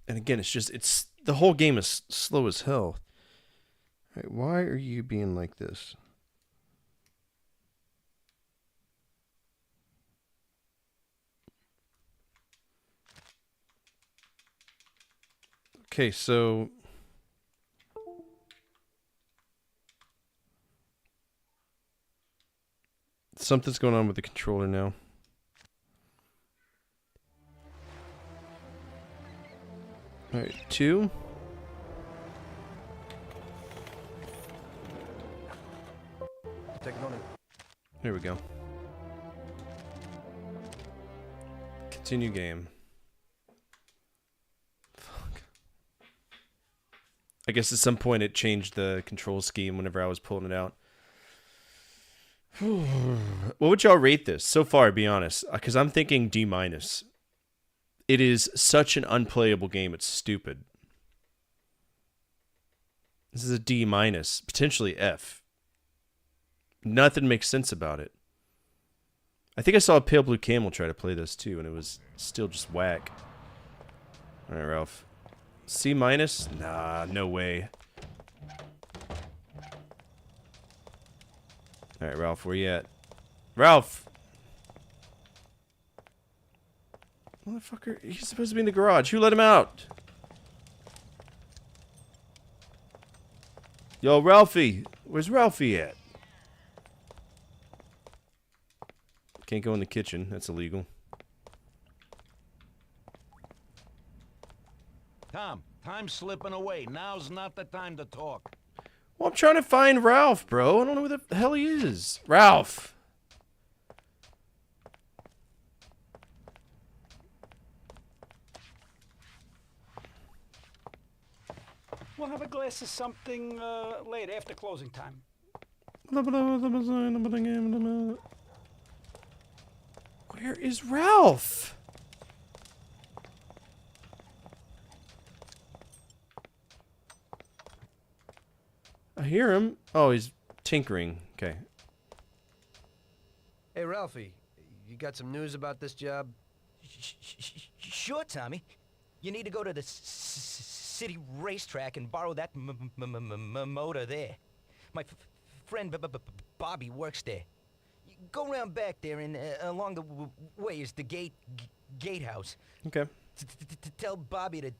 And again, it's the whole game is slow as hell. All right, why are you being like this? Okay, so something's going on with the controller now. Alright, 2. Take it on it. There we go. Continue game. Fuck. I guess at some point it changed the control scheme whenever I was pulling it out. What would y'all rate this so far, be honest? Because I'm thinking D-. It is such an unplayable game, it's stupid. This is a D-, potentially F. Nothing makes sense about it. I think I saw a Pale Blue Camel try to play this too, and it was still just whack. Alright, Ralph. C-? Nah, no way. Alright, Ralph, where you at? Ralph! Motherfucker, he's supposed to be in the garage. Who let him out? Yo, Ralphie! Where's Ralphie at? Can't go in the kitchen. That's illegal. Tom, time's slipping away. Now's not the time to talk. Well, I'm trying to find Ralph, bro. I don't know where the hell he is. Ralph! We'll have a glass of something later, after closing time. Where is Ralph? I hear him. Oh, he's tinkering. Okay. Hey, Ralphie, you got some news about this job? Sure, Tommy. You need to go to the city racetrack and borrow that motor there. My friend Bobby works there. Go around back there and along the way is the gatehouse. Okay. Tell Bobby that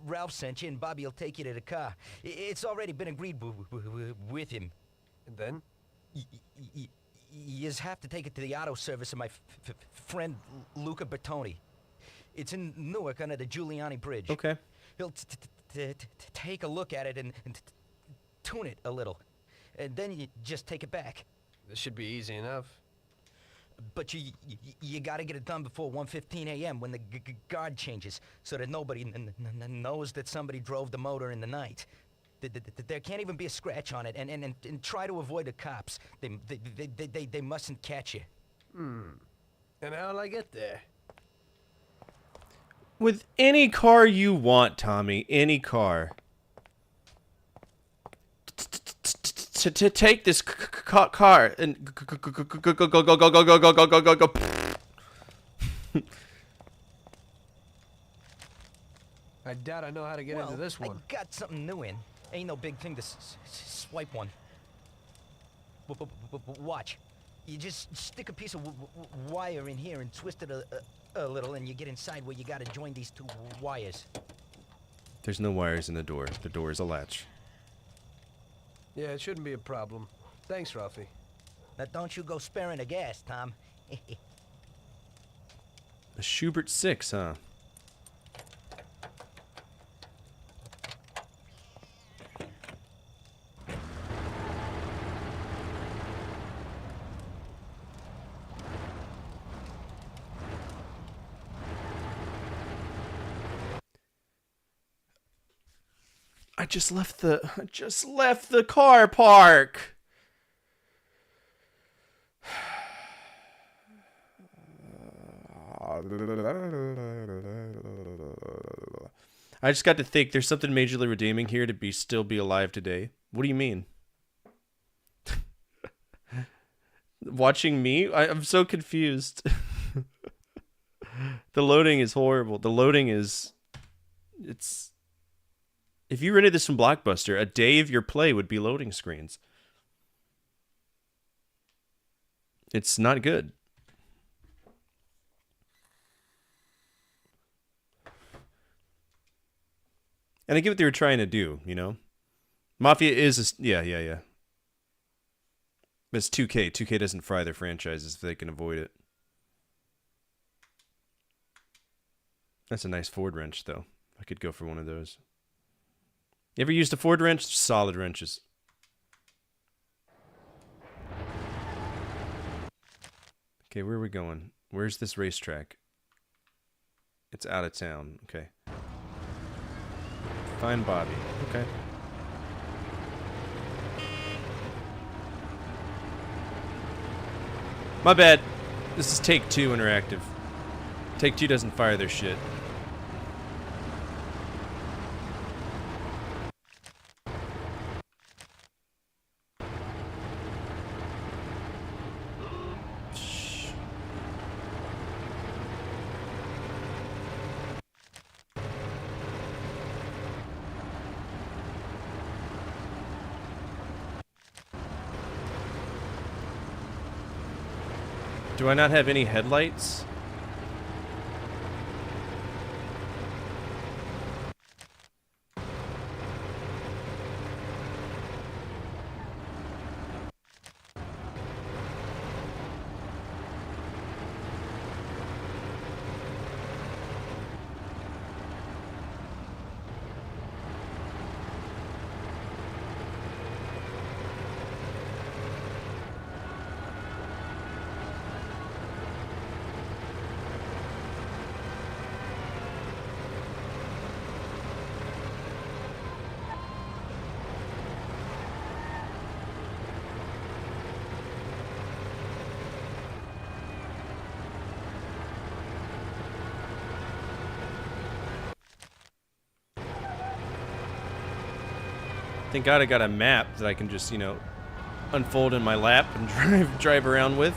Ralph sent you, and Bobby will take you to the car. It's already been agreed with him. And then? You just have to take it to the auto service of my friend Luca Bertoni. It's in Newark under the Giuliani Bridge. Okay. He'll take a look at it and tune it a little. And then you just take it back. This should be easy enough. But you gotta get it done before 1:15 a.m. when the guard changes, so that nobody knows that somebody drove the motor in the night. There can't even be a scratch on it, and try to avoid the cops. They mustn't catch you. And how'll I get there? With any car you want, Tommy. Any car. To take this car and go. I doubt I know how to get into this one. I got something new in. Ain't no big thing to swipe one. Watch. You just stick a piece of wire in here and twist it a little, and you get inside where you gotta join these two wires. There's no wires in the door. The door is a latch. Yeah, it shouldn't be a problem. Thanks, Ralphie. Now don't you go sparing the gas, Tom. A Schubert 6, huh? I just left the car park. I just got to think there's something majorly redeeming here to still be alive today. What do you mean? Watching me? I'm so confused. The loading is horrible. The loading is... It's... If you rented this from Blockbuster, a day of your play would be loading screens. It's not good. And I get what they were trying to do, you know? Mafia is... Yeah. It's 2K. 2K doesn't fry their franchises if they can avoid it. That's a nice Ford wrench, though. I could go for one of those. You ever used a Ford wrench? Solid wrenches. Okay, where are we going? Where's this racetrack? It's out of town. Okay. Find Bobby. Okay. My bad. This is Take-Two Interactive. Take-Two doesn't fire their shit. Do I not have any headlights? Thank God I got a map that I can just, you know, unfold in my lap and drive around with.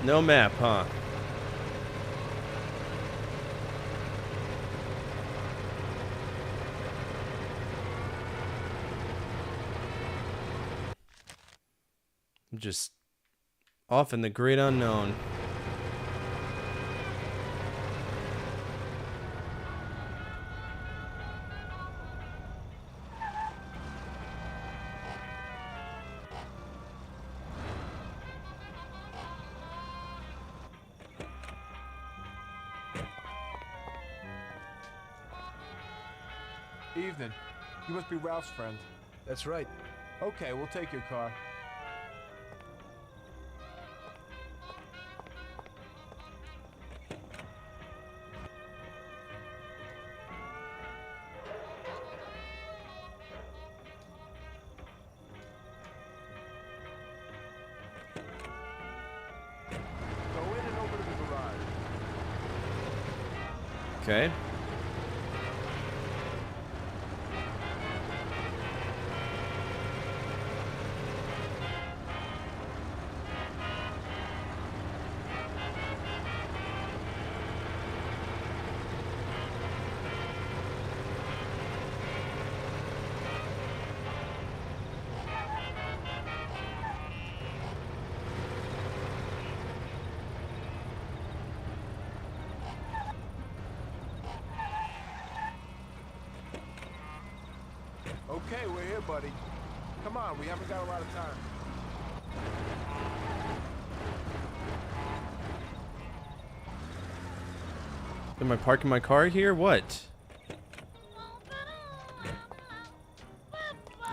No map, huh? I'm just off in the great unknown. Evening. You must be Ralph's friend. That's right. Okay, we'll take your car. Go in and open the garage. Okay. Okay, we're here, buddy. Come on, we haven't got a lot of time. Am I parking my car here? What?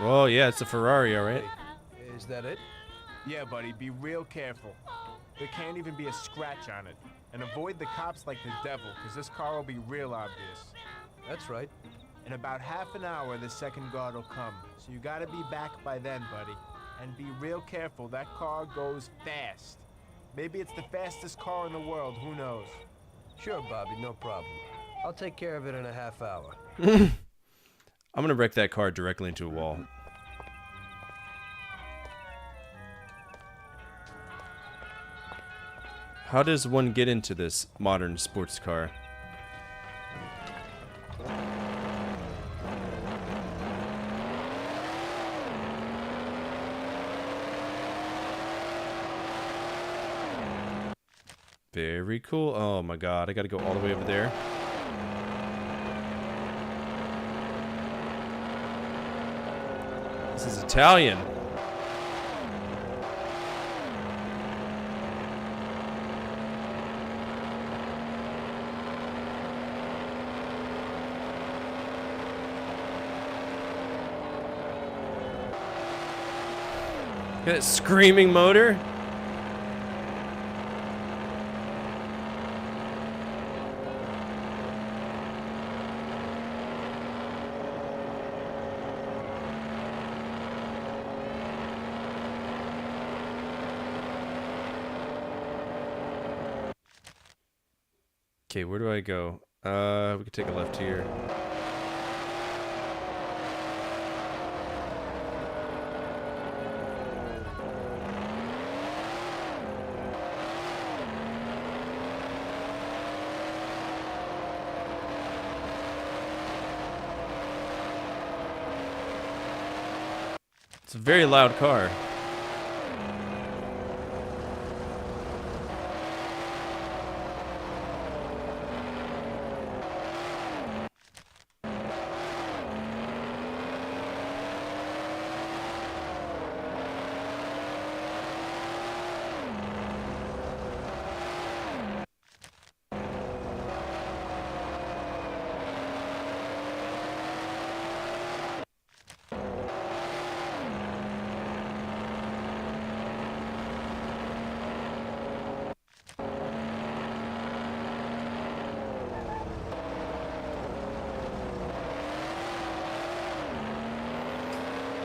Oh, yeah, it's a Ferrari, alright. Is that it? Yeah, buddy, be real careful. There can't even be a scratch on it. And avoid the cops like the devil, because this car will be real obvious. That's right. In about half an hour, the second guard will come. So you gotta be back by then, buddy. And be real careful, that car goes fast. Maybe it's the fastest car in the world, who knows? Sure, Bobby, no problem. I'll take care of it in a half hour. I'm gonna wreck that car directly into a wall. How does one get into this modern sports car? Very cool. Oh my god, I gotta go all the way over there. This is Italian. Got that screaming motor. Okay, where do I go? We could take a left here. It's a very loud car.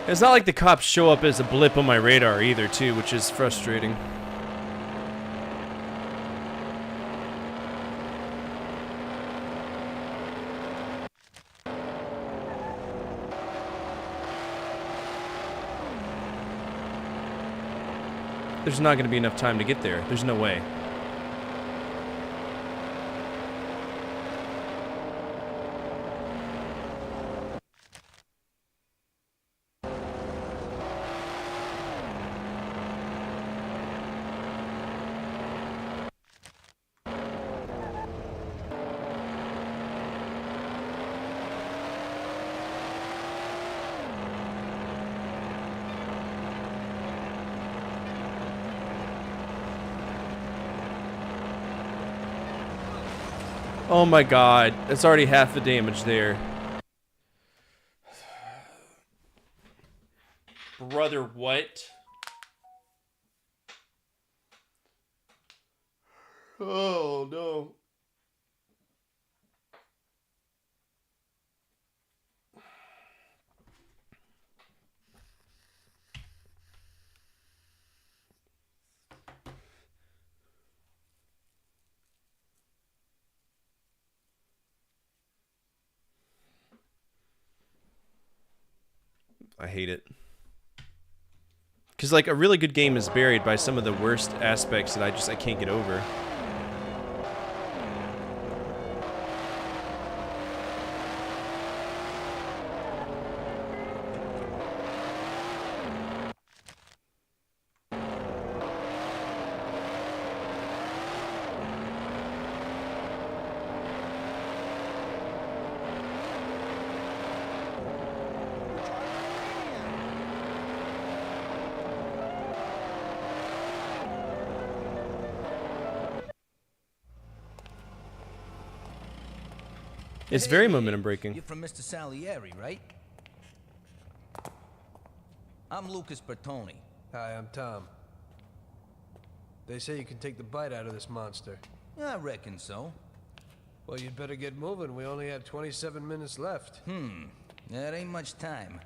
It's not like the cops show up as a blip on my radar either, too, which is frustrating. There's not going to be enough time to get there. There's no way. Oh my god, that's already half the damage there. Brother, what? Oh no. I hate it. Because, like, a really good game is buried by some of the worst aspects that I can't get over. It's very momentum breaking. You're from Mr. Salieri, right? I'm Lucas Bertoni. Hi, I'm Tom. They say you can take the bite out of this monster. I reckon so. Well, you'd better get moving. We only had 27 minutes left. That ain't much time.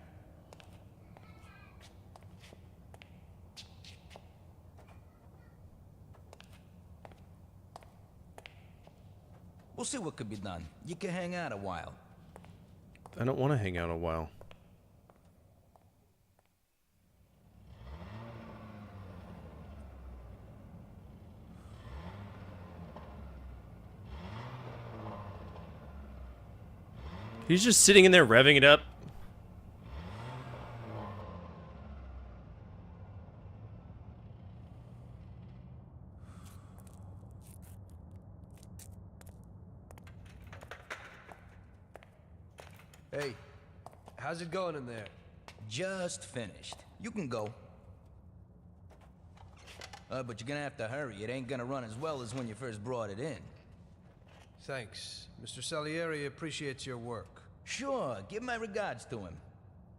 We'll see what could be done. You can hang out a while. I don't want to hang out a while. He's just sitting in there revving it up. Hey, how's it going in there? Just finished. You can go. But you're gonna have to hurry. It ain't gonna run as well as when you first brought it in. Thanks. Mr. Salieri appreciates your work. Sure, give my regards to him.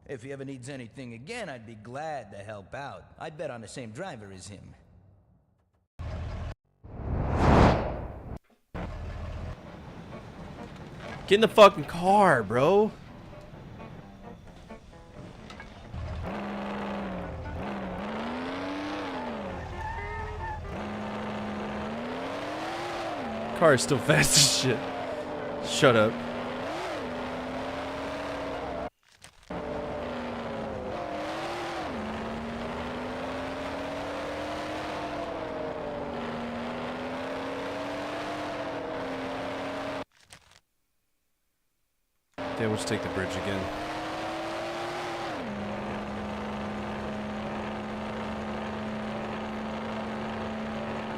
If he ever needs anything again, I'd be glad to help out. I bet on the same driver as him. Get in the fucking car, bro. Car is still fast as shit. Shut up. Yeah, we'll just take the bridge again.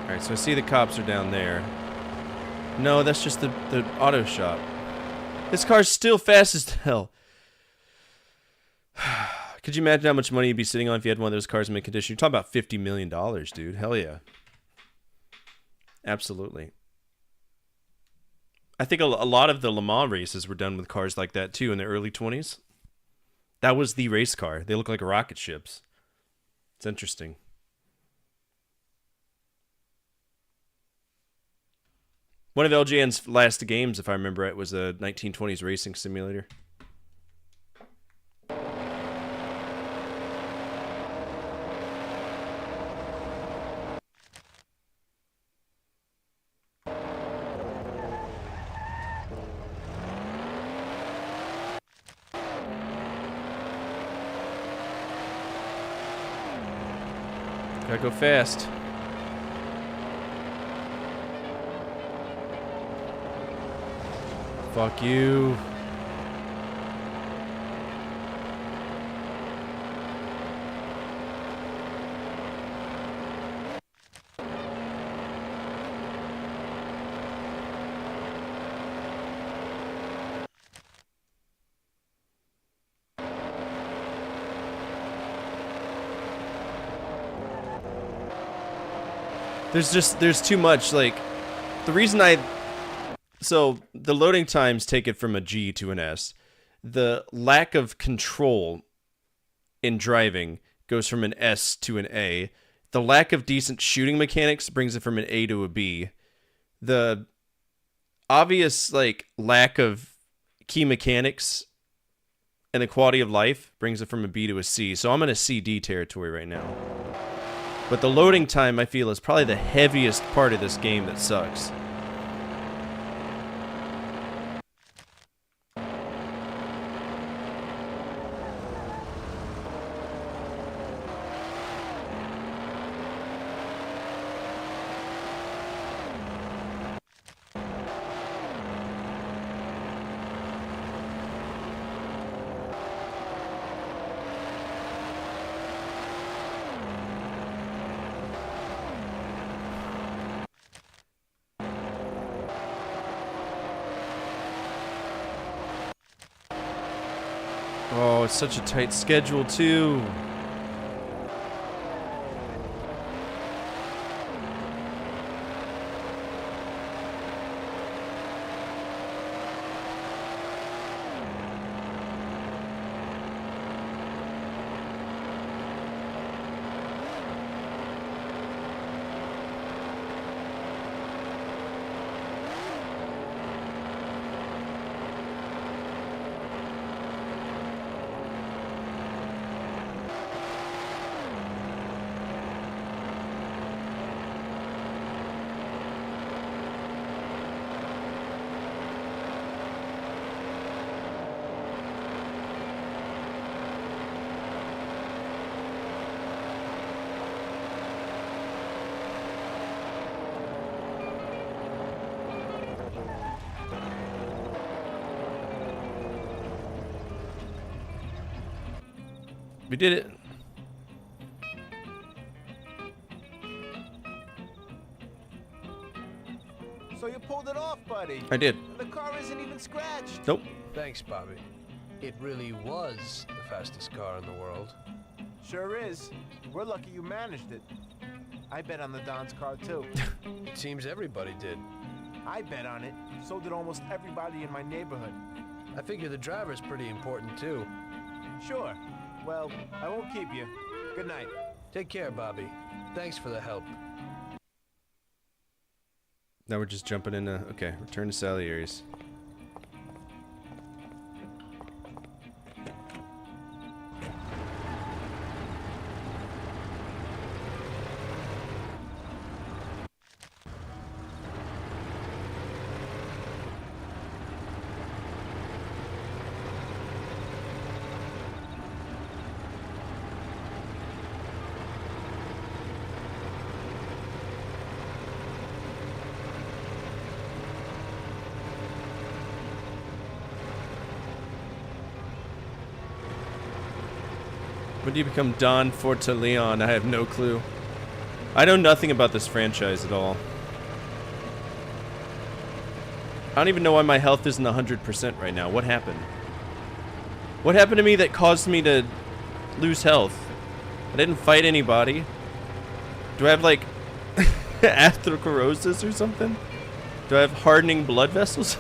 Alright, so I see the cops are down there. No, that's just the auto shop. This car's still fast as hell. Could you imagine how much money you'd be sitting on if you had one of those cars in mint condition? You're talking about $50 million, dude. Hell yeah. Absolutely. I think a lot of the Le Mans races were done with cars like that, too, in the early 20s. That was the race car. They look like rocket ships. It's interesting. One of LJN's last games, if I remember right, was a 1920s racing simulator. Gotta go fast. Fuck you. There's too much, like, the reason so the loading times take it from a G to an S. The lack of control in driving goes from an S to an A. The lack of decent shooting mechanics brings it from an A to a B. The obvious, like, lack of key mechanics and the quality of life brings it from a B to a C. So I'm in a CD territory right now. But the loading time, I feel, is probably the heaviest part of this game that sucks. Oh, it's such a tight schedule, too. We did it. So you pulled it off, buddy. I did. And the car isn't even scratched. Nope. Thanks, Bobby. It really was the fastest car in the world. Sure is. We're lucky you managed it. I bet on the Don's car, too. It seems everybody did. I bet on it. So did almost everybody in my neighborhood. I figure the driver's pretty important, too. Sure. Well, I won't keep you. Good night. Take care, Bobby. Thanks for the help. Now we're just jumping into... Okay, return to Salieri's. When do you become Don Fortaleon? I have no clue. I know nothing about this franchise at all. I don't even know why my health isn't 100% right now. What happened? What happened to me that caused me to lose health? I didn't fight anybody. Do I have, like, atherosclerosis or something? Do I have hardening blood vessels?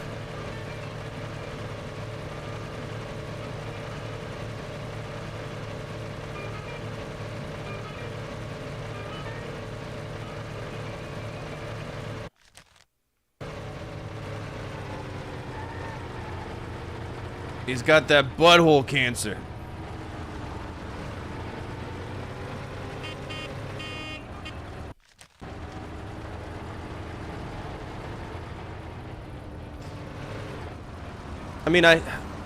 He's got that butthole cancer. I mean, I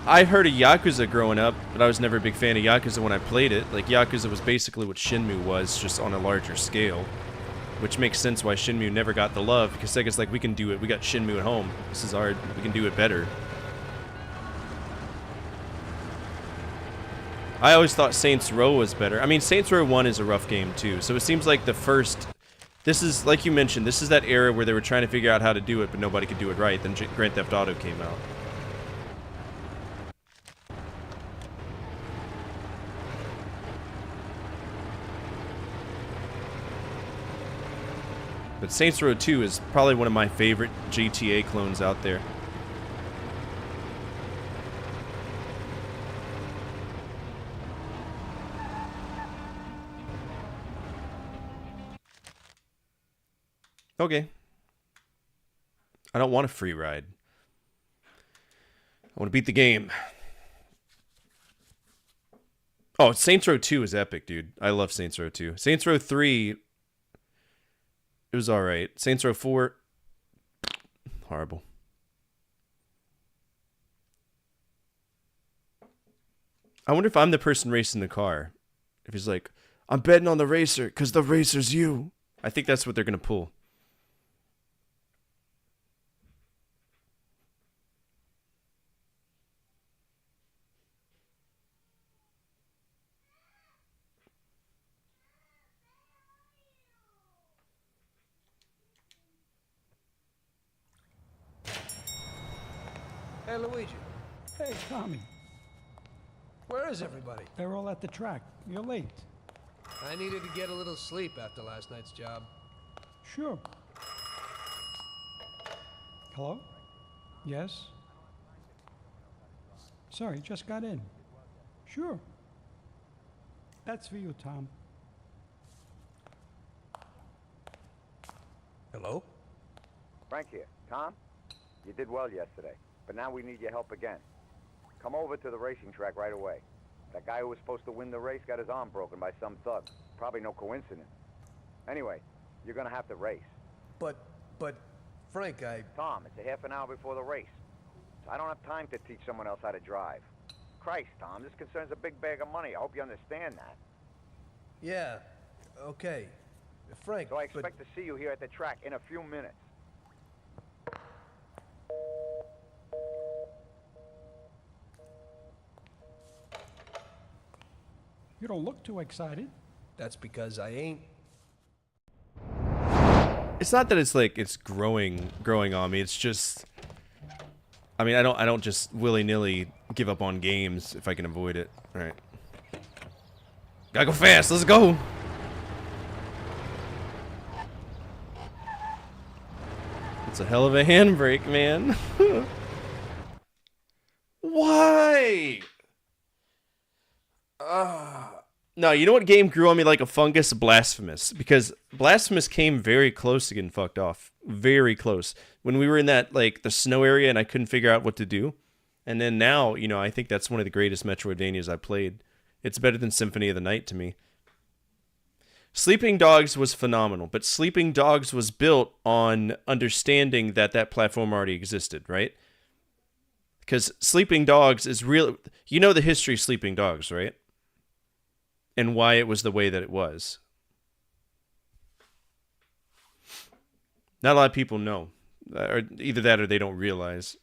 I heard of Yakuza growing up, but I was never a big fan of Yakuza when I played it. Like, Yakuza was basically what Shenmue was, just on a larger scale. Which makes sense why Shenmue never got the love, because Sega's like, we can do it. We got Shenmue at home. This is our... we can do it better. I always thought Saints Row was better. I mean, Saints Row 1 is a rough game, too. So it seems like the first... this is, like you mentioned, this is that era where they were trying to figure out how to do it, but nobody could do it right. Then Grand Theft Auto came out. But Saints Row 2 is probably one of my favorite GTA clones out there. Okay. I don't want a free ride. I want to beat the game. Oh, Saints Row 2 is epic, dude. I love Saints Row 2. Saints Row 3... it was alright. Saints Row 4... horrible. I wonder if I'm the person racing the car. If he's like, I'm betting on the racer, because the racer's you. I think that's what they're going to pull. Hey, Luigi. Hey, Tommy. Where is everybody? They're all at the track. You're late. I needed to get a little sleep after last night's job. Sure. Hello? Yes? Sorry, just got in. Sure. That's for you, Tom. Hello? Frank here. Tom, you did well yesterday, but now we need your help again. Come over to the racing track right away. That guy who was supposed to win the race got his arm broken by some thug. Probably no coincidence. Anyway, you're gonna have to race. But, Frank, Tom, it's a half an hour before the race. So I don't have time to teach someone else how to drive. Christ, Tom, this concerns a big bag of money. I hope you understand that. Yeah, okay. Frank, so I expect to see you here at the track in a few minutes. You don't look too excited. That's because I ain't. It's not that it's like it's growing on me. It's just, I mean, I don't just willy-nilly give up on games if I can avoid it. All right, gotta go fast. Let's go. It's a hell of a handbrake, man. Why? No, you know what game grew on me like a fungus? Blasphemous. Because Blasphemous came very close to getting fucked off. Very close. When we were in that, like, the snow area and I couldn't figure out what to do. And then now, you know, I think that's one of the greatest Metroidvanias I played. It's better than Symphony of the Night to me. Sleeping Dogs was phenomenal, but Sleeping Dogs was built on understanding that that platform already existed, right? Because Sleeping Dogs is real. You know the history of Sleeping Dogs, right? And why it was the way that it was. Not a lot of people know. Or either that or they don't realize.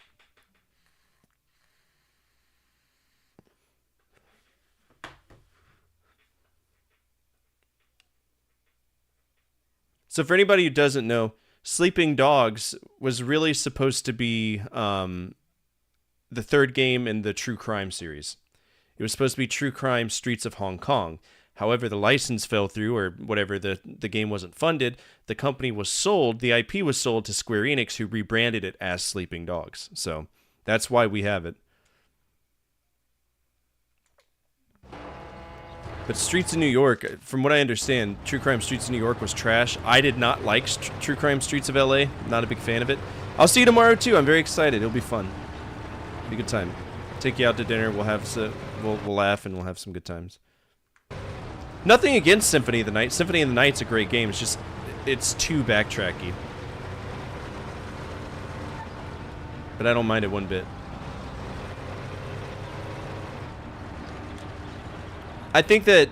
So for anybody who doesn't know, Sleeping Dogs was really supposed to be the third game in the True Crime series. It was supposed to be True Crime Streets of Hong Kong. However, the license fell through, or whatever, the game wasn't funded. The company was sold, the IP was sold to Square Enix, who rebranded it as Sleeping Dogs. So that's why we have it. But Streets of New York, from what I understand, True Crime Streets of New York was trash. I did not like True Crime Streets of LA. Not a big fan of it. I'll see you tomorrow too. I'm very excited. It'll be fun. It'll be a good time. Take you out to dinner. We'll have we'll laugh and we'll have some good times. Nothing against Symphony of the Night. Symphony of the Night's a great game. It's just it's too backtracky. But I don't mind it one bit. I think that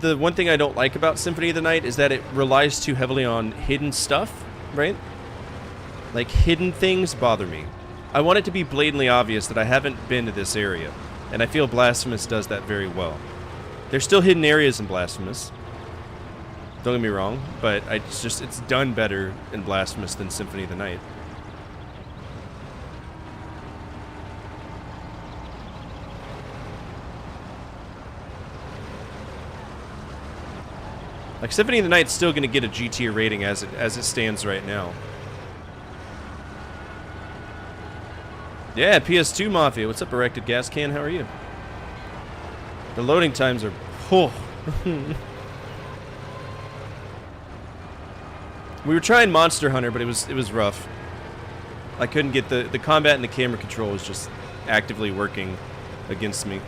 the one thing I don't like about Symphony of the Night is that it relies too heavily on hidden stuff, right? Like, hidden things bother me. I want it to be blatantly obvious that I haven't been to this area, and I feel Blasphemous does that very well. There's still hidden areas in Blasphemous. Don't get me wrong, but it's done better in Blasphemous than Symphony of the Night. Like, Symphony of the Night's still going to get a G tier rating as it stands right now. Yeah, PS2 Mafia. What's up, Erected Gas Can? How are you? The loading times are... Oh. We were trying Monster Hunter, but it was rough. I couldn't get the combat and the camera control was just actively working against me.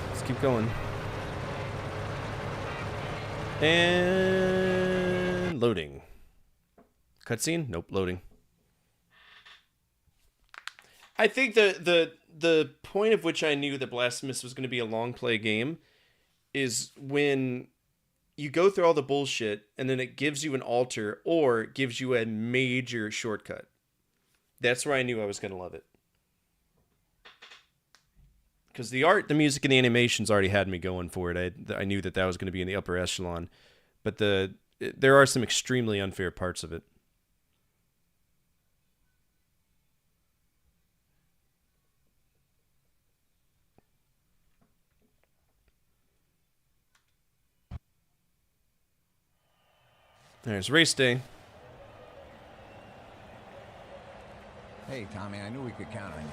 Let's keep going. And loading. Cutscene? Nope, loading. I think the point of which I knew that Blasphemous was going to be a long play game is when you go through all the bullshit and then it gives you an altar or it gives you a major shortcut. That's where I knew I was going to love it. Because the art, the music, and the animations already had me going for it. I knew that was going to be in the upper echelon. But there are some extremely unfair parts of it. There's race day. Hey, Tommy, I knew we could count on you.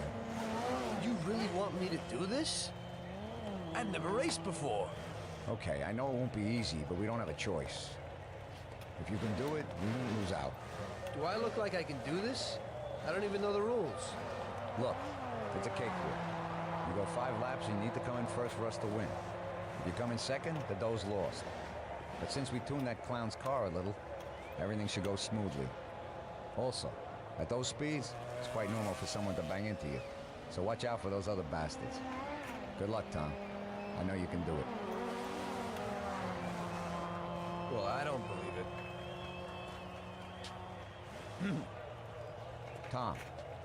You really want me to do this? I've never raced before. Okay, I know it won't be easy, but we don't have a choice. If you can do it, we won't lose out. Do I look like I can do this? I don't even know the rules. Look, it's a cakewalk. You go 5 laps, and you need to come in first for us to win. If you come in second, the dough's lost. But since we tuned that clown's car a little, everything should go smoothly. Also, at those speeds, it's quite normal for someone to bang into you. So watch out for those other bastards. Good luck, Tom. I know you can do it. Well, I don't believe it. Tom,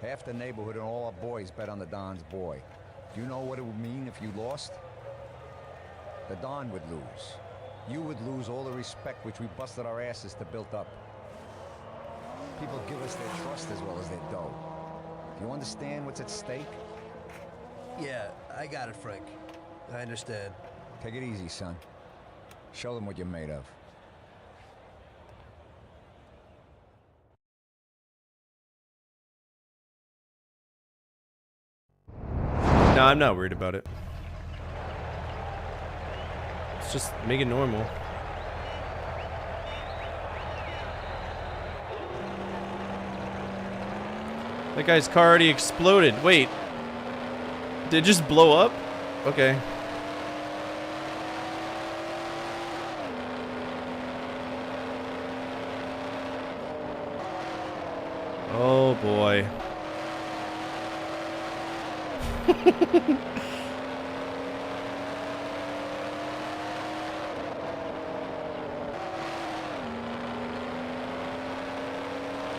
half the neighborhood and all our boys bet on the Don's boy. Do you know what it would mean if you lost? The Don would lose. You would lose all the respect which we busted our asses to build up. People give us their trust as well as their dough. Do you understand what's at stake? Yeah, I got it, Frank. I understand. Take it easy, son. Show them what you're made of. No, I'm not worried about it. Let's just make it normal. That guy's car already exploded. Wait. Did it just blow up? Okay. Oh boy.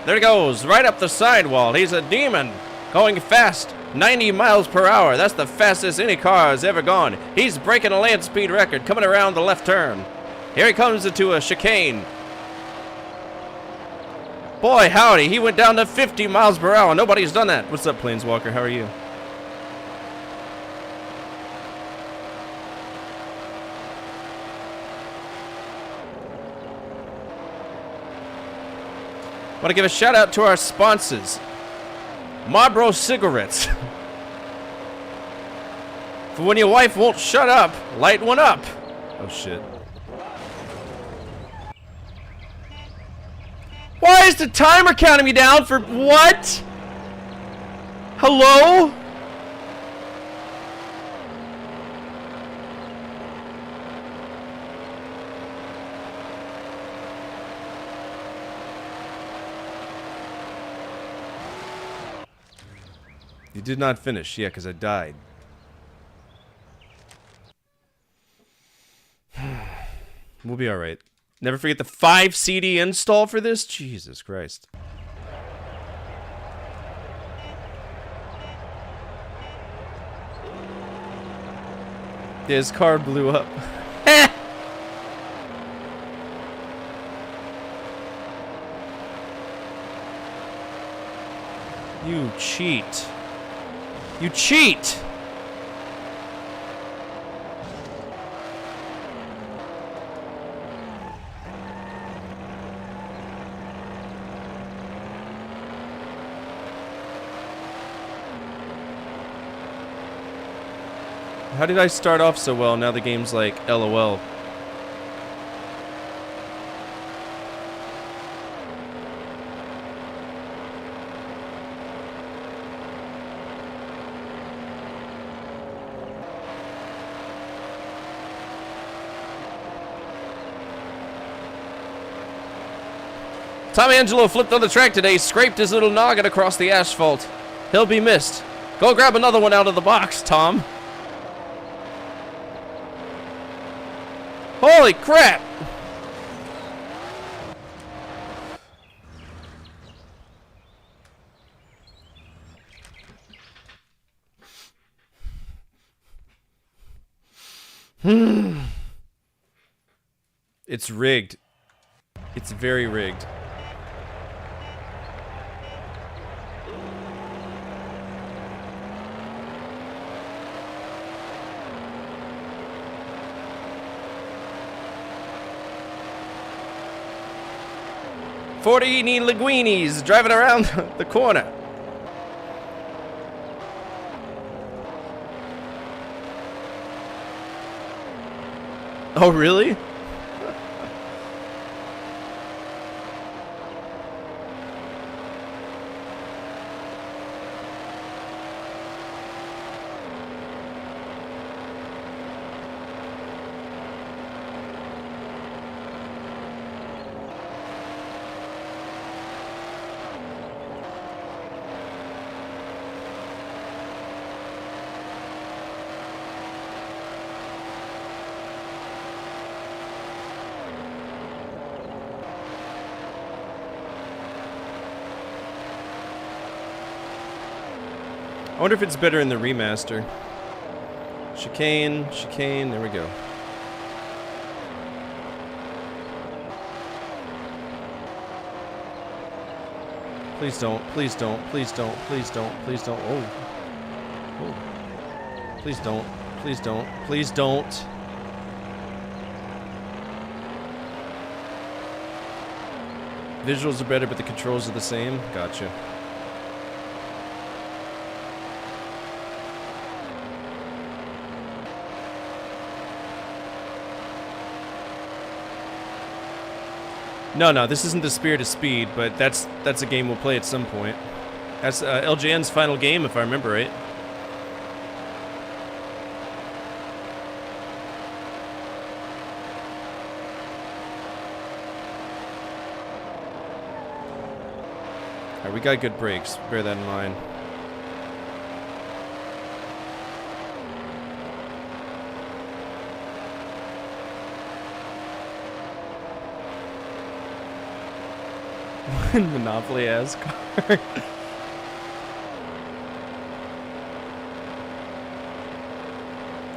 There he goes, right up the sidewall. He's a demon, going fast, 90 miles per hour. That's the fastest any car has ever gone. He's breaking a land speed record, coming around the left turn. Here he comes into a chicane. Boy, howdy, he went down to 50 miles per hour. Nobody's done that. What's up, Planeswalker? How are you? Want to give a shout out to our sponsors, Marlboro Cigarettes. For when your wife won't shut up, light one up. Oh shit. Why is the timer counting me down for what? Hello? You did not finish. Yeah, because I died. We'll be alright. Never forget the 5 CD install for this? Jesus Christ. Yeah, his car blew up. You cheat. You cheat! How did I start off so well? Now the game's like, LOL. Tom Angelo flipped on the track today, scraped his little noggin across the asphalt. He'll be missed. Go grab another one out of the box, Tom. Holy crap! It's rigged. It's very rigged. Fortini Linguinis driving around the corner. Oh, really? I wonder if it's better in the remaster. Chicane, chicane, there we go. Please don't, please don't, please don't, please don't, please don't. Oh. Oh. Please don't, please don't, please don't. Visuals are better, but the controls are the same. Gotcha. No, this isn't the Spirit of Speed, but that's a game we'll play at some point. That's LJN's final game, if I remember right. Alright, we got good brakes. Bear that in mind. Monopoly ass car. That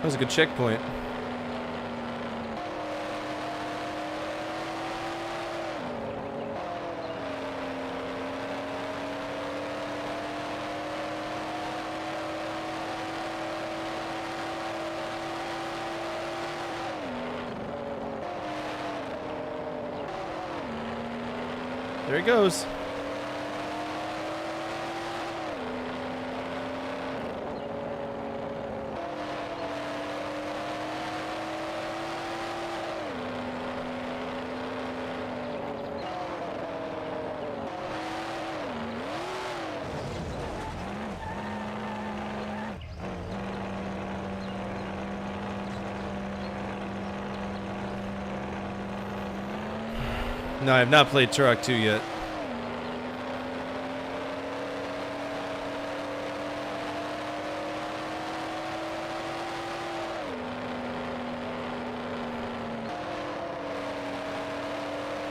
was a good checkpoint. There he goes. No, I have not played Turok 2 yet.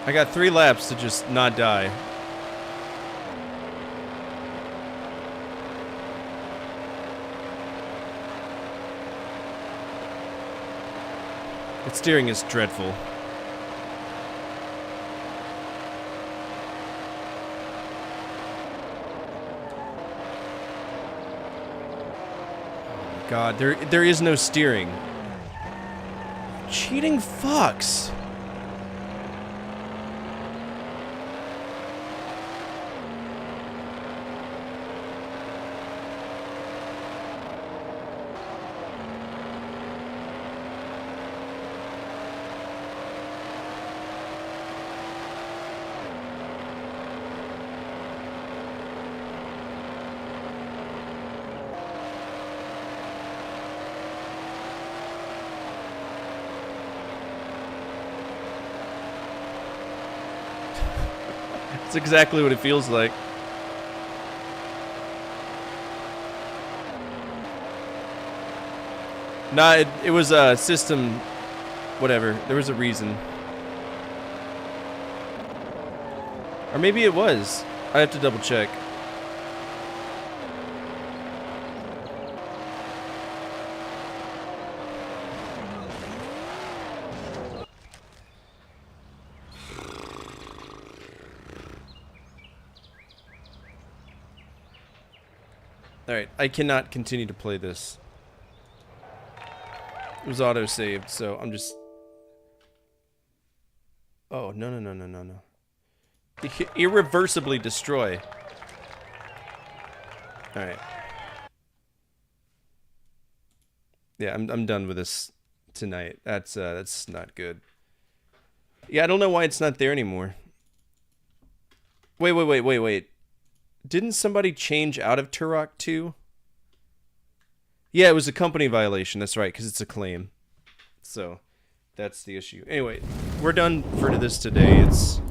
I got 3 laps to just not die. The steering is dreadful. God, there is no steering. Cheating fucks. That's exactly what it feels like. Nah, it was a system, whatever. There was a reason. Or maybe it was. I have to double check. Alright, I cannot continue to play this. It was auto-saved, so I'm just... Oh, no. Irreversibly destroy. Alright. Yeah, I'm done with this tonight. That's not good. Yeah, I don't know why it's not there anymore. Wait. Didn't somebody change out of Turok 2? Yeah, it was a company violation. That's right, because it's a claim. So, that's the issue. Anyway, we're done for this today. It's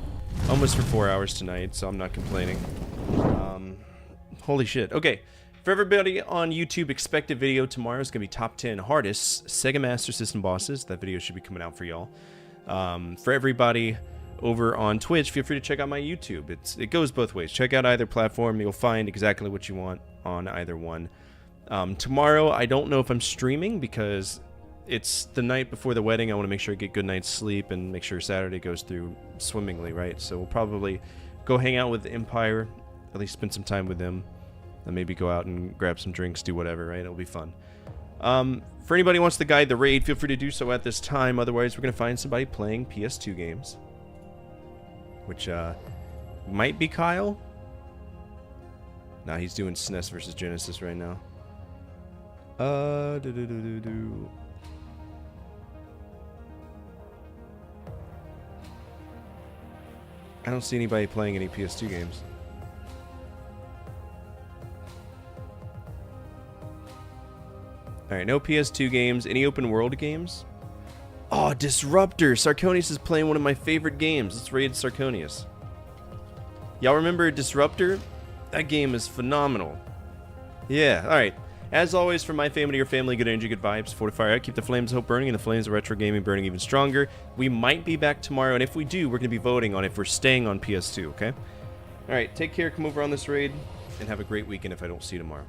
almost for 4 hours tonight, so I'm not complaining. Holy shit. Okay, for everybody on YouTube, expect a video tomorrow. It's going to be top 10 hardest Sega Master System bosses. That video should be coming out for y'all. For everybody over on Twitch, feel free to check out my YouTube. It goes both ways. Check out either platform. You'll find exactly what you want on either one. Tomorrow, I don't know if I'm streaming because it's the night before the wedding. I want to make sure I get good night's sleep and make sure Saturday goes through swimmingly, right? So we'll probably go hang out with Empire, at least spend some time with them, and maybe go out and grab some drinks, do whatever, right? It'll be fun. For anybody who wants to guide the raid, feel free to do so at this time. Otherwise, we're going to find somebody playing PS2 games. Which, might be Kyle? Nah, he's doing SNES versus Genesis right now. I don't see anybody playing any PS2 games. Alright, no PS2 games. Any open world games? Oh, Disruptor! Sarconius is playing one of my favorite games. Let's raid Sarconius. Y'all remember Disruptor? That game is phenomenal. Yeah, alright. As always, from my family to your family, good energy, good vibes. Fortify out, keep the flames of hope burning, and the flames of retro gaming burning even stronger. We might be back tomorrow, and if we do, we're going to be voting on if we're staying on PS2, okay? Alright, take care, come over on this raid, and have a great weekend if I don't see you tomorrow.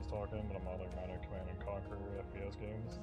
Talking, but I'm not like Command and Conquer FPS games.